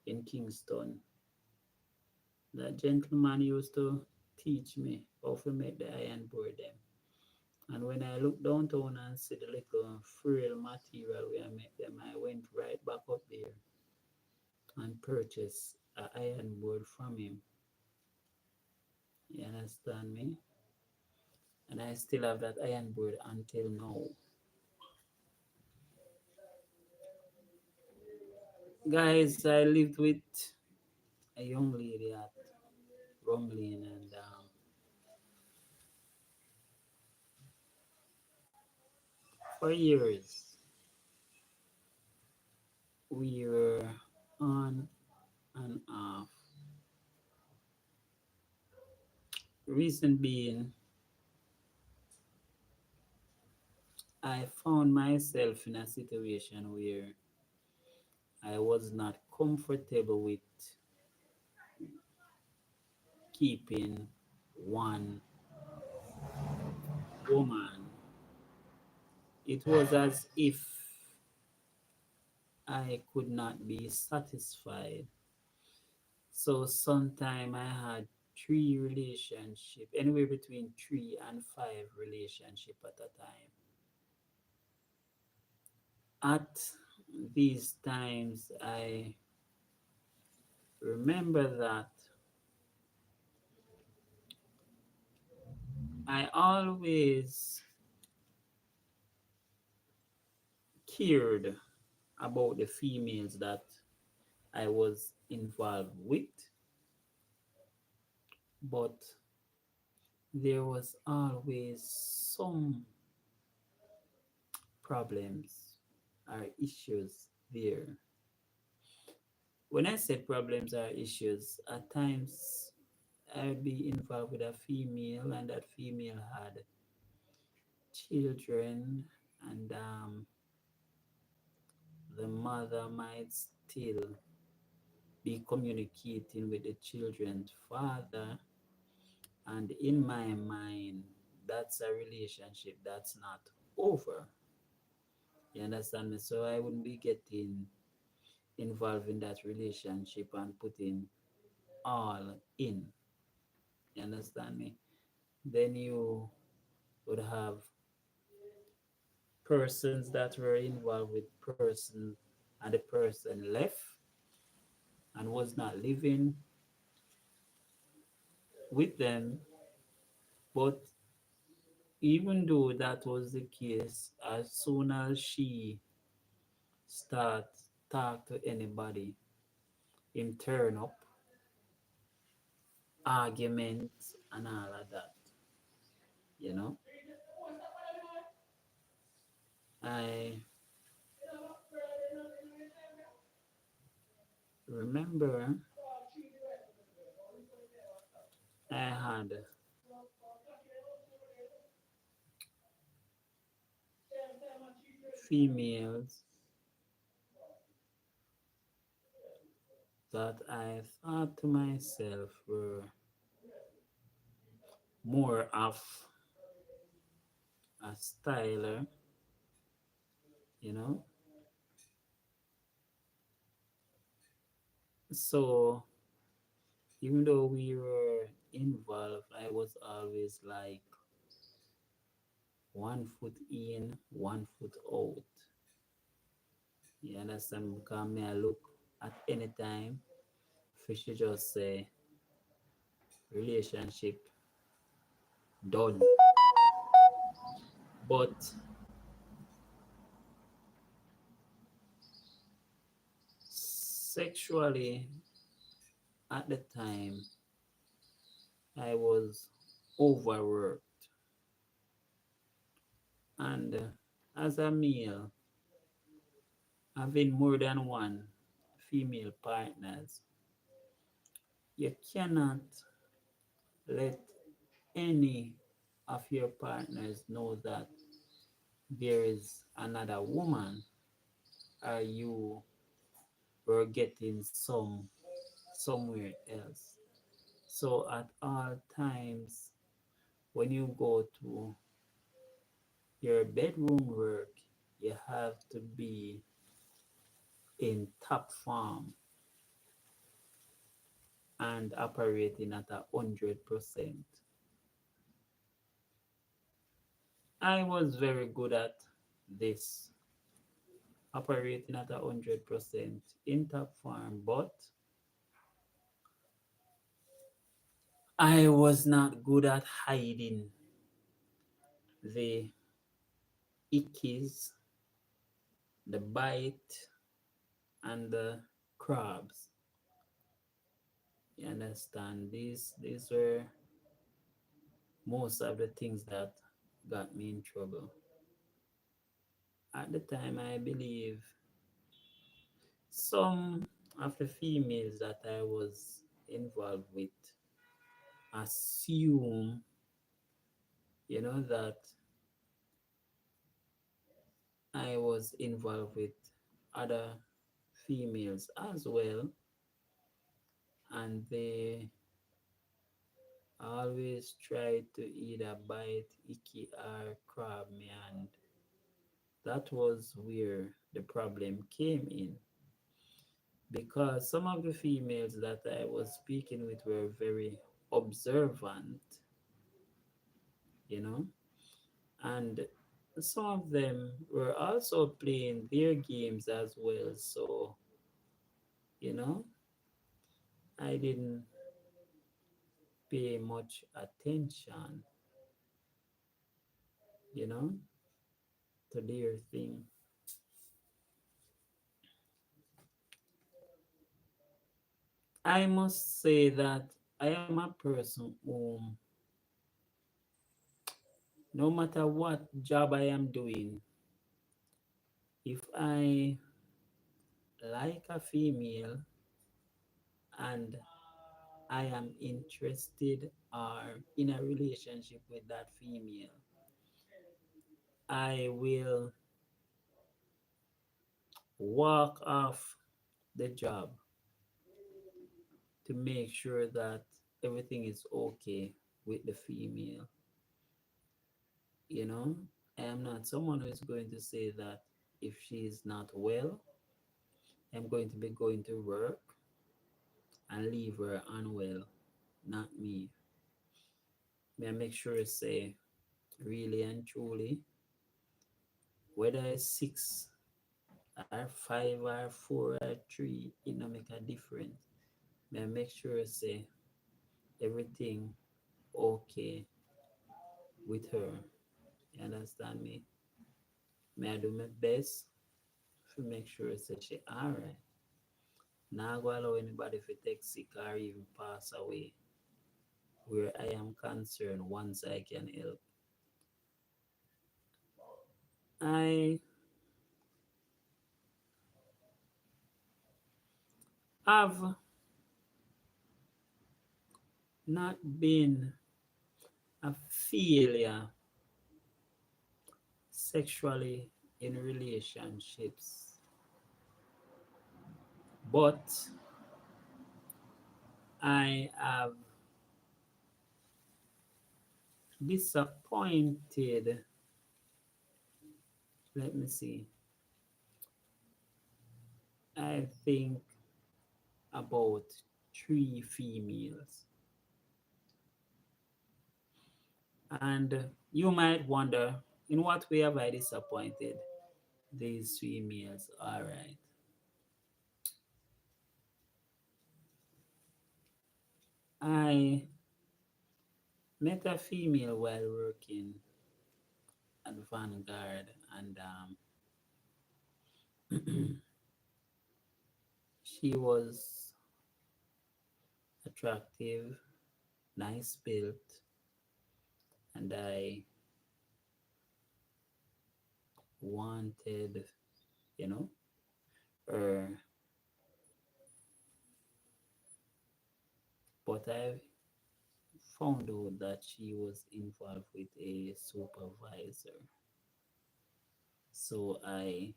in Kingston. That gentleman used to teach me how to make the iron board them. And when I look downtown and see the little frail material where I make them, I went right back up there and purchased an iron board from him. You understand me? And I still have that iron board until now. Guys, I lived with a young lady at Rumlin, and for years we were on and off. Reason being, I found myself in a situation where I was not comfortable with keeping one woman. It was as if I could not be satisfied. So sometime I had three relationship, anywhere between 3 and 5 relationship at a time. At these times, I remember that I always cared about the females that I was involved with, but there was always some problems or issues there. When I said problems or issues, at times I'd be involved with a female, and that female had children, and the mother might still be communicating with the children's father. And in my mind, that's a relationship that's not over. You understand me? So I wouldn't be getting involved in that relationship and putting all in. You understand me? Then you would have persons that were involved with person, and the person left and was not living with them. But even though that was the case, as soon as she start talk to anybody, him turn up, arguments and all of that. You know, I remember I had females that I thought to myself were more of a styler, you know. So even though we were involved, I was always like 1 foot in, 1 foot out. You understand? Because me I look at any time, fish just say relationship done. But sexually, At the time, I was overworked, and as a male, having more than one female partners, you cannot let any of your partners know that there is another woman or you were getting somewhere else. So at all times when you go to your bedroom work, you have to be in top form and operating at 100%. I was very good at this, operating at 100% in top form, but I was not good at hiding the ickies, the bite, and the crabs. You understand? These were most of the things that got me in trouble. At the time, I believe some of the females that I was involved with assume, that I was involved with other females as well, and they always try to either bite, icky, or crab me, and that was where the problem came in because some of the females that I was speaking with were very observant, you know, and some of them were also playing their games as well. So, you know, I didn't pay much attention, you know, to their thing. I must say that I am a person who, no matter what job I am doing, if I like a female and I am interested or in a relationship with that female, I will walk off the job to make sure that everything is okay with the female. You know, I am not someone who is going to say that if she is not well, I'm going to be going to work and leave her unwell. Not me. May I make sure to say, really and truly, whether it's 6 or 5 or 4 or 3, it don't make a difference. May I make sure to say everything okay with her. You understand me? May I do my best to make sure that she alright. Not go allow anybody to take sick or even pass away where I am concerned once I can help. I have not been a failure sexually in relationships, but I have disappointed, let me see, I think about 3 females. And you might wonder, in what way have I disappointed these females? All right. I met a female while working at Vanguard, and she was attractive, nice built, and I wanted, you know, her, but I found out that she was involved with a supervisor. So I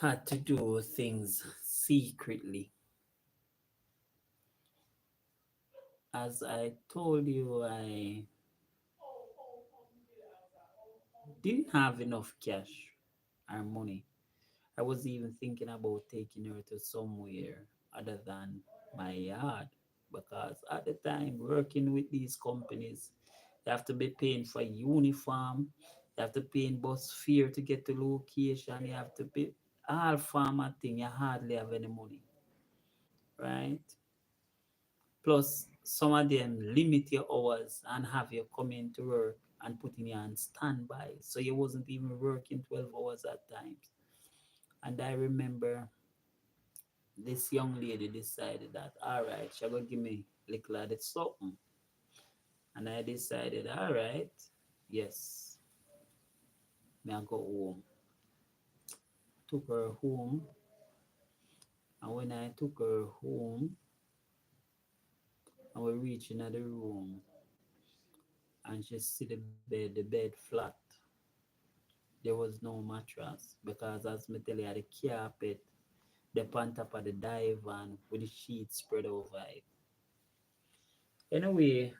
had to do things secretly. As I told you, I didn't have enough cash or money. I was even thinking about taking her to somewhere other than my yard because at the time, working with these companies, you have to be paying for uniform, you have to pay in bus fare to get to location, you have to pay all farmer thing. You hardly have any money, right? Plus, some of them limit your hours and have you come into work and putting you on standby. So you wasn't even working 12 hours at times. And I remember this young lady decided that, all right, she gonna give me little of the something. And I decided, all right, yes, may I go home. Took her home. And when I took her home, and we reached into the room, and she see the bed flat. There was no mattress because as me tell you, the carpet, the on top of the divan with the sheet spread over it. Anyway,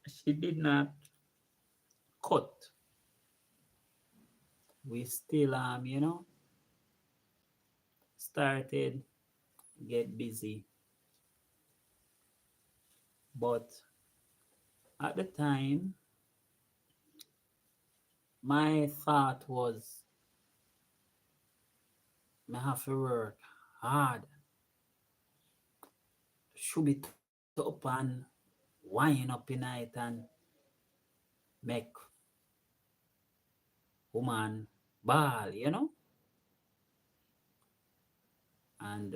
she did not cut. We still started get busy. But at the time, my thought was I have to work hard, should be up and wind up in night and make woman ball. And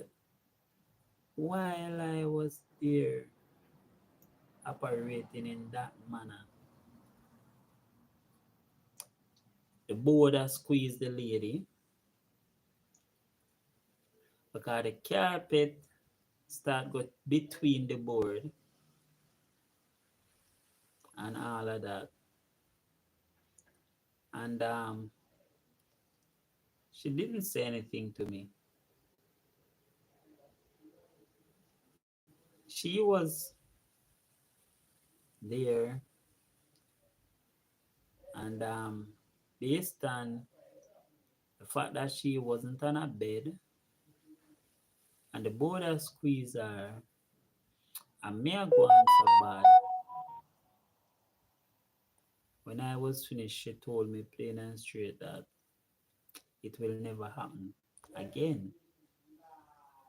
while I was there operating in that manner, the boarder squeezed the lady because the carpet start got between the board and all of that. And she didn't say anything to me. She was there, and based on the fact that she wasn't on a bed and the boarder squeezed her, and me a go on so bad. When I was finished, she told me plain and straight that it will never happen again.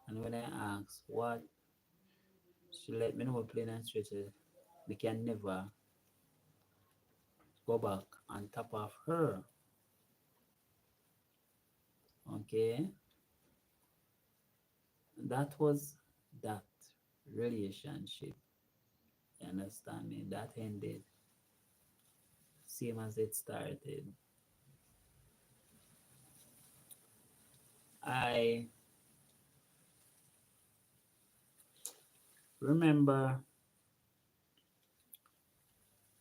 And when I asked what, she let me know plain and straight we can never go back on top of her. Okay? That was that relationship. You understand me? That ended same as it started. I remember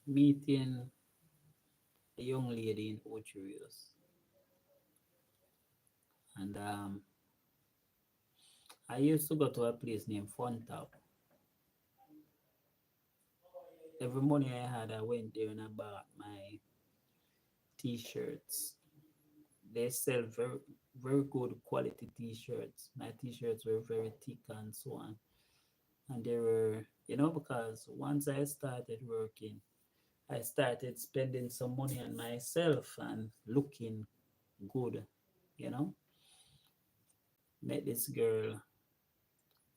meeting a young lady in Ocherios, and I used to go to a place named Fun Top. Every money I had, I went there and I bought my t-shirts. They sell very good quality t-shirts. My t-shirts were very thick and so on. And they were, because once I started working, I started spending some money on myself and looking good, you know. Met this girl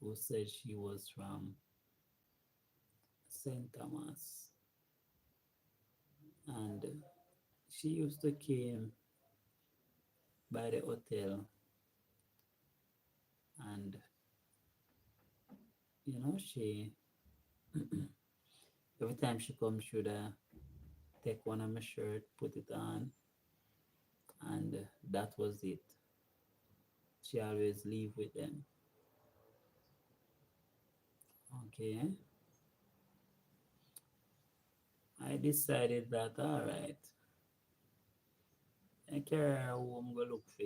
who said she was from St. Thomas, and she used to came by the hotel and she every time she comes, should take one of my shirt, put it on, and that was it. She always leave with them. Okay, I decided that all right, I carry her home, go look for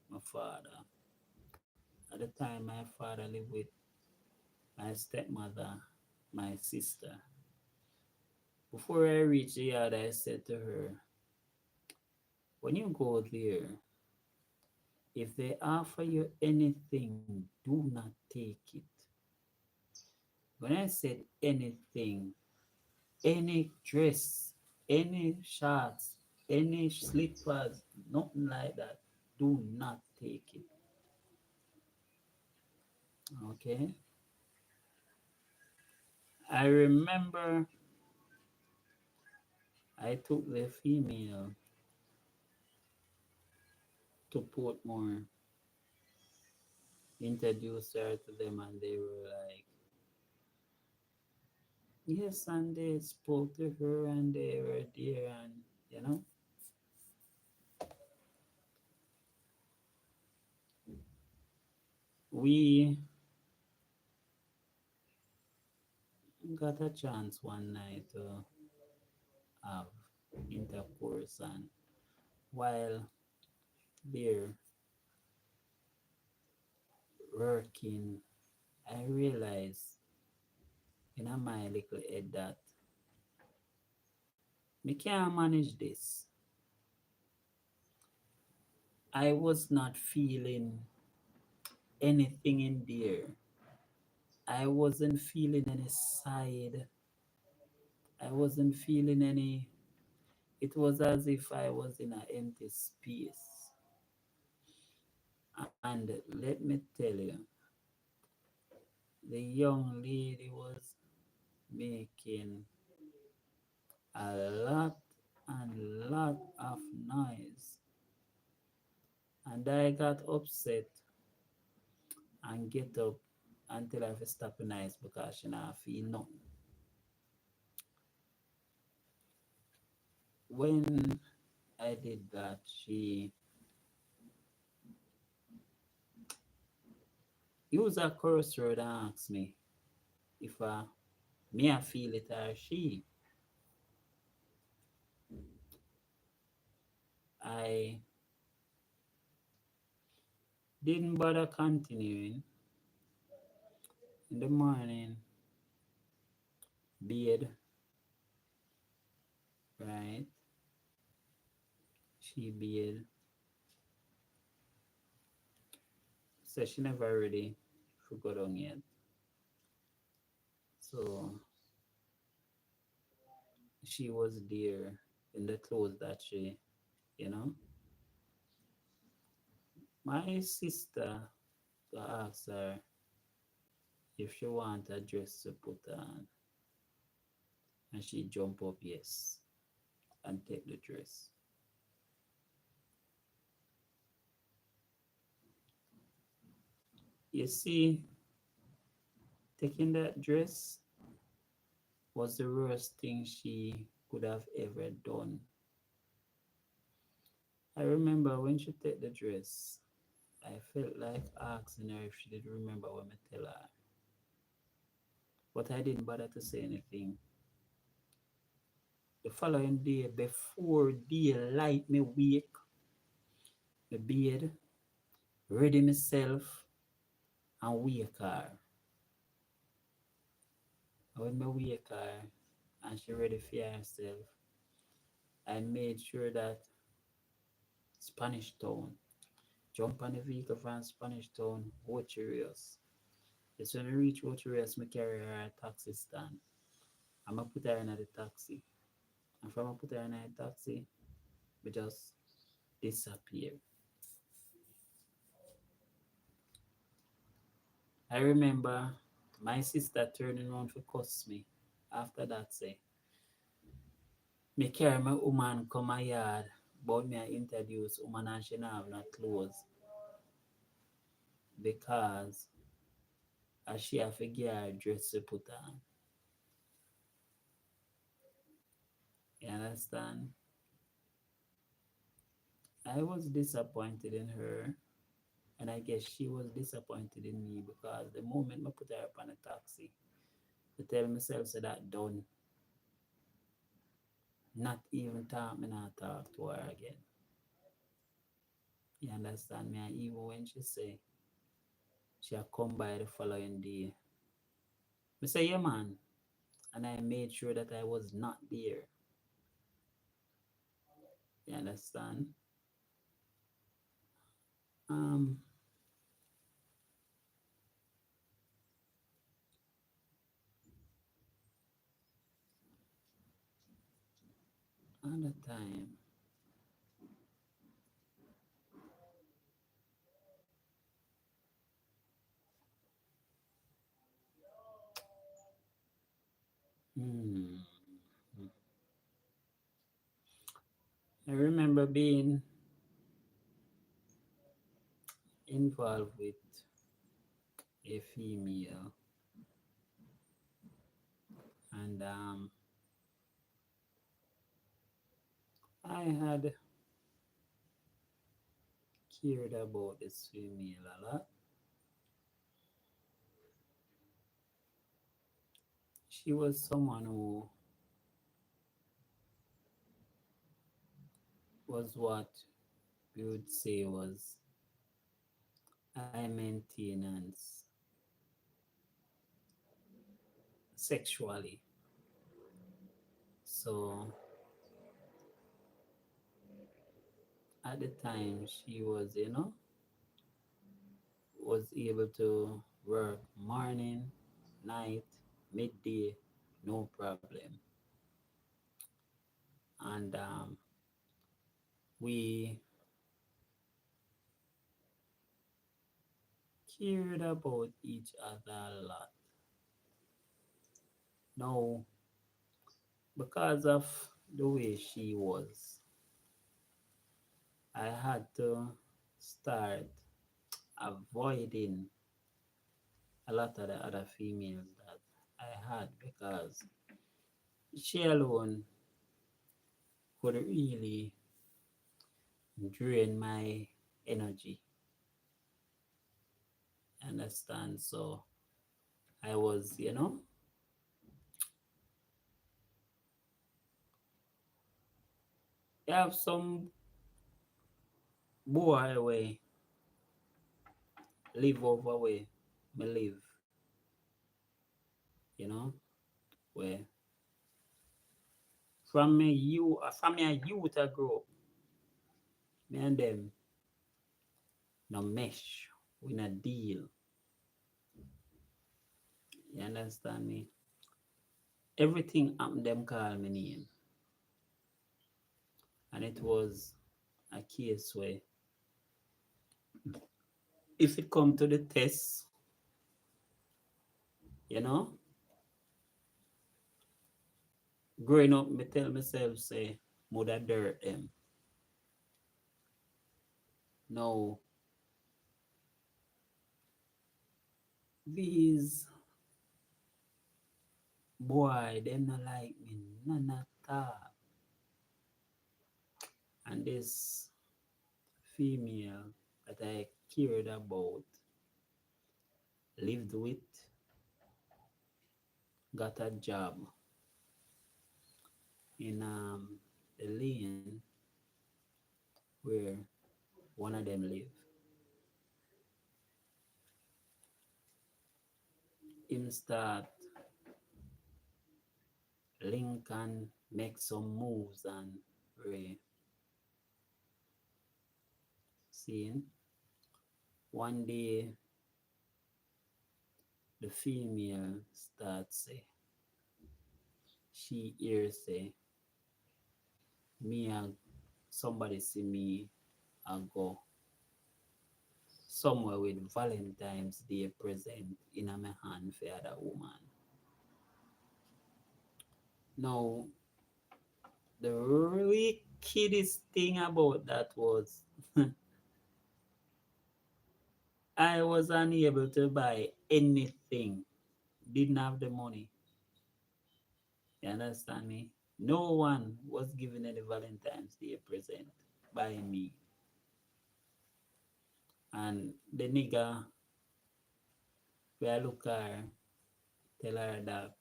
my father. At the time, my father lived with my stepmother, my sister. Before I reached the yard, I said to her, when you go there, if they offer you anything, do not take it. When I said anything, any dress, any shorts, any slippers, nothing like that, do not take it. Okay? I remember I took the female to Portmore, introduced her to them, and they were like, yes, and they spoke to her, and they were there, and you know, we got a chance one night to have intercourse, and while there working, I realized in my little head that me can't manage this. I was not feeling anything in there. I wasn't feeling any side. I wasn't feeling any. It was as if I was in an empty space. And let me tell you, the young lady was making a lot and lot of noise. And I got upset and get up until I have to stop the nice because she not feel nothing. When I did that, she used a curse word and asked me if me I feel it or she. I didn't bother continuing. In the morning, bed, right? She bed. So she never ready for go down yet. So she was there in the clothes that she, you know. My sister asked her if she want a dress to put on, and she jump up yes and take the dress. You see, taking that dress was the worst thing she could have ever done. I remember when she took the dress, I felt like asking her if she did remember what I tell her. But I didn't bother to say anything. The following day, before daylight, me wake, me bed, ready myself, and wake her. And when me wake her, and she ready for herself, I made sure that Spanish Town, jump on the vehicle from Spanish Town, Ocherios. It's when we reach Ocherios, me carry her at a taxi stand. I'm gonna put her in the taxi. And from I put her in a taxi, we just disappear. I remember my sister turning around to cuss me. After that, say, me carry my woman come my yard, but me I introduce woman and she not have no clothes because as she have to get her dress to put on. You understand? I was disappointed in her, and I guess she was disappointed in me because the moment I put her up on a taxi, I tell myself so that done, not even talk me not talk to her again. You understand me? And even when she say she'll come by the following day, I say, yeah man, and I made sure that I was not there. You understand? Um, at the time, hmm, I remember being involved with a female, and I had cared about this female a lot. She was someone who was what we would say was high maintenance sexually. So at the time, she was, was able to work morning, night, midday, no problem. And we cared about each other a lot. Now, because of the way she was, I had to start avoiding a lot of the other females that I had because she alone could really drain my energy. Understand? So I was, you have some boy way live over way me live, you know, where from me a youth I grow up, me and them no mesh, we no deal. You understand me? Everything them call me name. And it was a case where if it come to the test, you know, growing up me tell myself say mother dirt them. Now these boy them not like me none at all. And this female that I cared about, lived with, got a job in the lane where one of them live. Him start Lincoln make some moves and Ray seeing one day the female starts say she hears say me and somebody see me and go somewhere with Valentine's Day present in a my hand for other woman. Now the wickedest thing about that was I was unable to buy anything. Didn't have the money. You understand me? No one was given any Valentine's Day present by me. And the nigga where I look her, tell her that,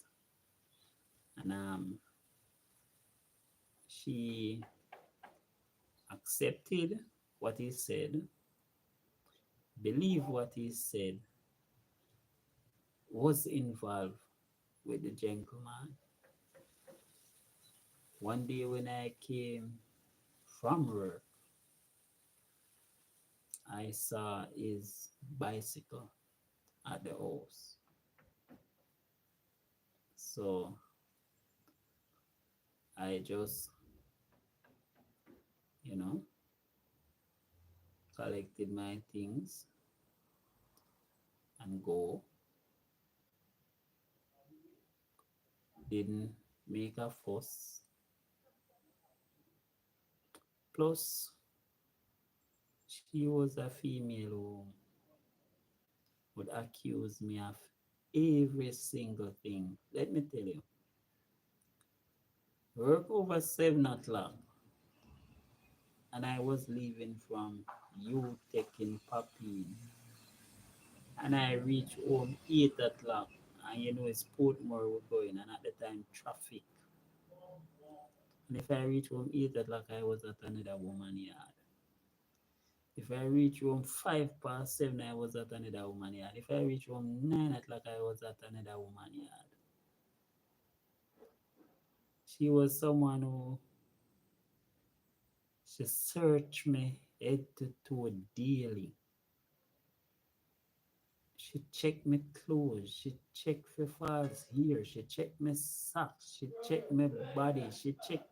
and she accepted what he said, believed what he said, was involved with the gentleman. One day when I came from work, I saw his bicycle at the house. So I just, you know, collected my things and go. Didn't make a fuss. Plus, she was a female who would accuse me of every single thing. Let me tell you, work over 7 o'clock, and I was leaving from you taking puppy, and I reached home 8 o'clock, and you know it's Portmore we're going, and at the time traffic. And if I reach home 8 o'clock, I was at another woman yard. If I reach home 7:05, I was at another woman yard. If I reach home 9 o'clock, I was at another woman yard. She was someone who she searched me head to toe daily. She checked my clothes. She checked for falls here. She checked my socks. She checked my body. She checked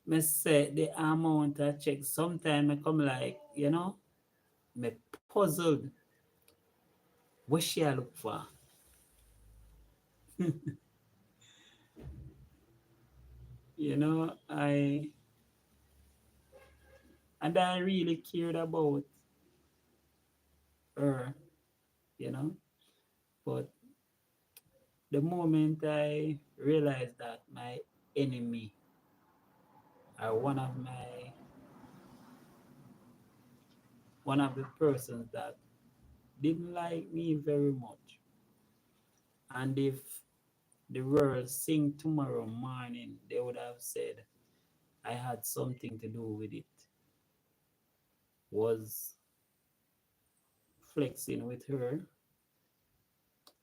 me say the amount I check. Sometimes I come like, me puzzled what she I look for. I and I really cared about her, you know. But the moment I realized that my enemy are one of the persons that didn't like me very much. And if the world sing tomorrow morning, they would have said I had something to do with it. Was flexing with her,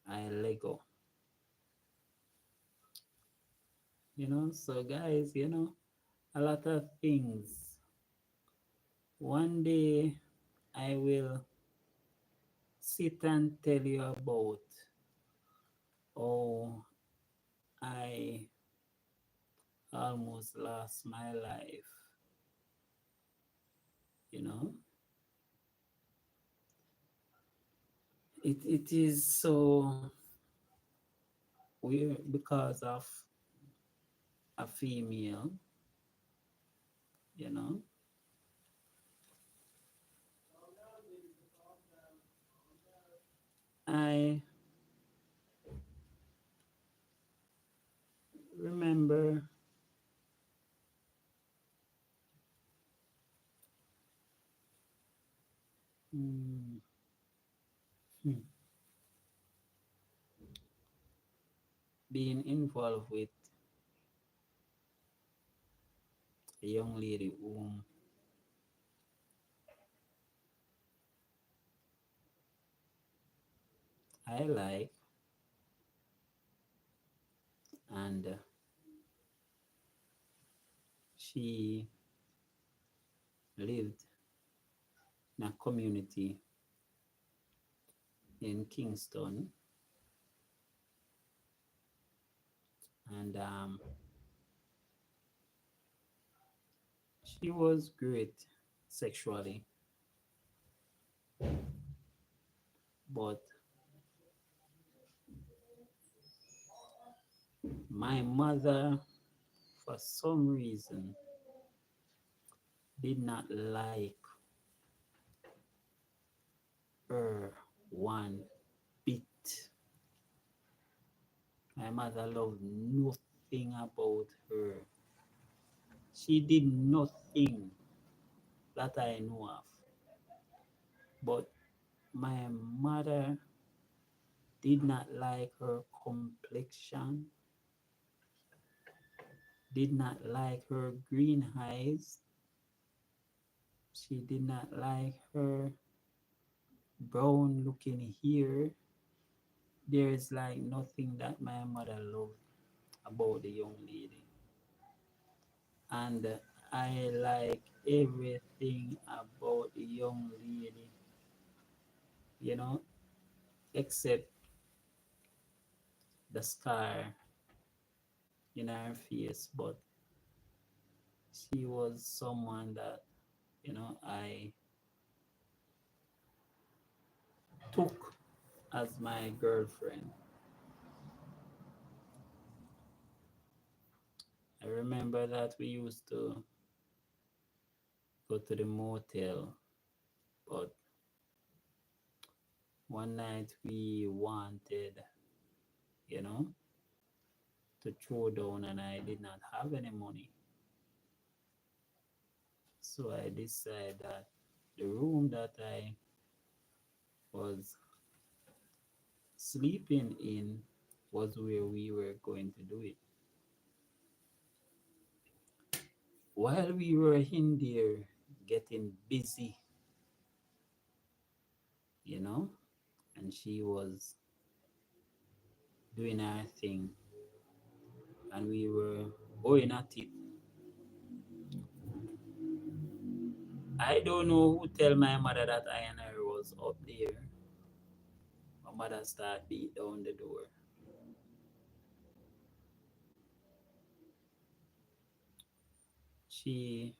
I let go. So guys, a lot of things. One day I will sit and tell you about how I almost lost my life. You know, it is so weird because of a female. You know, I remember mm, hmm, being involved with a young lady whom I like, and she lived in a community in Kingston, and she was great sexually, but my mother, for some reason, did not like her one bit. My mother loved nothing about her. She did nothing that I know of. But my mother did not like her complexion, did not like her green eyes, she did not like her brown looking hair. There is like nothing that my mother loved about the young lady. And I like everything about the young lady, you know, except the scar in her face. But she was someone that, I took as my girlfriend. I remember that we used to go to the motel, but one night we wanted, you know, to throw down and I did not have any money. So I decided that the room that I was sleeping in was where we were going to do it. While we were in there getting busy, you know, and she was doing her thing and we were going at it. I don't know who tell my mother that I and her was up there. My mother started beat down the door. She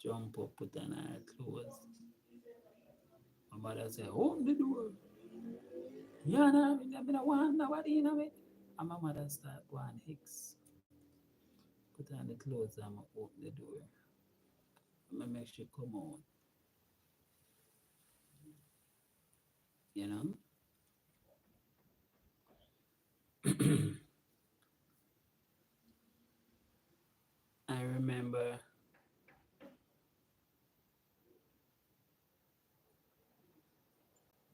jump up, put on her clothes. My mother said, open the door. Yeah, nah, I don't want nobody in it. And my mother start going Hicks. Put on the clothes and I open the door. I make she come out, you know. I remember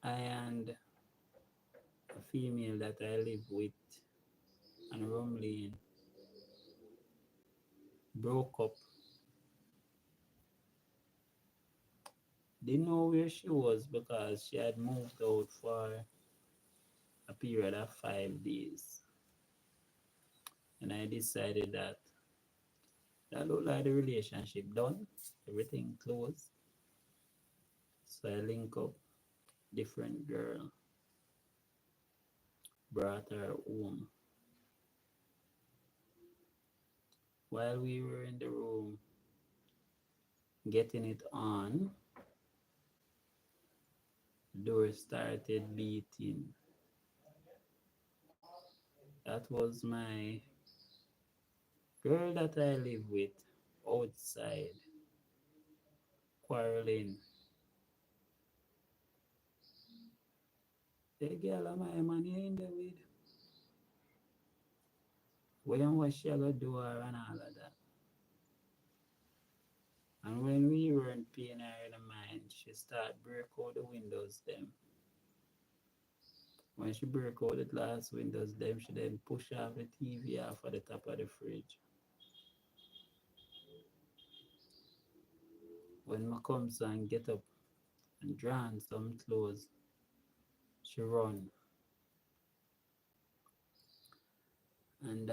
I and a female that I live with and Rumley broke up. Didn't know where she was because she had moved out for a period of 5 days. And I decided that that looked like the relationship done, everything closed. So I link up different girl, brought her home. While we were in the room getting it on, the door started beating. That was my girl that I live with outside quarreling. The girl of my man you in there with. When what she gonna do her and all of that. And when we weren't paying her in the mind, she started break out the windows them. When she break out the glass windows them, she then push off the TV off of the top of the fridge. When I comes and get up and draw on some clothes, she run. And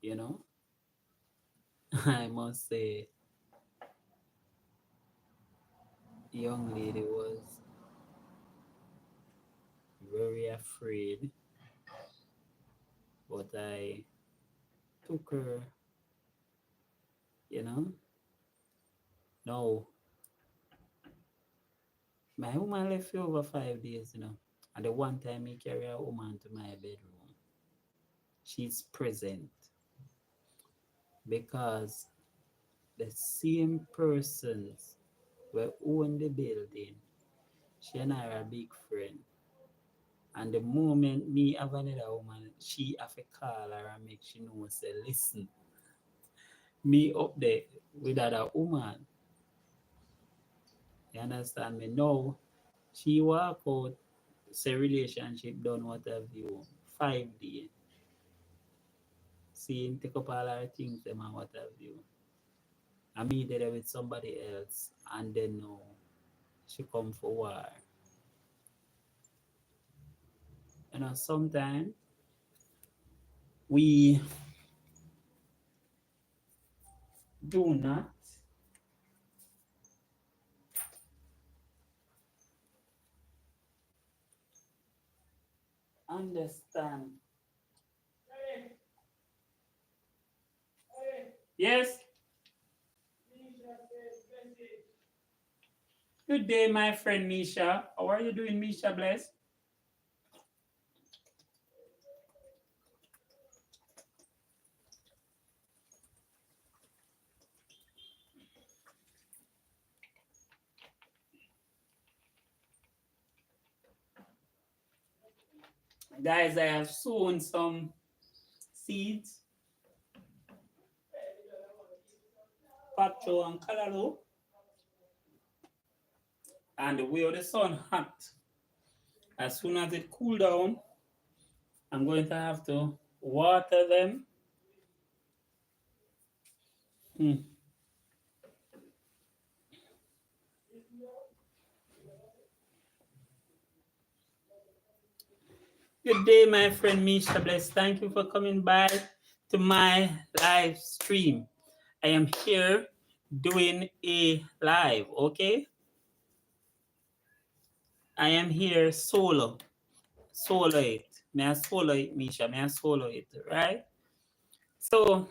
you know, I must say, the young lady was very afraid, but I took her, you know. No, my woman left for over 5 days, you know. And the one time he carry a woman to my bedroom, she's present because the same persons were own the building She and I are a big friend. And the moment me have another woman, she have to call her and make she know say, listen, me up there with other woman. You understand me? No, she walk out, say relationship done what have you, 5 days. See him take up all her things them and what have you. I meet there with somebody else and then no, she come for war. You know, sometimes we do not understand. Yes. Good day, my friend Misha. How are you doing, Misha? Bless. Guys, I have sown some seeds, Pacho and Calalo, and the way the sun hot. As soon as it cool down, I'm going to have to water them. Hmm. Good day, my friend Misha Bless. Thank you for coming by to my live stream. I am here doing a live, okay? I am here solo. Solo it. May I solo it, Misha? May I solo it, right? So,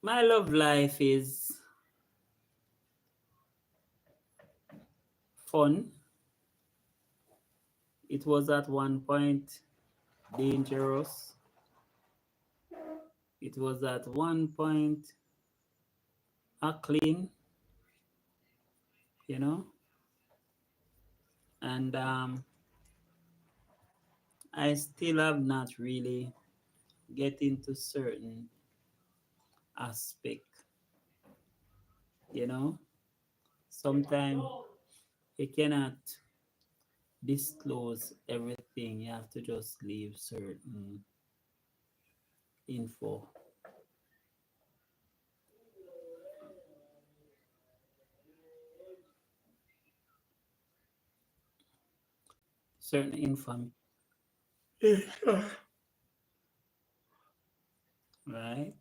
my love life is fun. It was at one point dangerous. It was at one point clean, you know, and I still have not really get into certain aspect, you know. Sometimes you cannot disclose everything. You have to just leave certain info. Certain info, right?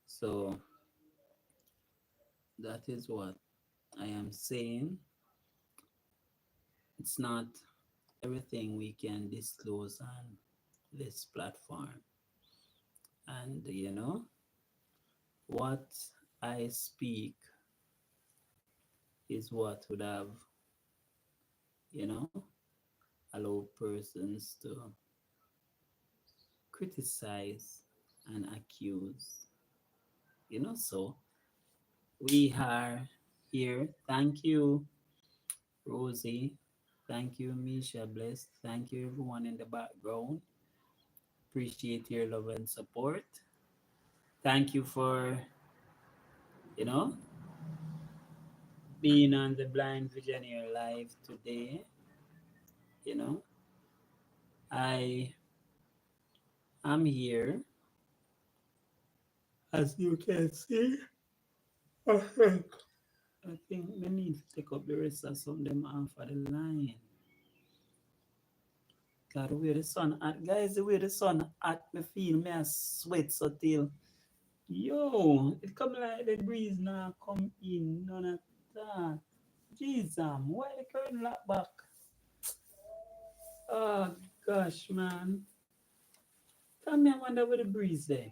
So that is what I am saying. It's not everything we can disclose on this platform. And you know, what I speak is what would have, you know, allowed persons to criticize and accuse. You know, so we are here. Thank you, Rosie. Thank you, Misha Bless. Thank you, everyone in the background. Appreciate your love and support. Thank you for, you know, being on the Blind Visionaire Live today. You know, I am here, as you can see. I think we need to take up the rest of some of them off of the line. God, the way the sun hot. Guys, the way the sun hot, me feel me a sweat so till. Yo, it come like the breeze now come in. None of that. Jesus, why the curtain lock back? Oh, gosh, man. Tell me, I wonder where the breeze there.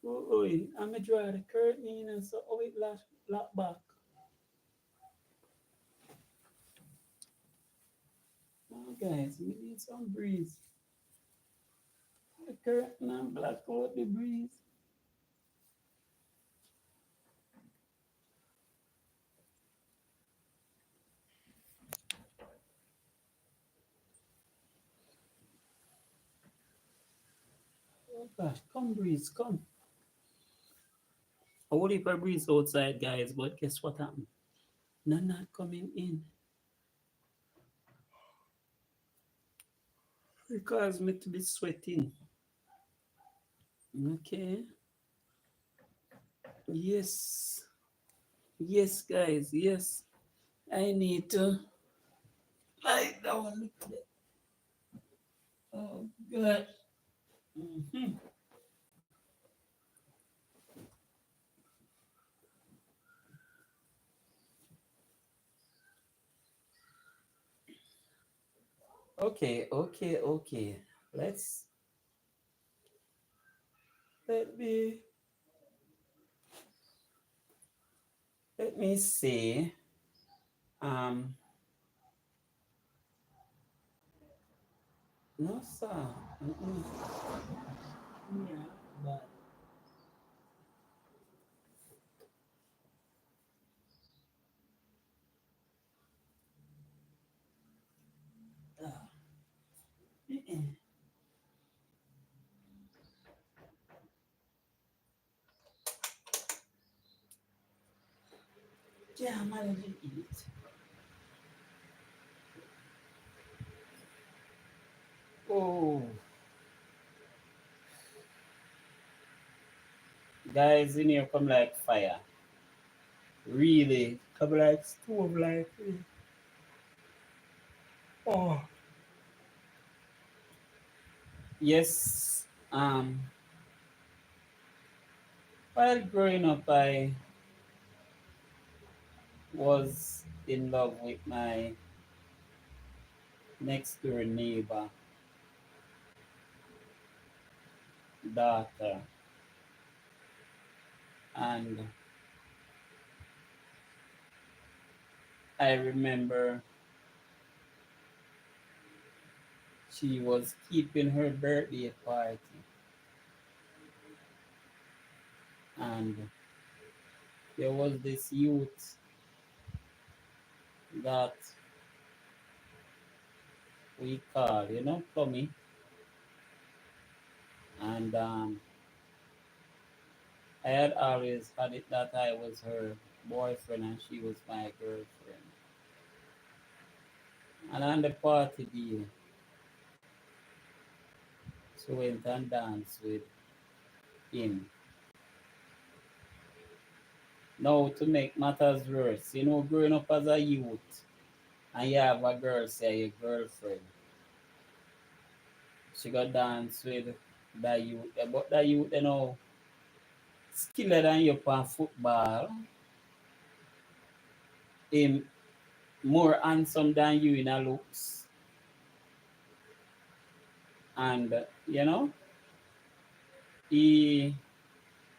Oh, oh, I'm going to draw the curtain in and so, oh, it lock back. Oh, guys, we need some breeze. The curtain and block out the breeze. Oh gosh, come breeze, come. I would if I breeze outside, guys, but guess what happened? None not coming in. It caused me to be sweating. Okay. Yes. Yes, guys. Yes. I need to lie down. Oh God. Mhm. Okay, okay, okay. Let's let me let me see. Um no sir. Mm-mm. Yeah, but uh, mm-mm. Yeah, I'm allergic to it. Oh guys in here come like fire. Really. Come like stove like oh yes. While growing up I was in love with my next door neighbor daughter, and I remember she was keeping her birthday party, and there was this youth that we call, Tommy, and I had always had it that I was her boyfriend and she was my girlfriend. And on the party day, she went and danced with him. Now, to make matters worse, growing up as a youth, and you have a girl, say your girlfriend, she got dance with that youth. But that youth, skiller than you on football, him more handsome than you in a looks, and he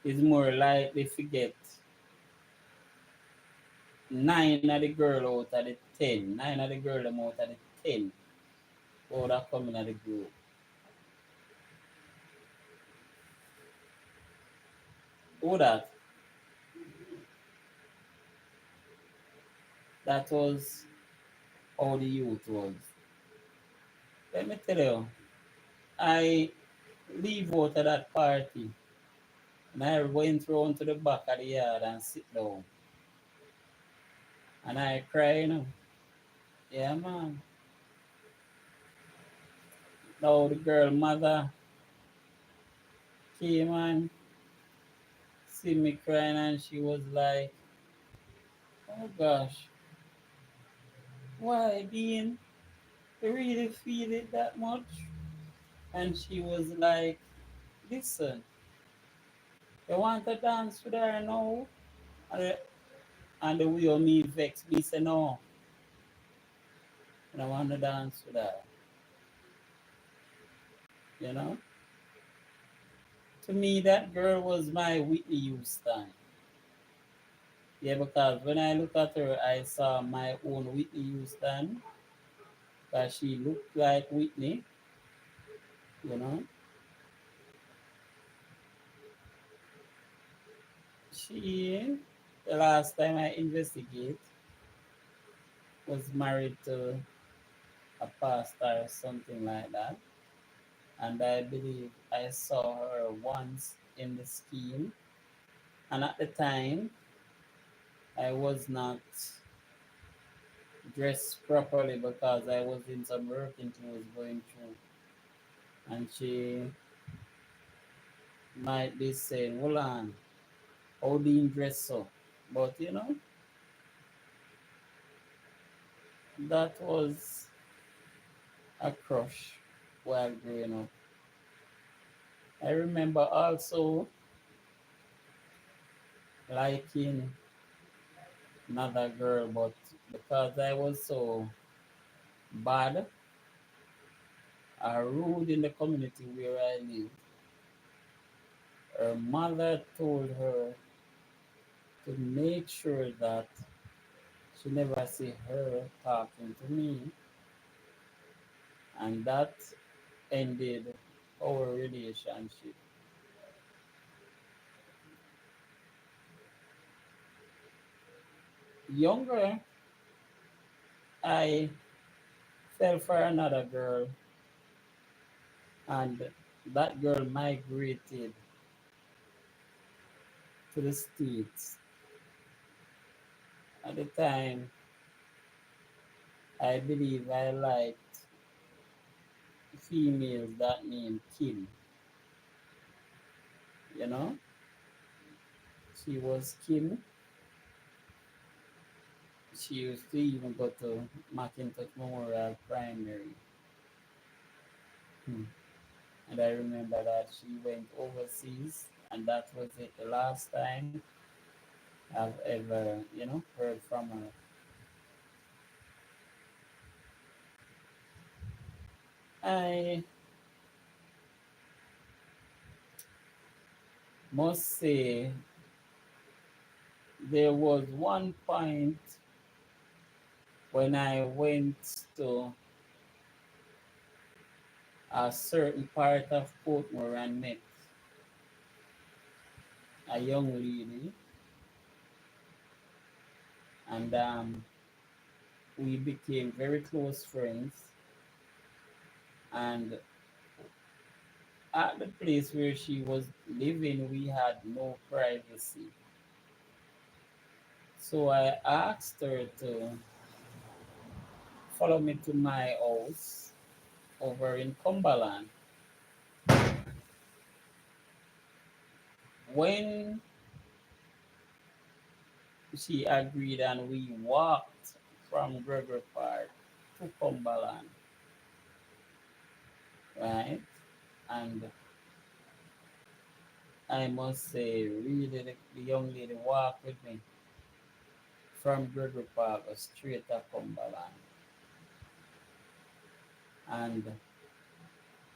is more likely to get nine of the girl out of the 10, nine of the girl them out of the 10, all that coming at the group. All that was how the youth was. Let me tell you, I leave out of that party and I went round to the back of the yard and sit down. And I cry, Yeah, man. Now the girl mother came and see me crying and she was like, oh gosh, why, Dean? You really feel it that much? And she was like, listen, you want to dance with her now? And and the way of me vex me say no, I don't want to dance with her. You know? To me, that girl was my Whitney Houston. Yeah, because when I look at her, I saw my own Whitney Houston, because she looked like Whitney, you know. She, the last time I investigate, was married to a pastor or something like that. And I believe I saw her once in the scheme. And at the time, I was not dressed properly because I was in some working clothes going through. And she might be saying, hold on, how do you dress so? But that was a crush while growing up. I remember also liking another girl, but because I was so bad or rude in the community where I live, her mother told her to make sure that she never see her talking to me, and that ended our relationship. Younger, I fell for another girl, and that girl migrated to the States. At the time, I believe I liked females that named Kim. You know, she was Kim. She used to even go to Macintosh Memorial Primary. Hmm. And I remember that she went overseas, and that was it. The last time I've ever, heard from her. I must say there was one point when I went to a certain part of Portmore and met a young lady, and we became very close friends. And at the place where she was living, we had no privacy. So I asked her to follow me to my house over in Cumberland. When she agreed and we walked from Gregory Park to Cumberland, right? And I must say, really, the young lady walked with me from Gregory Park straight to Cumberland. And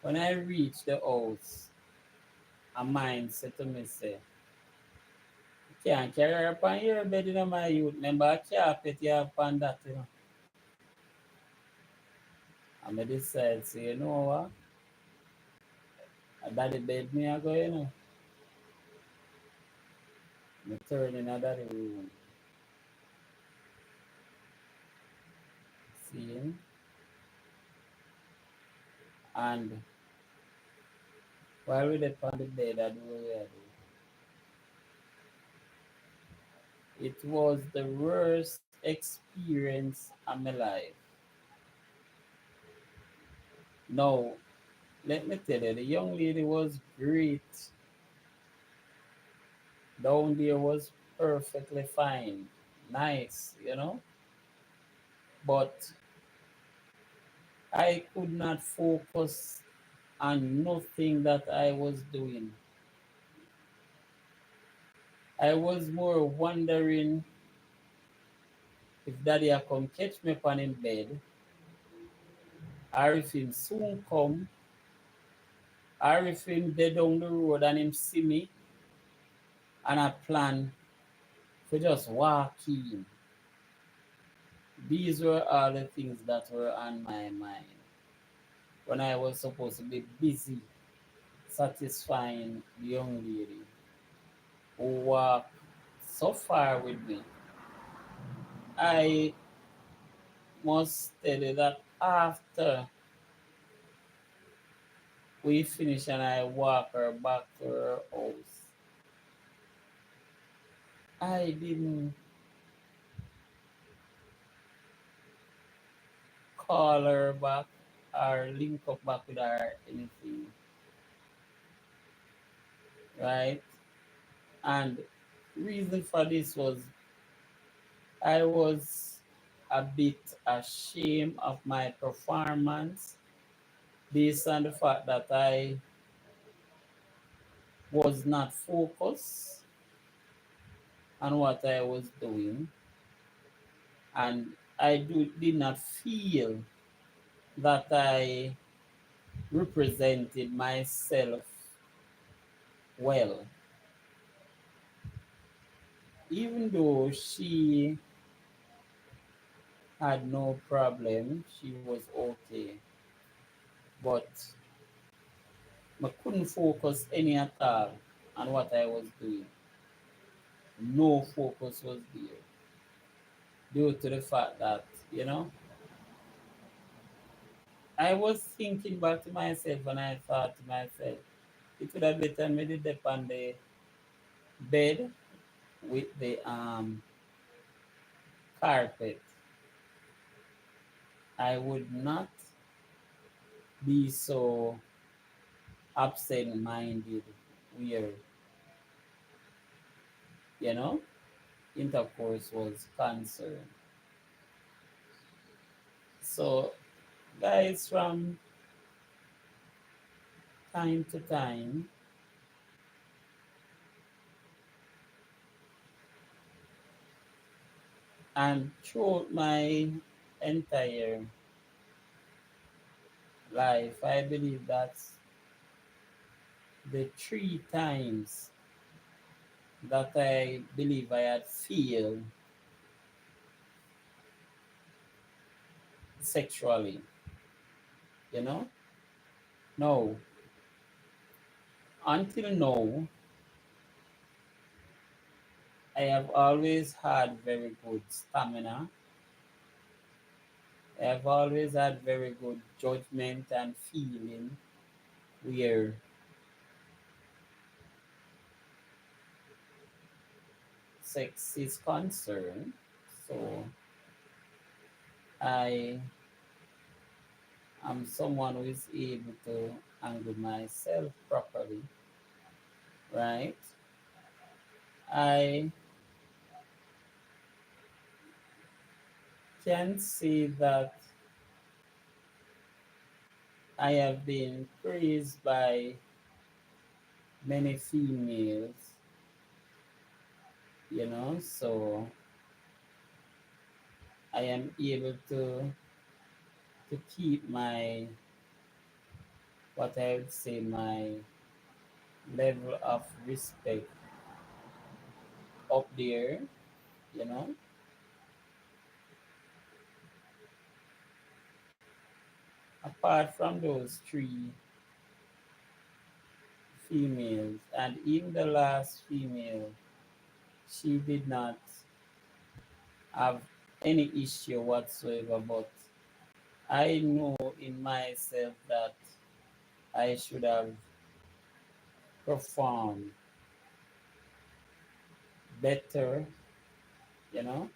when I reached the house, a mind said to me, say, can't carry her upon your bed, my youth. Remember, a carpet you have upon that. And I decided, say, you know what? A daddy bed me I go. I turn in a daddy room. See? And while we are on the bed, I do what I do. It was the worst experience of my life. Now, let me tell you, the young lady was great. Down there was perfectly fine. Nice. But I could not focus on nothing that I was doing. I was more wondering if daddy had come catch me upon in bed, or if him soon come, or if him dead down the road and him see me and I plan to just walk in. These were all the things that were on my mind when I was supposed to be busy satisfying the young lady who walked so far with me. I must tell you that after we finish and I walk her back to her house, I didn't call her back or link up back with her anything, right? And reason for this was I was a bit ashamed of my performance based on the fact that I was not focused on what I was doing, and did not feel that I represented myself well, even though she had no problem, she was okay, but I couldn't focus any at all on what I was doing. No focus was there due to the fact that, you know, I was thinking back to myself and I thought to myself, it would have better me did up on the bed with the carpet. I would not be so absent minded where, you know, intercourse was concerned. So, guys, from time to time, and throughout my entire life, I believe that's the three times that I believe I had feel sexually, you know? No, until now, I have always had very good stamina. I have always had very good judgment and feeling where sex is concerned. So I am someone who is able to handle myself properly, right? I can say that I have been praised by many females, so I am able to keep my, what I would say, my level of respect up there, you know. Apart from those three females, and even the last female, she did not have any issue whatsoever, but I know in myself that I should have performed better, you know,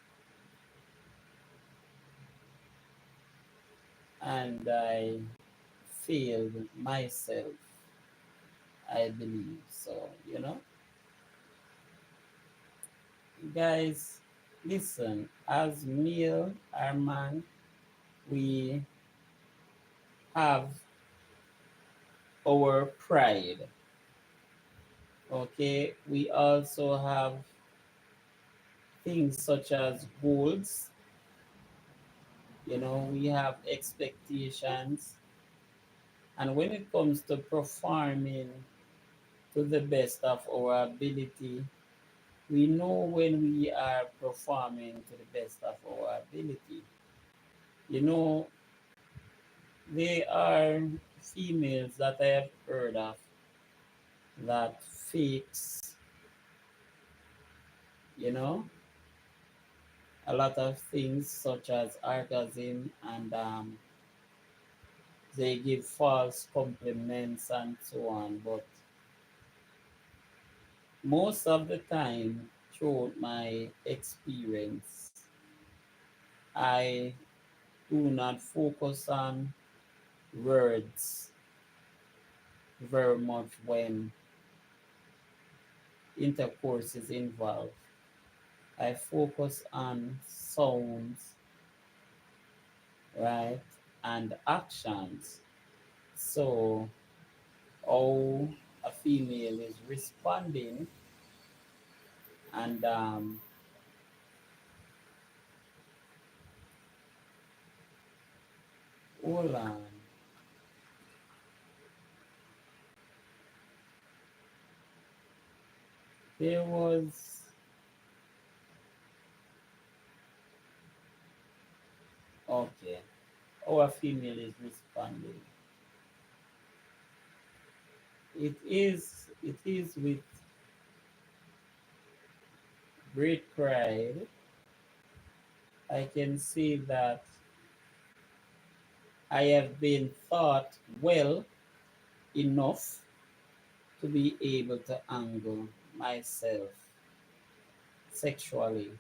and I failed myself, I believe. So, you know, guys, listen, as male or man, we have our pride, okay? We also have things such as goals, we have expectations, and when it comes to performing to the best of our ability, we know when we are performing to the best of our ability. You know, there are females that I have heard of that fakes, you know, a lot of things such as orgasm, and they give false compliments and so on. But most of the time, throughout my experience, I do not focus on words very much when intercourse is involved. I focus on sounds, right, and actions. So, how a female is responding, and hold on, there was, okay, how a female is responding. It is with great pride I can say that I have been thought well enough to be able to angle myself sexually.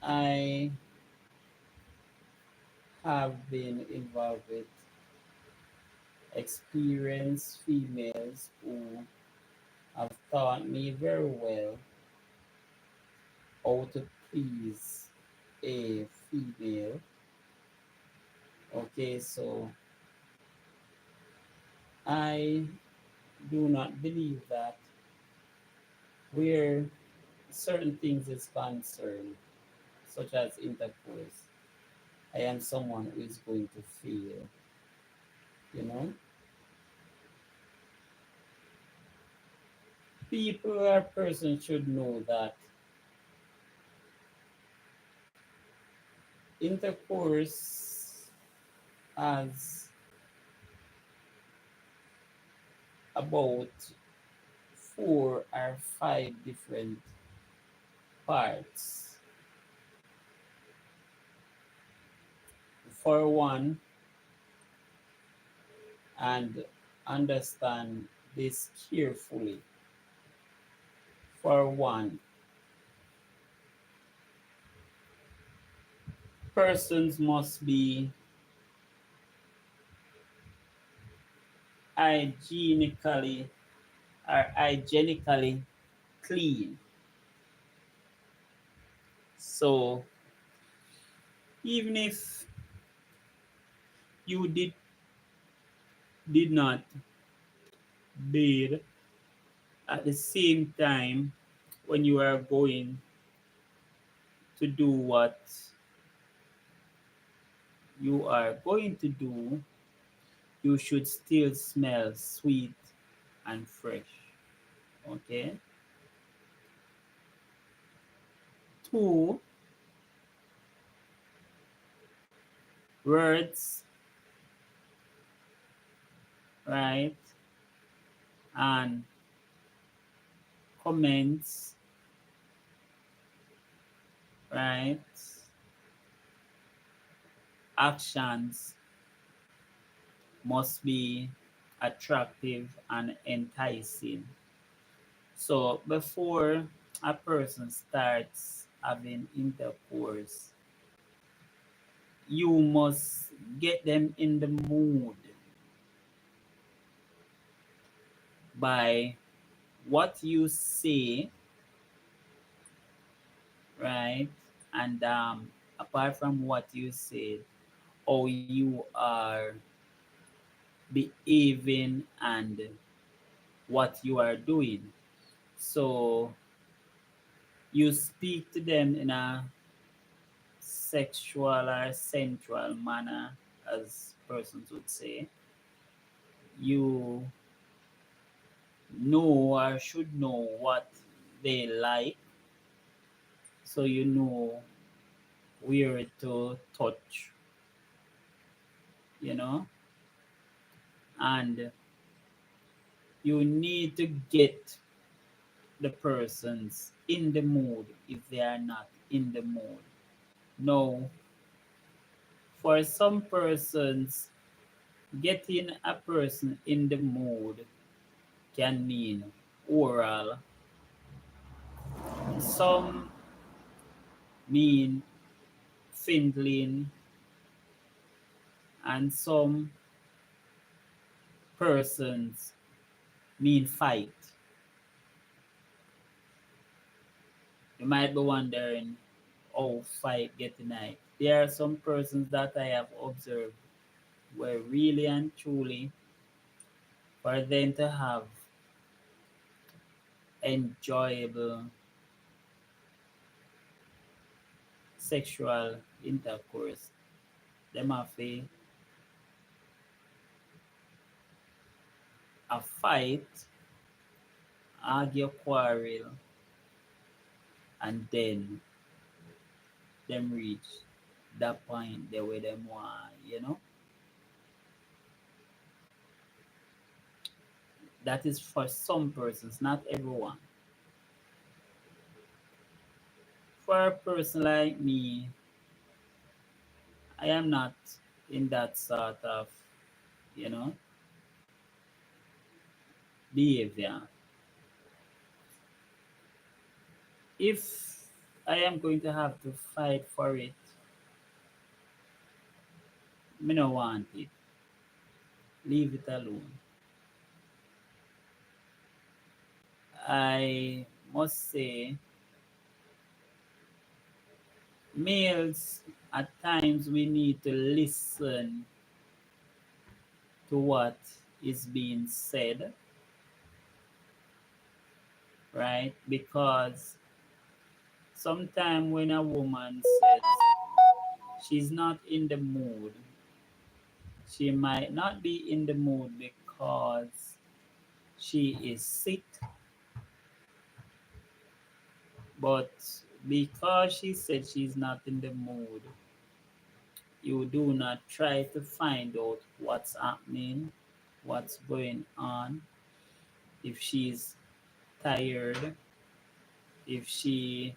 I have been involved with experienced females who have taught me very well how to please a female. Okay, so I do not believe that where certain things is concerned, such as intercourse, I am someone who is going to fail. You know, people or person should know that intercourse has about 4 or 5 different parts. For one, and understand this carefully. For one, persons must be hygienically hygienically clean. So even if you did not bathe at the same time when you are going to do what you are going to do, you should still smell sweet and fresh. Okay. Two, words, right, and comments, right, actions must be attractive and enticing. So before a person starts having intercourse, you must get them in the mood by what you say, right? And apart from what you said, how you are behaving and what you are doing. So you speak to them in a sexual or sensual manner, as persons would say. You know or should know what they like, so you know where to touch, you know, and you need to get the persons in the mood if they are not in the mood. No, for some persons, getting a person in the mood can mean oral, some mean fingering, and some persons mean fight. You might be wondering how fight get tonight. There are some persons that I have observed where really and truly for them to have enjoyable sexual intercourse, them have a fight, argue, quarrel, and then them reach that point there where them want. That is for some persons, not everyone. For a person like me, I am not in that sort of, you know, behavior. If I am going to have to fight for it, me no want it. Leave it alone. I must say, males, at times we need to listen to what is being said, right? Because sometimes when a woman says she's not in the mood, she might not be in the mood because she is sick, but because she said she's not in the mood, you do not try to find out what's happening, what's going on, if she's tired, if she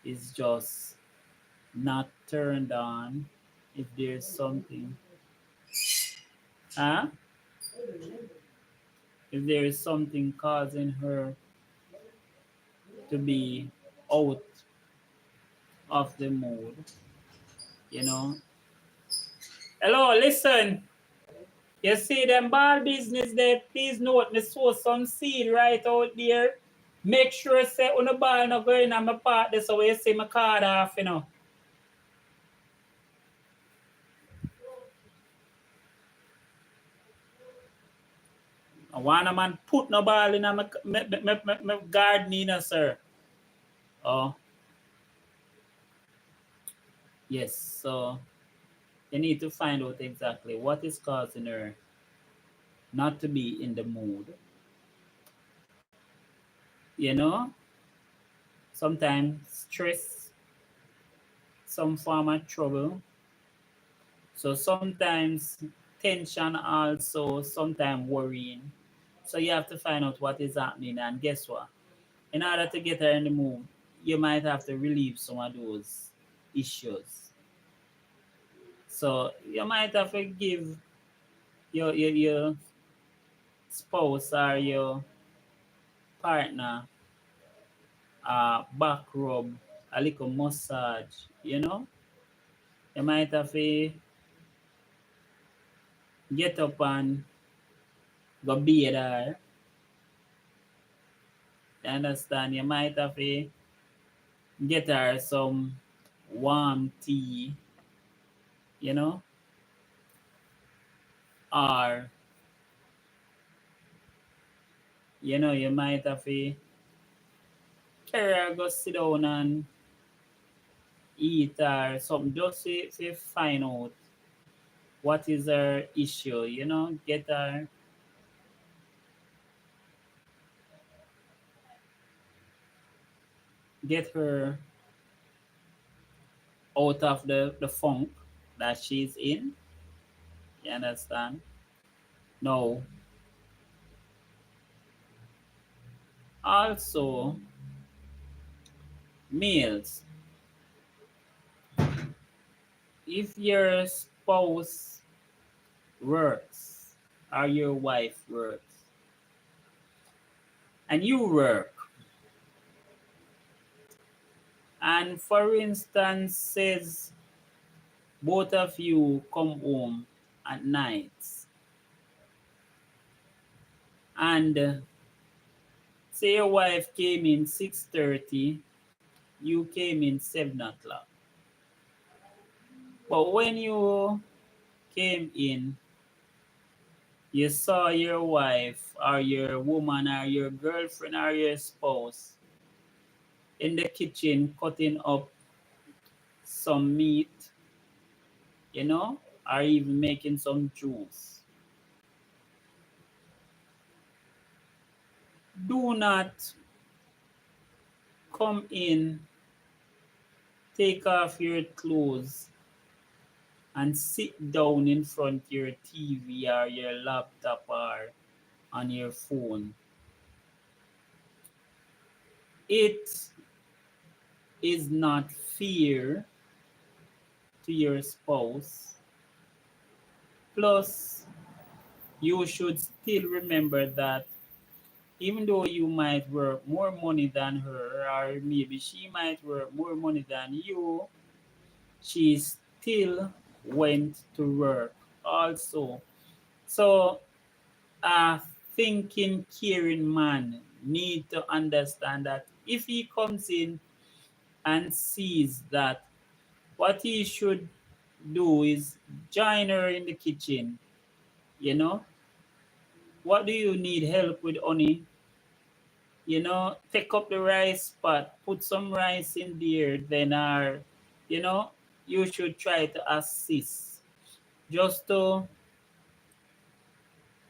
is just not turned on, if there's something, huh? If there is something causing her to be out of the mood, you know. Hello, listen. You see them ball business there, please note me sow some seed right out there. Make sure say on the ball not going on my part this way you see my card off. I want a man put no ball in my garden, sir. Oh, yes. So you need to find out exactly what is causing her not to be in the mood. You know, sometimes stress, some form of trouble. So sometimes tension also, sometimes worrying. So you have to find out what is happening, and guess what? In order to get her in the mood, you might have to relieve some of those issues. So you might have to give your spouse or your partner a back rub, a little massage. You might have to get up and go bathe her. You understand? You might have to get her some warm tea, you know, or you might have to carry her go sit down and eat or something just to find out what is her issue, get her out of the funk that she's in. You understand? No, Also, males, if your spouse works or your wife works and you work, and for instance says both of you come home at night and say your wife came in 6:30, you came in 7 o'clock. But when you came in, you saw your wife or your woman or your girlfriend or your spouse in the kitchen cutting up some meat, you know, or even making some juice. Do not come in, take off your clothes, and sit down in front of your TV or your laptop or on your phone. It is not fair to your spouse. Plus, you should still remember that even though you might work more money than her, or maybe she might work more money than you, she still went to work also. So a thinking, caring man need to understand that if he comes in and sees that what he should do is join her in the kitchen, you know, what do you need help with, honey? You know, take up the rice pot, put some rice in there, then you know, you should try to assist just to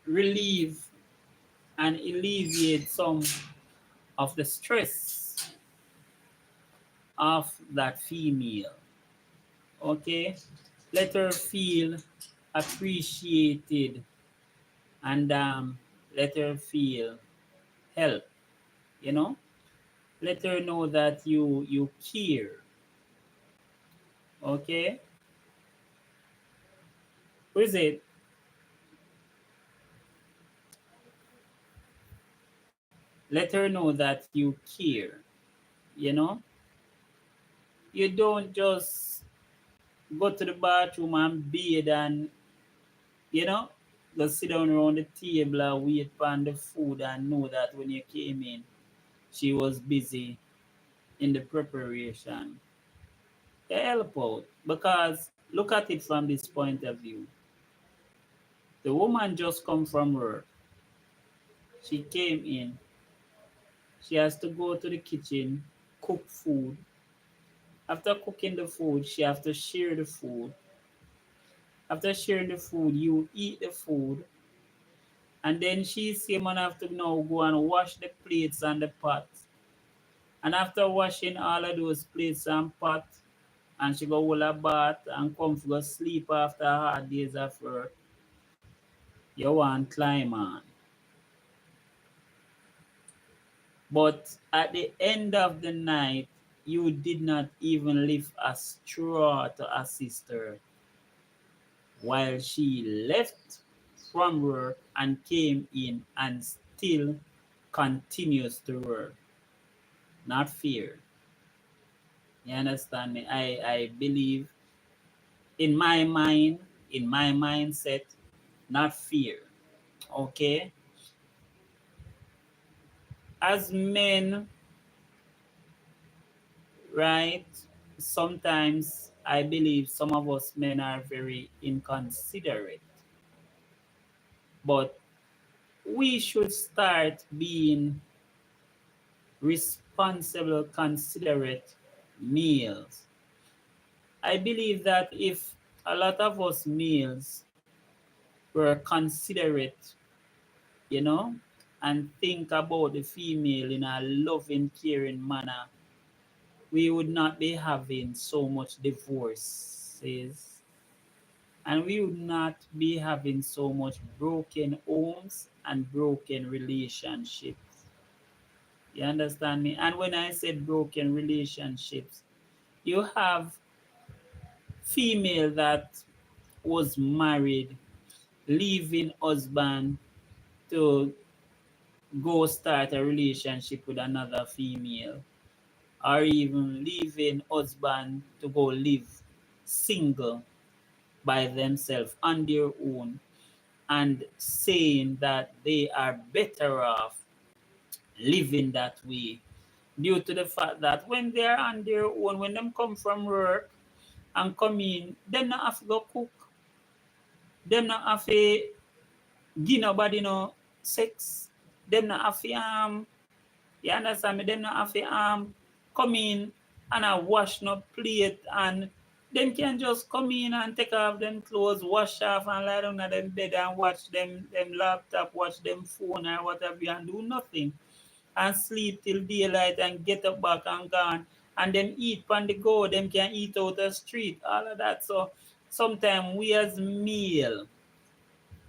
relieve and alleviate some of the stress of that female. Okay? Let her feel appreciated and let her feel help, you know? Let her know that you care. Okay? Who is it? Let her know that you care, you know? You don't just go to the bathroom and bathe and, you know, go sit down around the table and wait for the food and know that when you came in, she was busy in the preparation. They help out because look at it from this point of view. The woman just come from work. She came in. She has to go to the kitchen, cook food. After cooking the food, she has to share the food. After sharing the food, you eat the food, and then she same man have to now go and wash the plates and the pots. And after washing all of those plates and pots, and she go hold a bath and come to go sleep after hard days of work, you want climb on. But at the end of the night, you did not even lift a straw to assist her while she left from work and came in and still continues to work. Not fear. You understand me? I believe in my mind, in my mindset, not fear. Okay? As men, right? Sometimes I believe some of us men are very inconsiderate, but we should start being responsible, considerate males. I believe that if a lot of us males were considerate, you know, and think about the female in a loving, caring manner, we would not be having so much divorces and we would not be having so much broken homes and broken relationships. You understand me? And when I said broken relationships, you have female that was married, leaving husband to go start a relationship with another female, or even leaving husband to go live single by themselves on their own, and saying that they are better off living that way due to the fact that when they are on their own, when them come from work and come in, them not have to go cook, them not have to give nobody no sex, them not have to you understand me, them not have to come in and wash no plate, and them can just come in and take off them clothes, wash off and lie down on them bed and watch them laptop, watch them phone or whatever and do nothing, and sleep till daylight and get up back and gone, and them eat on the go, them can eat out the street, all of that. So sometimes we as male,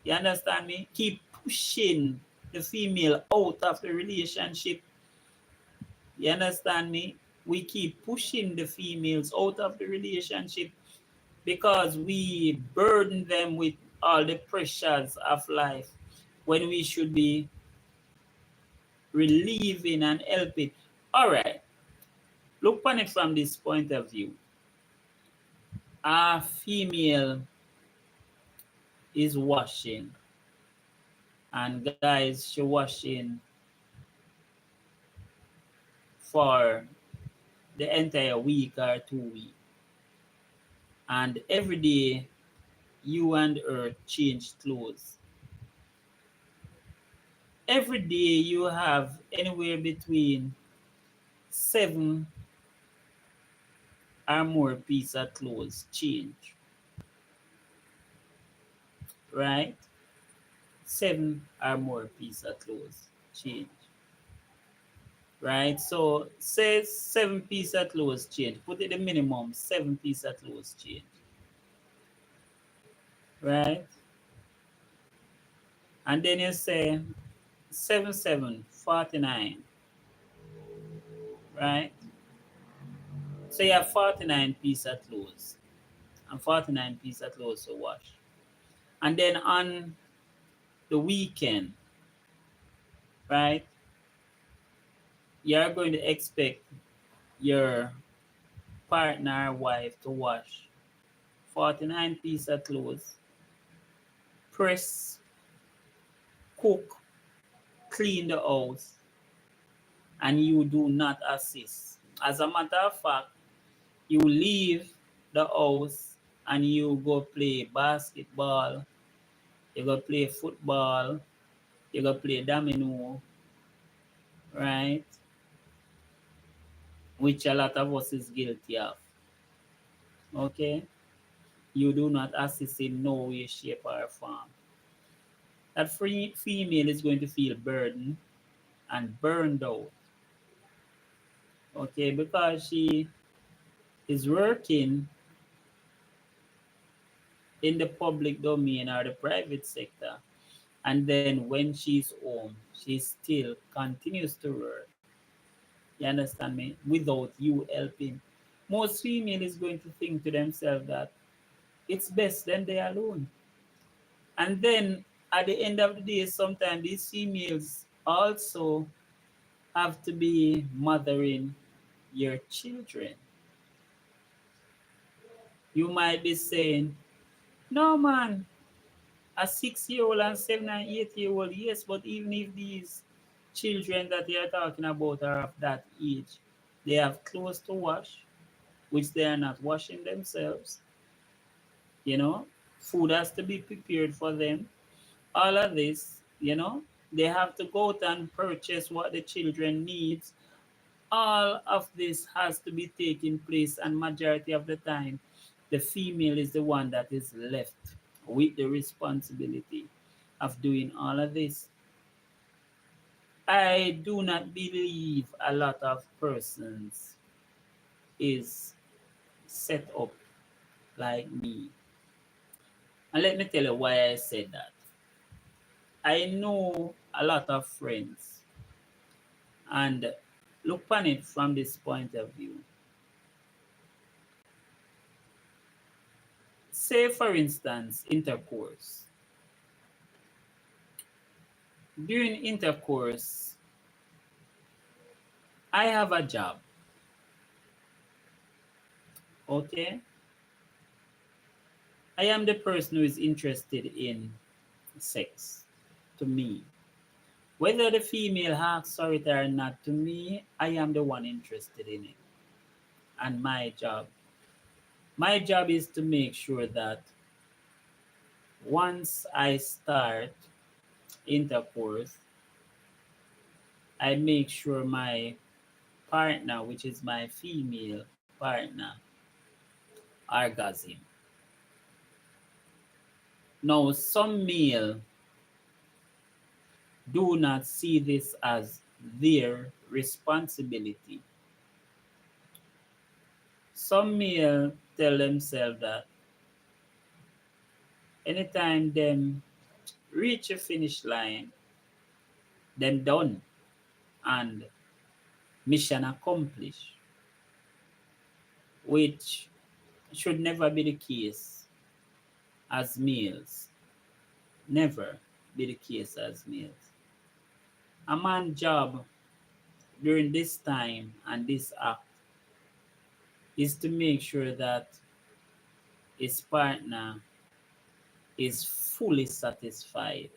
you understand me, keep pushing the female out of the relationship. You understand me? We keep pushing the females out of the relationship because we burden them with all the pressures of life when we should be relieving and helping. All right, look on it from this point of view. A female is washing, and guys, she washing for the entire week or 2 weeks, and every day you and her change clothes. Every day you have anywhere between 7 or more piece of clothes change, right? 7 or more piece of clothes change, right? So say 7 piece of clothes change. Put it the minimum 7 piece of clothes change, right? And then you say 7 7 49, right? So you have 49 piece of clothes and 49 piece of clothes to wash. And then on the weekend, right? You're going to expect your partner, wife to wash 49 piece of clothes, press, cook, clean the house, and you do not assist. As a matter of fact, you leave the house and you go play basketball, you go play football, you go play domino, right? Which a lot of us is guilty of. Okay? You do not assist in no way, shape, or form. That free female is going to feel burdened and burned out. Okay, because she is working in the public domain or the private sector, and then when she's home, she still continues to work. You understand me? Without you helping. Most female is going to think to themselves that it's best them they alone. And then at the end of the day, sometimes these females also have to be mothering your children. You might be saying, no man, a 6 year old and 7 and 8 year old, yes, but even if these children that they are talking about are of that age, they have clothes to wash, which they are not washing themselves, you know, food has to be prepared for them. All of this, they have to go out and purchase what the children needs. All of this has to be taking place, and majority of the time the female is the one that is left with the responsibility of doing all of this. I do not believe a lot of persons is set up like me, and let me tell you why I said that. I know a lot of friends And look upon it from this point of view. Say, for instance, intercourse. During intercourse, I have a job, okay? I am the person who is interested in sex to me. Whether the female asks for it or not, to me, I am the one interested in it. And my job is to make sure that once I start intercourse, I make sure my partner, which is my female partner, orgasm. Now, some male do not see this as their responsibility. Some male tell themselves that anytime them reach a finish line, them done and mission accomplished, which should never be the case as males. Never be the case as males. A man's job during this time and this act is to make sure that his partner is fully satisfied.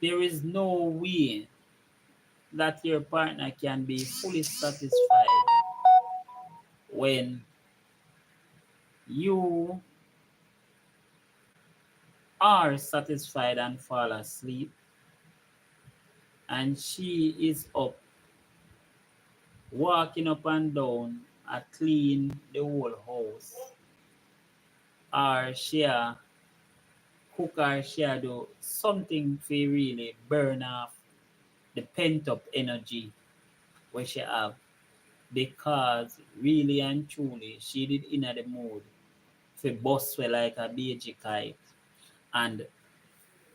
There is no way that your partner can be fully satisfied when you are satisfied and fall asleep and she is up walking up and down and clean the whole house, or she cook or she do something to really burn off the pent up energy where she have, because really and truly she did in the mood for bust well like a BG kite. And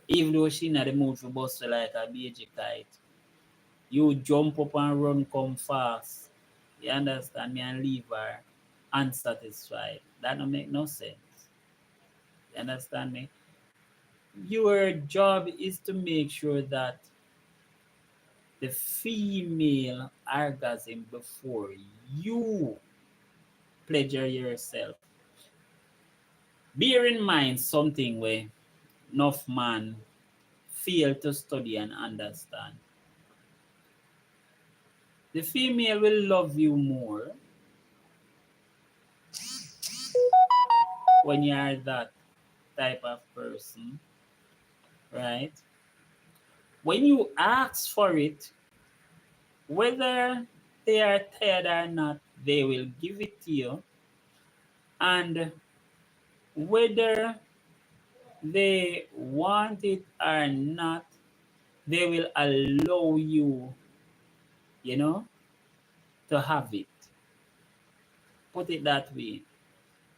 even though she in the mood for bust well like a BG kite, you jump up and run come fast. You understand me, and leave her unsatisfied. That don't make no sense. You understand me? Your job is to make sure that the female orgasm before you pleasure yourself. Bear in mind something where enough man fail to study and understand. The female will love you more when you are that type of person, right? When you ask for it, whether they are tired or not, they will give it to you. And whether they want it or not, they will allow you, you know, to have it. Put it that way.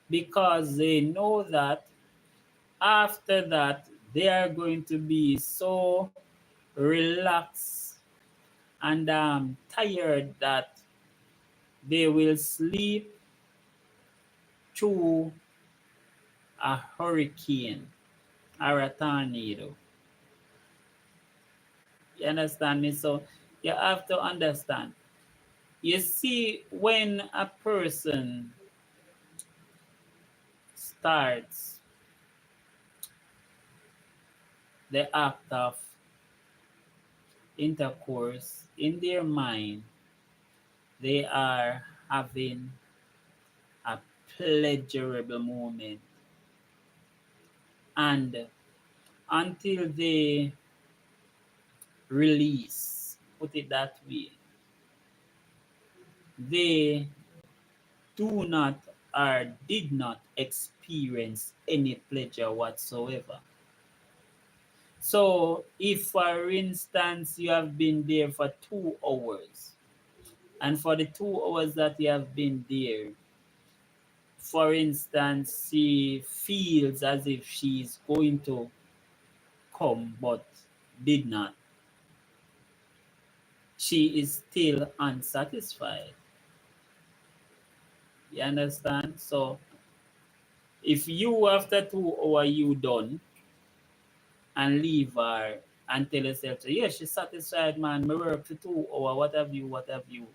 Because they know that after that, they are going to be so relaxed and tired that they will sleep through a hurricane or a tornado. You understand me? So you have to understand. You see, when a person starts the act of intercourse in their mind, they are having a pleasurable moment. And until they release, put it that way, they do not or did not experience any pleasure whatsoever. So, if for instance you have been there for 2 hours, and for the 2 hours that you have been there, for instance, she feels as if she's going to come but did not, she is still unsatisfied. You understand? So if you after 2 hours you done and leave her and tell yourself, yeah, she's satisfied, man, me work for 2 hours, what have you.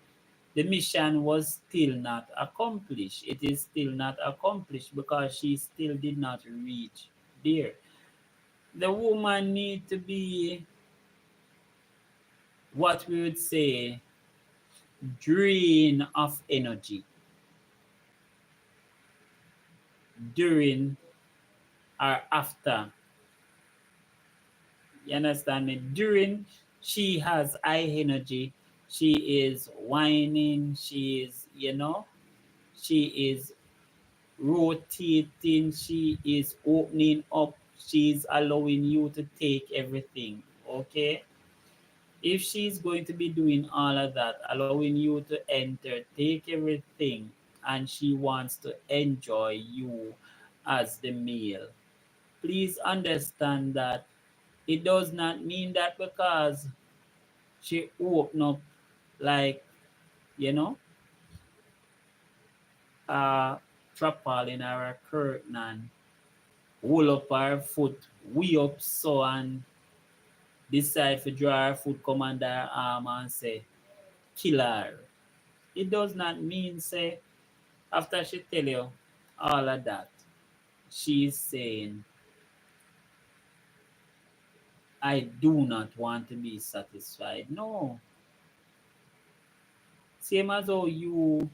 The mission was still not accomplished. It is still not accomplished because she still did not reach there. The woman need to be what we would say drain of energy during or after. You understand me? During she has high energy, she is whining, she is, she is rotating, she is opening up, she's allowing you to take everything. Okay? If she's going to be doing all of that, allowing you to enter, take everything, and she wants to enjoy you as the meal, please understand that it does not mean that because she open up like, you know, a tarpaulin or a curtain and hold up her foot way up so and decide to draw her foot come under her arm and say, kill her. It does not mean say after she tell you all of that, she's saying, I do not want to be satisfied. No. Same as how you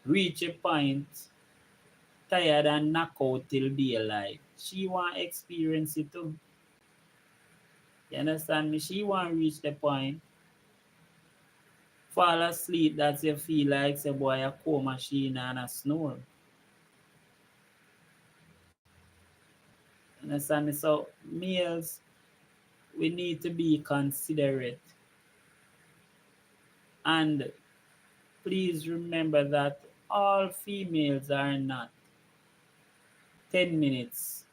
reach a point tired and knock out till daylight. She want experience it too. You understand me? She want reach the point, fall asleep that you feel like say boy a cold machine and a snore. Understand me? So males, we need to be considerate and please remember that all females are not 10 minutes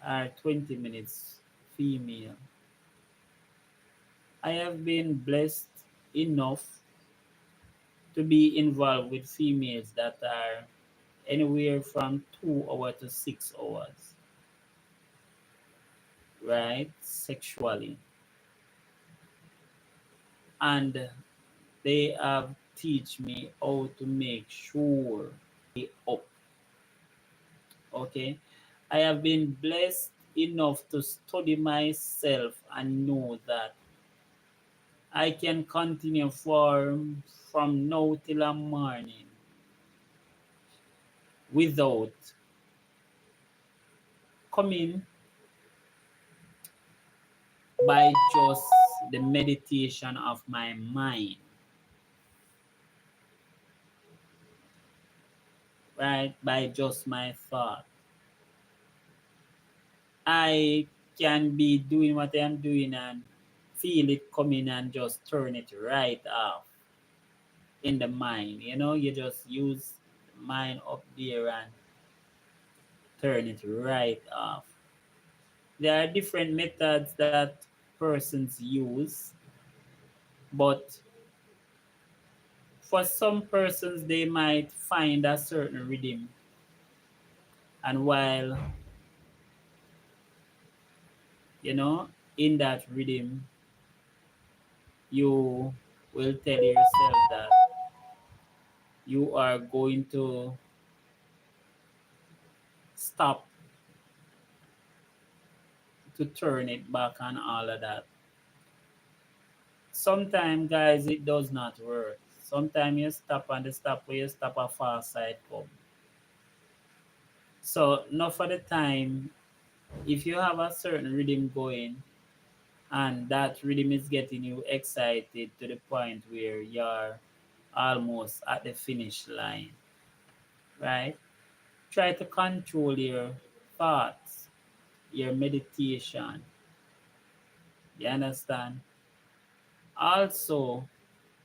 or 20 minutes female. I have been blessed enough to be involved with females that are anywhere from 2 hours to 6 hours, right? Sexually. And they have teach me how to make sure up. Okay. I have been blessed enough to study myself and know that I can continue from now till the morning without coming by just the meditation of my mind, right? By just my thought. I can be doing what I'm doing and feel it coming and just turn it right off in the mind. You just use the mind up there and turn it right off. There are different methods that persons use, but for some persons they might find a certain rhythm, and while you know in that rhythm you will tell yourself that you are going to stop to turn it back and all of that. Sometimes, guys, it does not work. Sometimes you stop and the stop where you stop a far side come. So, not for the time, if you have a certain rhythm going and that rhythm is getting you excited to the point where you're almost at the finish line, right? Try to control your thoughts, your meditation. You understand? Also,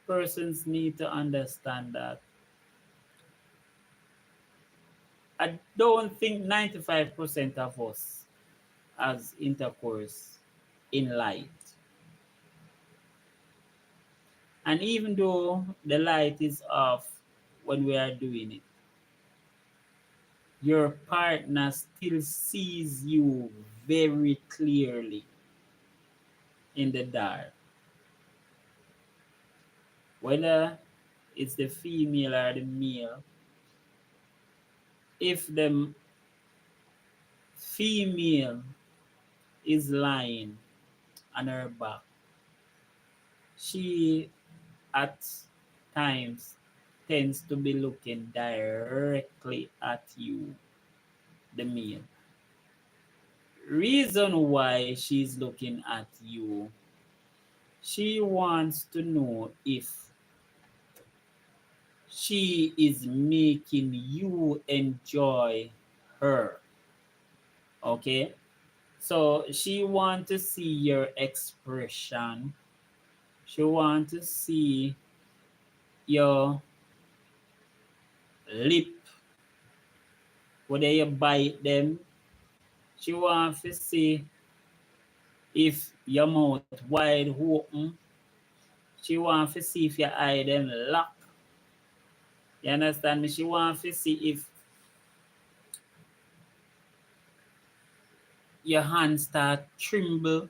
persons need to understand that I don't think 95% of us has intercourse in light. And even though the light is off when we are doing it, your partner still sees you very clearly in the dark. Whether it's the female or the male, if the female is lying on her back, she at times tends to be looking directly at you, the male. Reason why she's looking at you, she wants to know if she is making you enjoy her. Okay? So she wants to see your expression. She wants to see your lip, whether you bite them. She wants to see if your mouth wide open. She wants to see if your eye them lock. You understand me? She wants to see if your hands start tremble.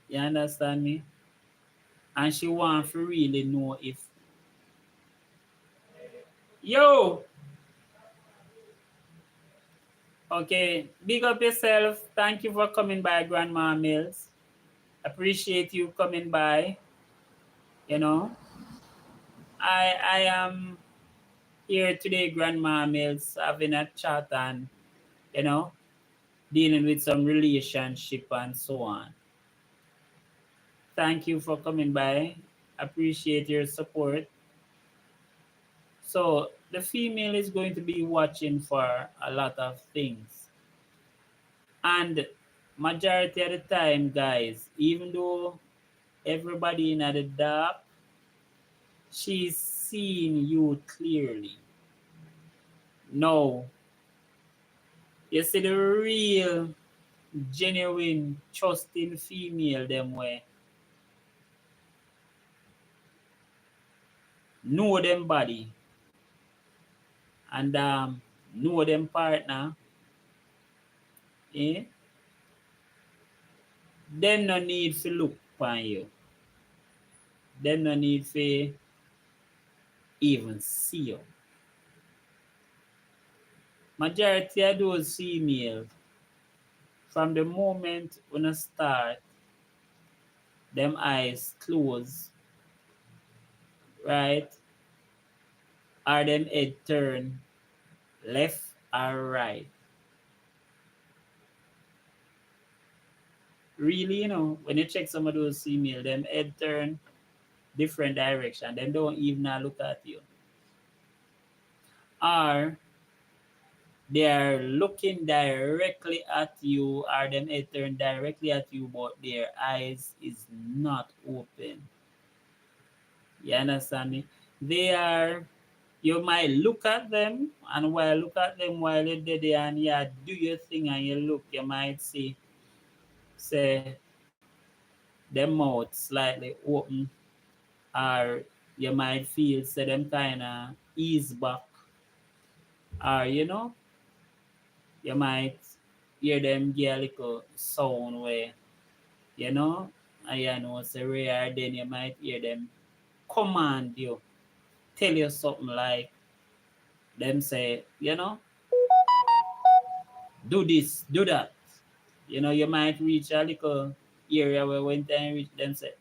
You understand me? And she wants to really know if, yo, okay, big up yourself. Thank you for coming by, Grandma Mills. Appreciate you coming by. You know, I am here today, Grandma Mills, having a chat and, you know, dealing with some relationship and so on. Thank you for coming by. Appreciate your support. So the female is going to be watching for a lot of things. And majority of the time, guys, even though everybody in the dark, she's seeing you clearly. No, you see the real, genuine, trusting female them way. Know them body and know them partner. Eh? Them no need to look upon you. Them no need to even see you. Majority of those females, from the moment when I start, them eyes close, right? Or them head turn left or right. Really, when you check some of those female, them head turn different direction. Them don't even look at you. Or they are looking directly at you, or them head turn directly at you, but their eyes is not open. You understand me? They are, you might look at them, and while look at them while you're there and you do your thing and you look, you might see, say, their mouth slightly open, or you might feel, say, them kind of ease back, or, you might hear them get a little sound where, you know, and you know, say, rare, then you might hear them command you, tell you something like, them say, do this, do that. You might reach a little area where when time reach them say,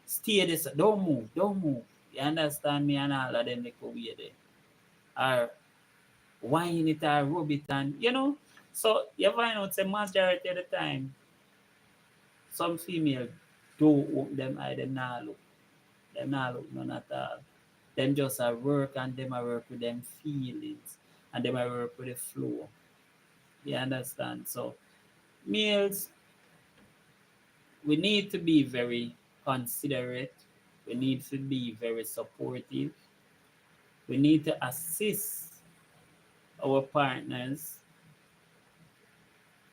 stay this, don't move, don't move. You understand me and all of them little way there. Or whine it or rub it and So you find out the majority of the time, some female do open them eye, them not look. Them not look none at all. Them just a work and them a work with them feelings and them a work with the flow. You understand? So males, we need to be very considerate. We need to be very supportive. We need to assist our partners.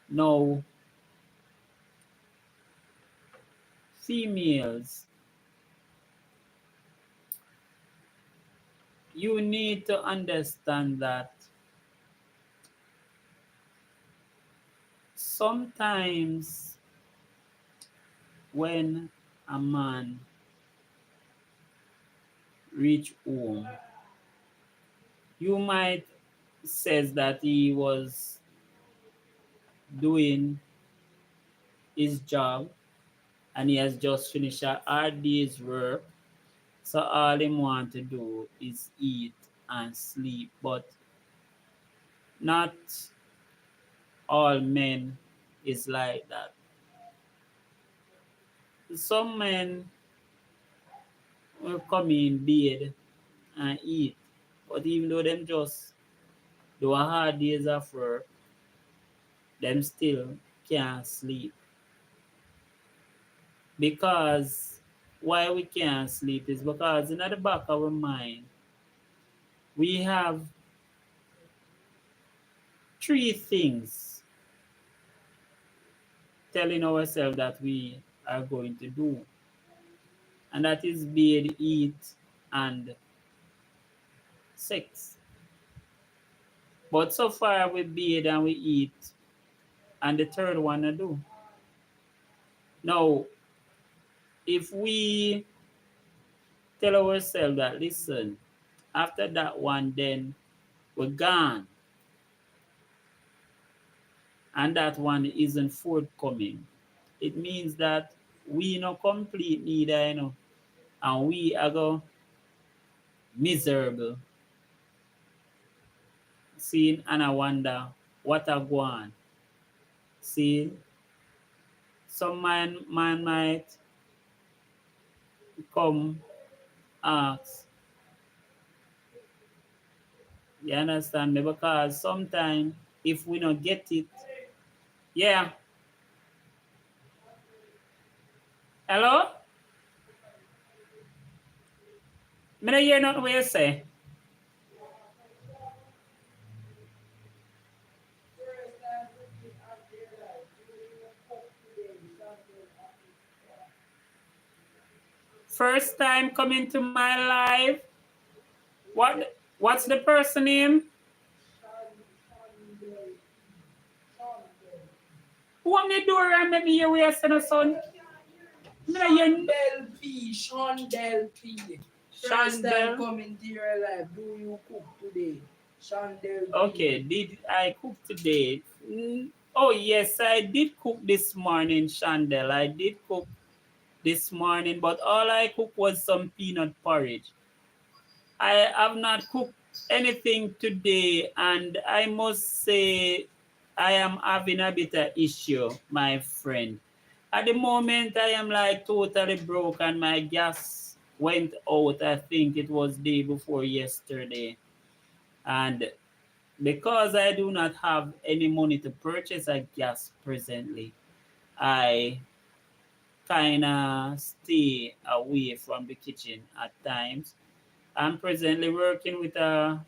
Now, females, you need to understand that sometimes when a man reach home, you might says that he was doing his job and he has just finished a hard day's work. So all him want to do is eat and sleep. But not all men is like that. Some men will come in bed and eat. But even though them just do a hard days of work, them still can't sleep. Because why we can't sleep is because in the back of our mind, we have three things telling ourselves that we are going to do. And that is bed, eat, and sex. But so far we bathe and we eat, and the third one I do. Now, if we tell ourselves that, listen, after that one, then we're gone, and that one isn't forthcoming, it means that we no complete neither, and we are go miserable, seeing and I wonder what I go on. See, some man might come ask, you understand me? Because sometimes if we don't get it, yeah. Hello? Me not hear nothing what you say. First time coming to my life. What's the person name? Who am the door and maybe you will send a son? Shandel P. Shandel P. First time Shandel. coming to your life. Do you cook today? Shandel P. Okay, did I cook today? Oh yes, I did cook this morning, Shandel. I did cook this morning, but all I cooked was some peanut porridge. I have not cooked anything today, and I must say I am having a bit of issue, my friend. At the moment, I am like totally broke, and my gas went out. I think it was day before yesterday, and because I do not have any money to purchase a gas presently, I kind of stay away from the kitchen at times. I'm presently working with a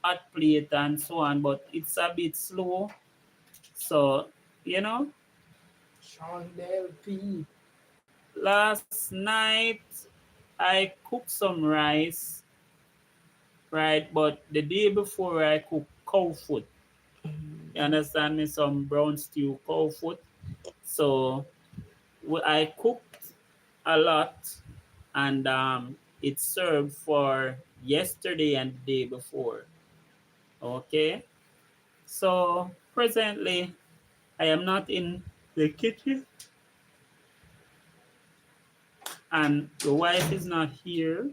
hot plate and so on, but it's a bit slow. So, you know, Shandel P. last night I cooked some rice, right? But the day before I cooked cow foot. You understand me? Some brown stew cow foot. So I cooked a lot, and it served for yesterday and the day before. Okay. So presently, I am not in the kitchen, and the wife is not here.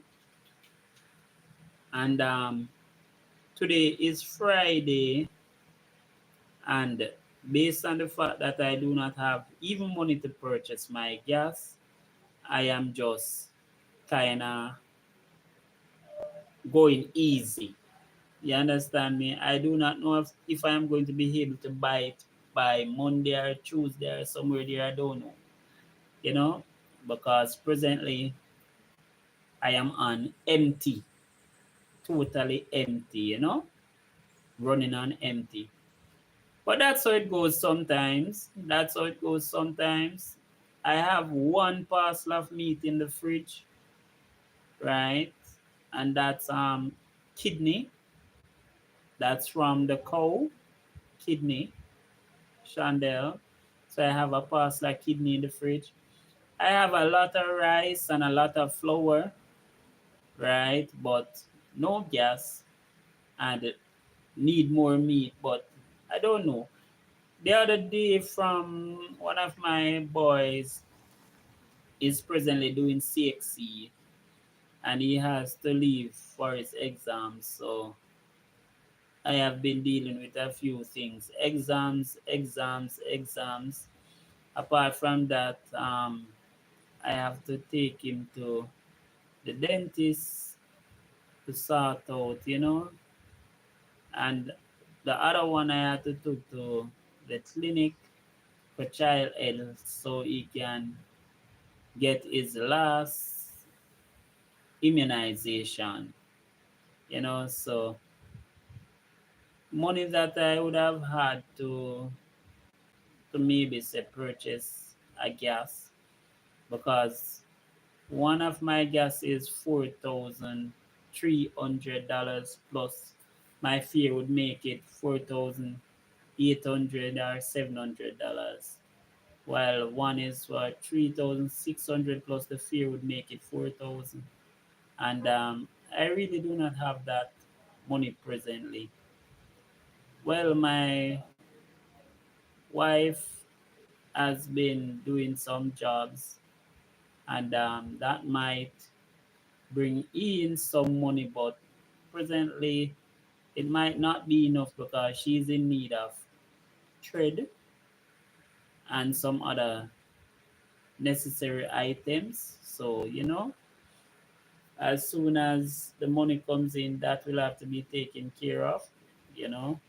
And today is Friday, and based on the fact that I do not have even money to purchase my gas, I am just kind of going easy. You understand me? I do not know if I am going to be able to buy it by Monday or Tuesday or somewhere there. I don't know. You know, because presently I am on empty, totally empty, running on empty. But that's how it goes sometimes. That's how it goes sometimes. I have one parcel of meat in the fridge, right? And that's kidney. That's from the cow, kidney, Chandel. So I have a parcel of kidney in the fridge. I have a lot of rice and a lot of flour, right? But no gas and need more meat. But I don't know. The other day, from one of my boys is presently doing CXC and he has to leave for his exams. So I have been dealing with a few things, exams. Apart from that, I have to take him to the dentist to sort out, and the other one I had to take to the clinic for child health so he can get his last immunization, so money that I would have had to maybe say purchase a gas, because one of my gas is $4,300 plus my fare would make it 4,800 or $700, while one is 3,600 plus the fare would make it 4,000. And I really do not have that money presently. Well, my wife has been doing some jobs, and that might bring in some money, but presently it might not be enough because she's in need of thread and some other necessary items. So, as soon as the money comes in, that will have to be taken care of, you know.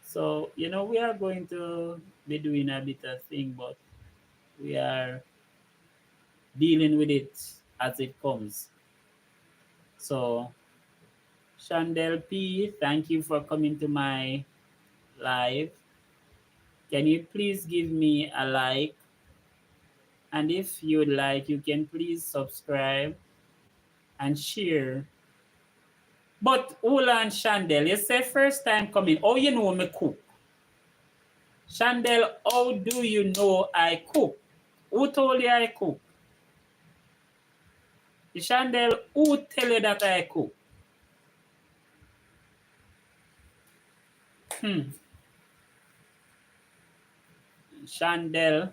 So, we are going to be doing a bit of thing, but we are dealing with it as it comes. So, Chandel P, thank you for coming to my live. Can you please give me a like? And if you'd like, you can please subscribe and share. But hold on, Chandel, you say first time coming. Oh, you know me cook. Chandel, how do you know I cook? Who told you I cook? Chandel, who tell you that I cook? Hmm. Chandel.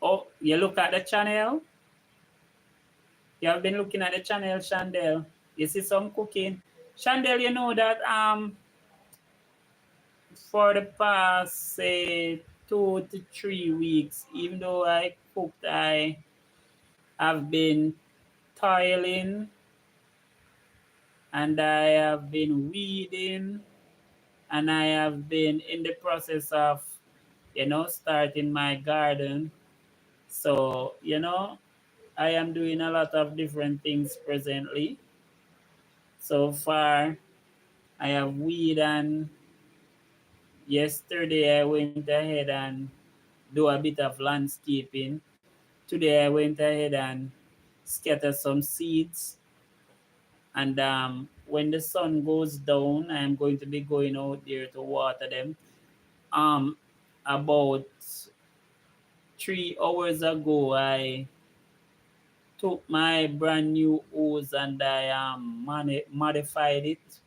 Oh, you look at the channel? You have been looking at the channel, Chandel. You see some cooking. Chandel, you know that for the past say 2 to 3 weeks, even though I cooked, I have been toiling and I have been weeding and I have been in the process of, starting my garden. So, I am doing a lot of different things presently. So far, I have weed, and yesterday I went ahead and do a bit of landscaping. Today I went ahead and scattered some seeds. And when the sun goes down, I'm going to be going out there to water them. Um, about 3 hours ago, I took my brand new hose and I modified it.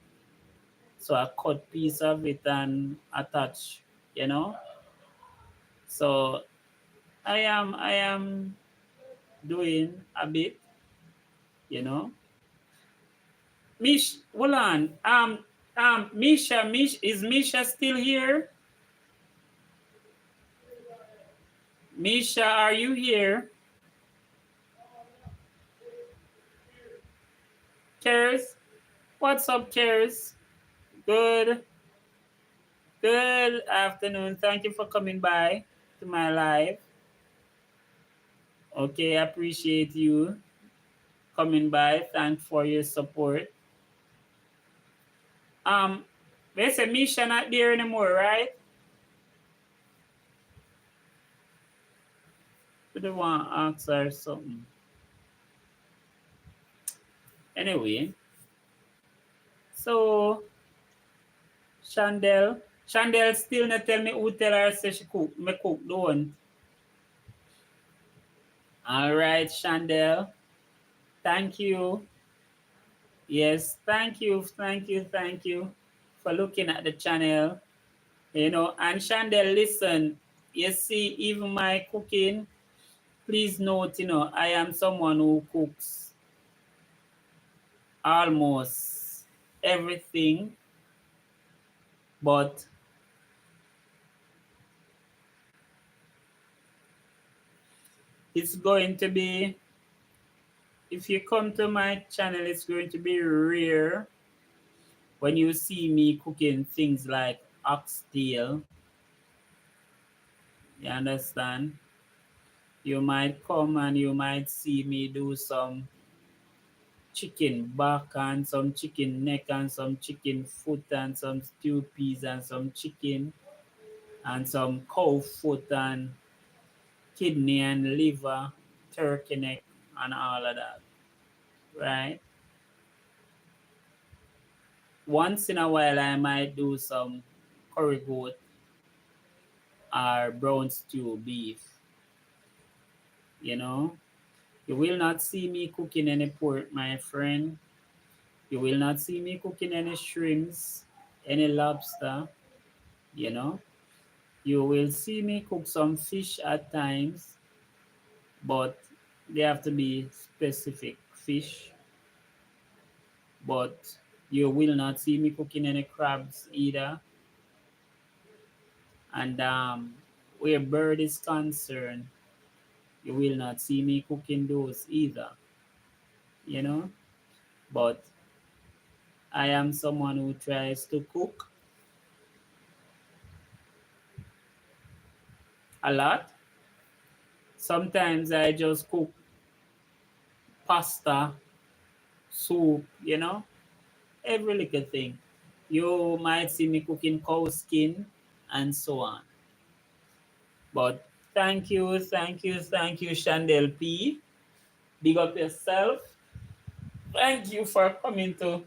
So I cut piece of it and attach, you know. So I am doing a bit, you know. Mish, hold on. Is Misha still here? Misha, are you here? Cares? What's up, Cares? Good, good afternoon. Thank you for coming by to my live. Okay, I appreciate you coming by. Thanks for your support. They say Misha not there anymore, right? I don't want to ask her something. Anyway, so Chandel, Chandel still not tell me who tell her say she cook, me cook don't. All right, Chandel. Thank you. Yes, thank you for looking at the channel. You know, and Chandel, listen, you see, even my cooking, please note, you know, I am someone who cooks almost everything, but it's going to be, if you come to my channel, it's going to be rare when you see me cooking things like oxtail. You understand? You might come and you might see me do some chicken back and some chicken neck and some chicken foot and some stew peas and some chicken and some cow foot and kidney and liver, turkey neck and all of that, right? Once in a while I might do some curry goat or brown stew beef, you know. You will not see me cooking any pork, my friend. You will not see me cooking any shrimps, any lobster, you know. You will see me cook some fish at times, but they have to be specific fish. But you will not see me cooking any crabs either. And where bird is concerned, you will not see me cooking those either, you know. But I am someone who tries to cook a lot. Sometimes I just cook pasta, soup, you know, every little thing. You might see me cooking cow skin and so on. But thank you, Chandel P. Big up yourself. Thank you for coming to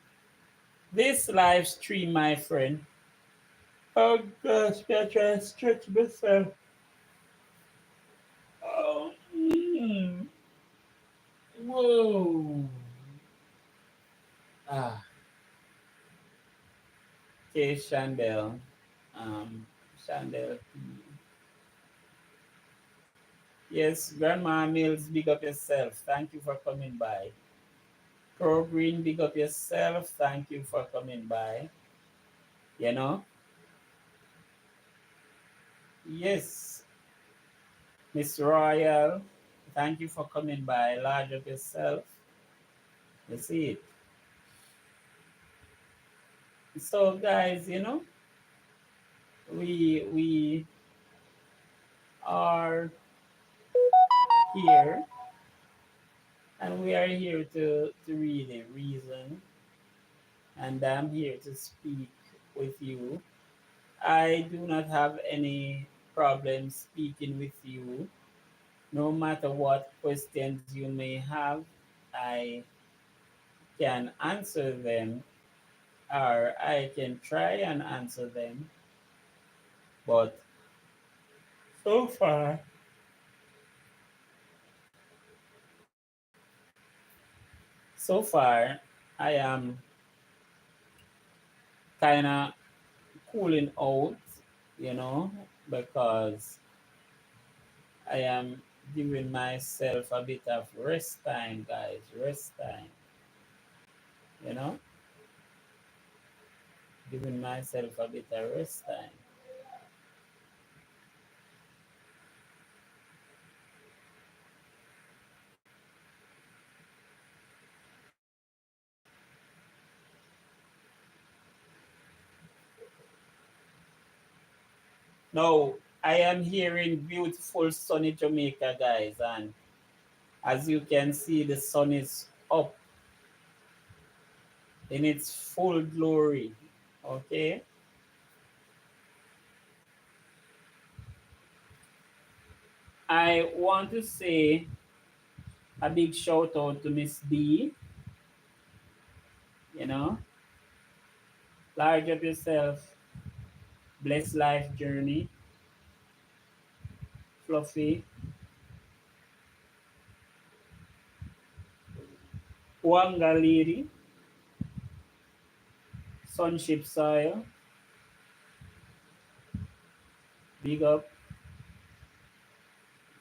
this live stream, my friend. Oh gosh, I try to stretch myself. Oh, whoa. Ah, okay, Chandel. Chandel P. Yes, Grandma Mills, big up yourself. Thank you for coming by. Pro Green, big up yourself. Thank you for coming by. You know? Yes, Miss Royal, thank you for coming by. Large up yourself. You see it. So guys, you know, we are here and we are here to really reason and I'm here to speak with you. I do not have any problem speaking with you. No matter what questions you may have, I can answer them or I can try and answer them. But so far, so far, I am kind of cooling out, you know, because I am giving myself a bit of rest time, guys, rest time, you know, giving myself a bit of rest time. Now, I am here in beautiful sunny Jamaica, guys, and as you can see, the sun is up in its full glory. Okay, I want to say a big shout out to Miss D. You know, large up yourself, bless life journey, fluffy, wanga lady, sunship soil, big up,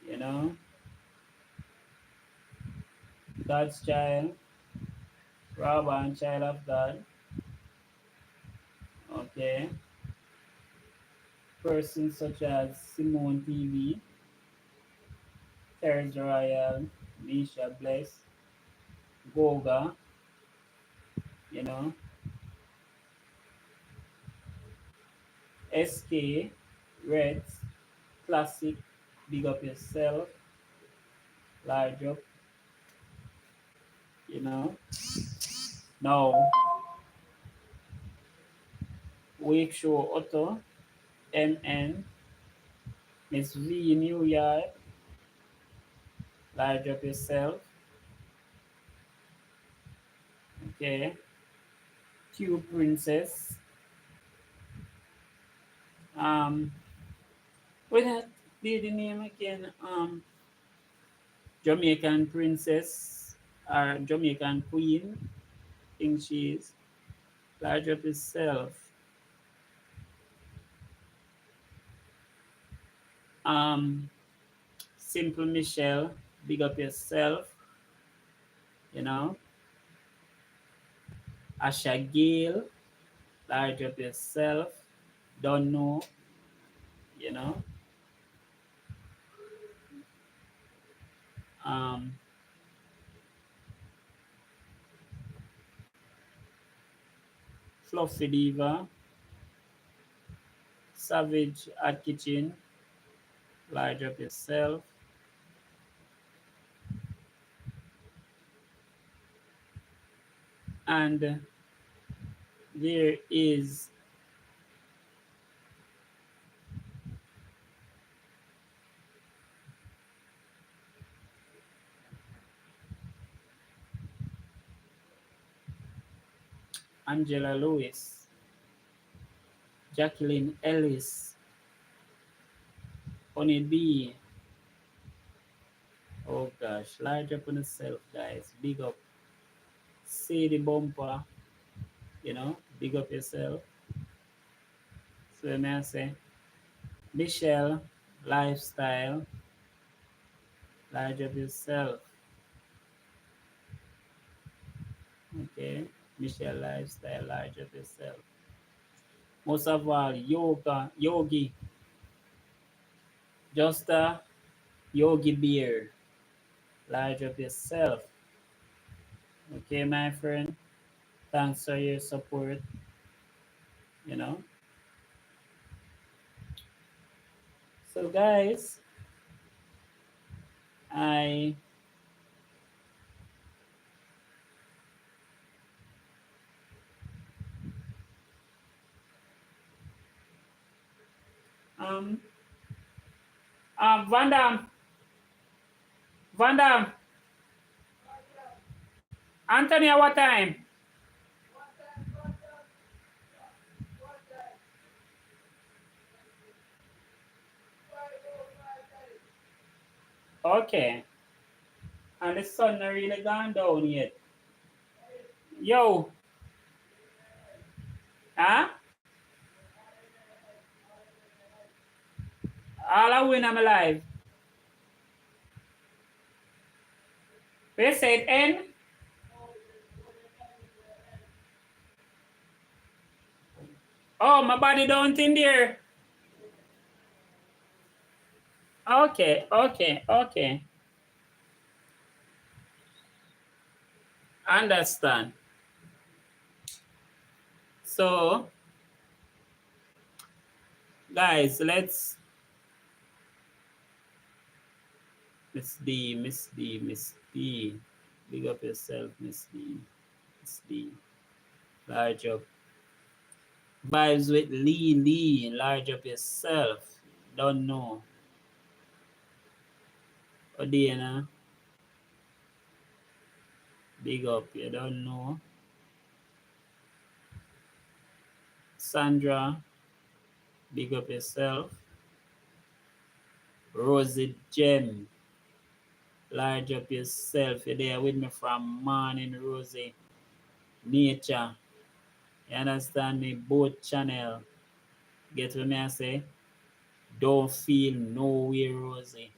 you know, God's child, Rob and child of God. Okay, persons such as Simone TV, Terrence Royal, Misha Bless, Goga, you know, SK, Reds, Classic, big up yourself, large up, you know. Now, Wake Show Otto, MN, Miss V New York, large up yourself, okay. Q Princess, um, what that the name again? Jamaican Princess, or Jamaican Queen, I think she is. Large up yourself. Um, Simple Michelle, big up yourself, you know. Asha Gale, large up yourself. Don't know, you know. Um, Fluffy Diva, Savage at Kitchen, large up yourself. And there is Angela Lewis, Jacqueline Ellis, Honey B. Oh gosh, large up on yourself, guys. Big up. See the bumper, you know, big up yourself. So may I say, Michelle, lifestyle, large up yourself. Okay, Michelle, lifestyle, large up yourself. Most of all, yogi, just a yogi beer, large up yourself. Okay, my friend. Thanks for your support. You know. So, guys, I um Van Dam, Van Dam, Anthony, at what time? Okay, and the sun not really gone down yet. Yo, huh? All I win, I'm alive. They said N. Oh, my body don't in there. Okay, okay, okay. Understand. So, guys, let's Miss D, Miss D, Miss D. Big up yourself, Miss D. Miss D. Large up. Vibes with Lee Lee. Large up yourself. Don't know. Odina, big up, you don't know. Sandra, big up yourself. Rosie Gem, large up yourself. You're there with me from morning, Rosie. Nature, you understand me? Both channel. Get what me I say? Don't feel no way, Rosie.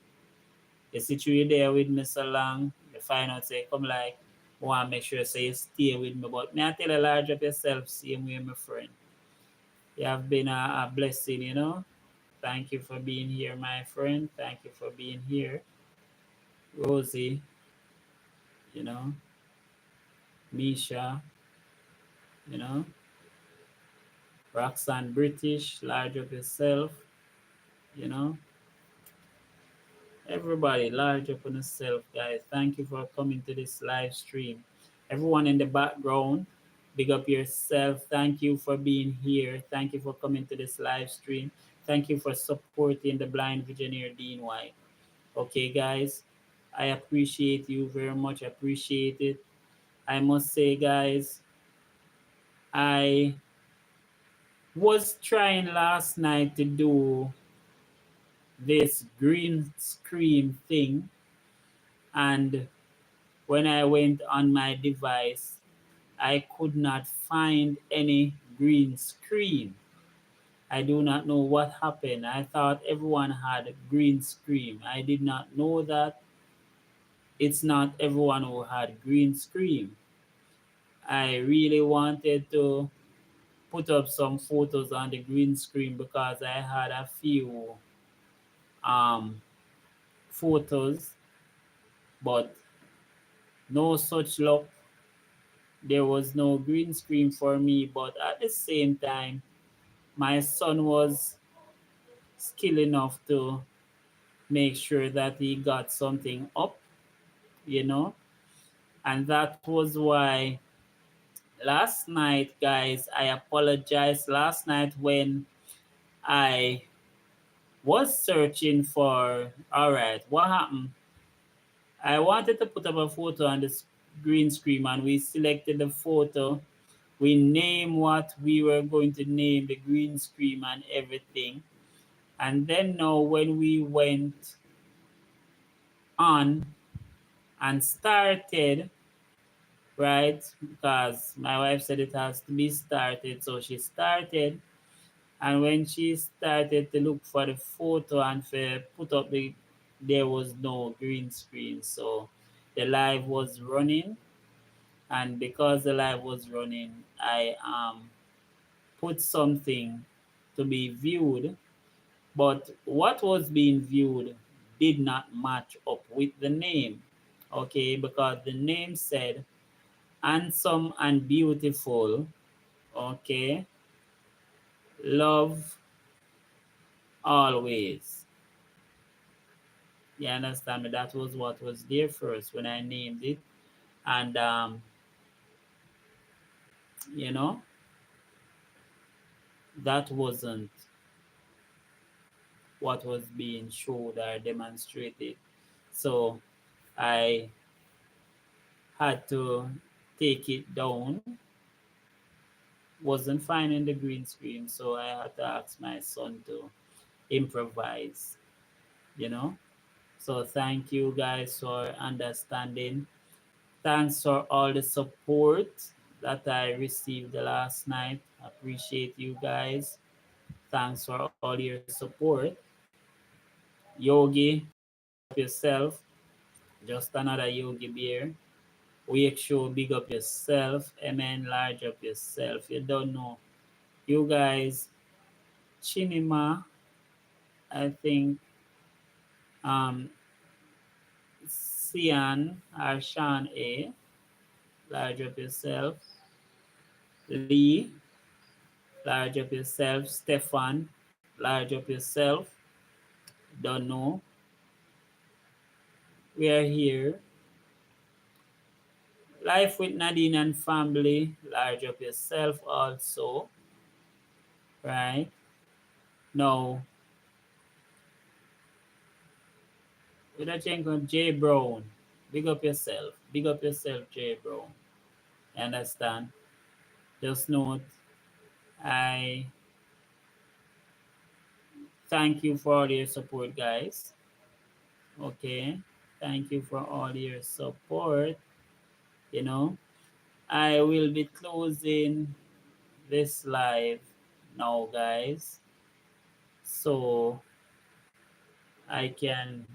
You sit you there with me so long, you find out say, come like, want to make sure say you stay with me. But me I tell you large up yourself, same way, my friend. You have been a blessing, you know. Thank you for being here, my friend. Thank you for being here. Rosie, you know, Misha, you know, Roxanne British, large up yourself, you know. Everybody, large up on yourself, guys. Thank you for coming to this live stream. Everyone in the background, big up yourself. Thank you for being here. Thank you for coming to this live stream. Thank you for supporting the blind visionaire Dean White. Okay, guys, I appreciate you very much. Appreciate it. I must say, guys, I was trying last night to do this green screen thing, and when I went on my device, I could not find any green screen. I do not know what happened. I thought everyone had a green screen. I did not know that it's not everyone who had green screen. I really wanted to put up some photos on the green screen because I had a few um, photos, but no such luck. There was no green screen for me, but at the same time, my son was skilled enough to make sure that he got something up, you know, and that was why last night, guys, I apologize. Last night, when I was searching for, all right, what happened? I wanted to put up a photo on the green screen, and we selected the photo. We named what we were going to name the green screen and everything. And then now when we went on and started, right? Because my wife said it has to be started. So she started. And when she started to look for the photo and for put up there was no green screen. So the live was running. And because the live was running, I put something to be viewed. But what was being viewed did not match up with the name. Okay, because the name said handsome and beautiful. Okay, love always. You understand me? That was what was there first when I named it. And, you know, that wasn't what was being showed or demonstrated. So I had to take it down. Wasn't finding the green screen, so I had to ask my son to improvise, you know. So thank you guys for understanding. Thanks for all the support that I received the last night. Appreciate you guys. Thanks for all your support. Yogi, yourself. Just another Yogi beer. Wake show, big up yourself. Amen, large up yourself. You don't know. You guys, Chinima, I think, um, Sian or Sean A, large up yourself. Lee, large up yourself. Stefan, large up yourself. Don't know. We are here. Life with Nadine and family, large up yourself also, right? Now, With a check on J Brown. Big up yourself. Big up yourself, J Brown. You understand? Just note, I thank you for all your support, guys. Okay. Thank you for all your support. You know, I will be closing this live now, guys. So I can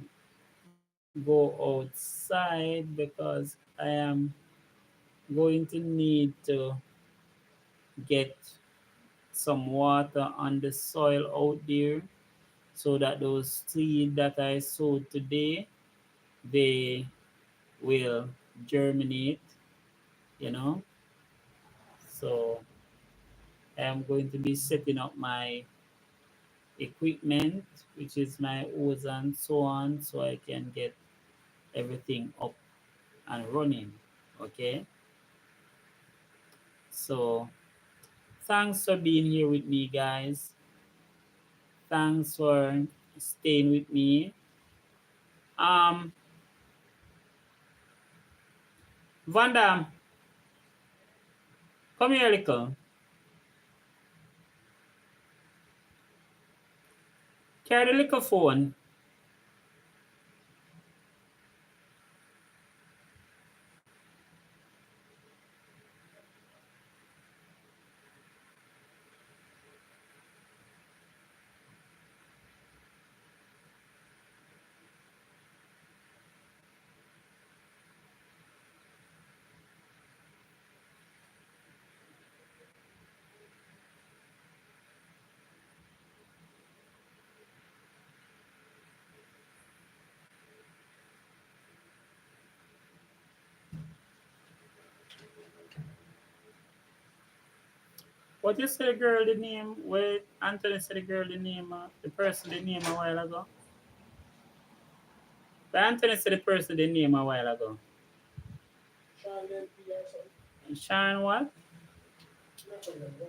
go outside because I am going to need to get some water on the soil out there so that those seeds that I sowed today, they will germinate, you know. So I am going to be setting up my equipment, which is my hose and so on, so I can get everything up and running. Okay. So thanks for being here with me, guys. Thanks for staying with me. Um, Vanda, come here, little. Carry the little phone. What you say, the girl, the name? Wait, Anthony said the girl, the name, the person, the name a while ago. But Anthony said the person, the name a while ago. Sean Del P or something. And Sharon, what? Not remember.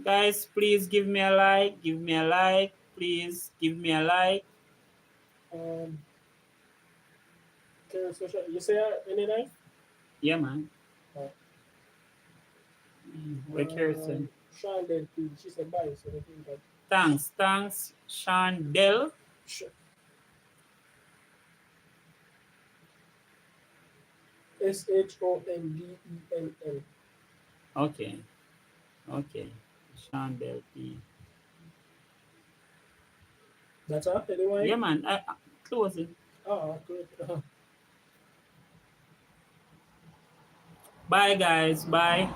Guys, please give me a like. Give me a like. Please give me a like. Um, okay, so you say any name? Yeah, man. Oh. We're Kirsten. Sean Del P. She said bye, so I think that Thanks, Sean Dell. SHONDELL. Okay, okay. Sean Dell P. That's all. Anyway. Yeah, man. Close it. Oh, good. Bye, guys. Bye.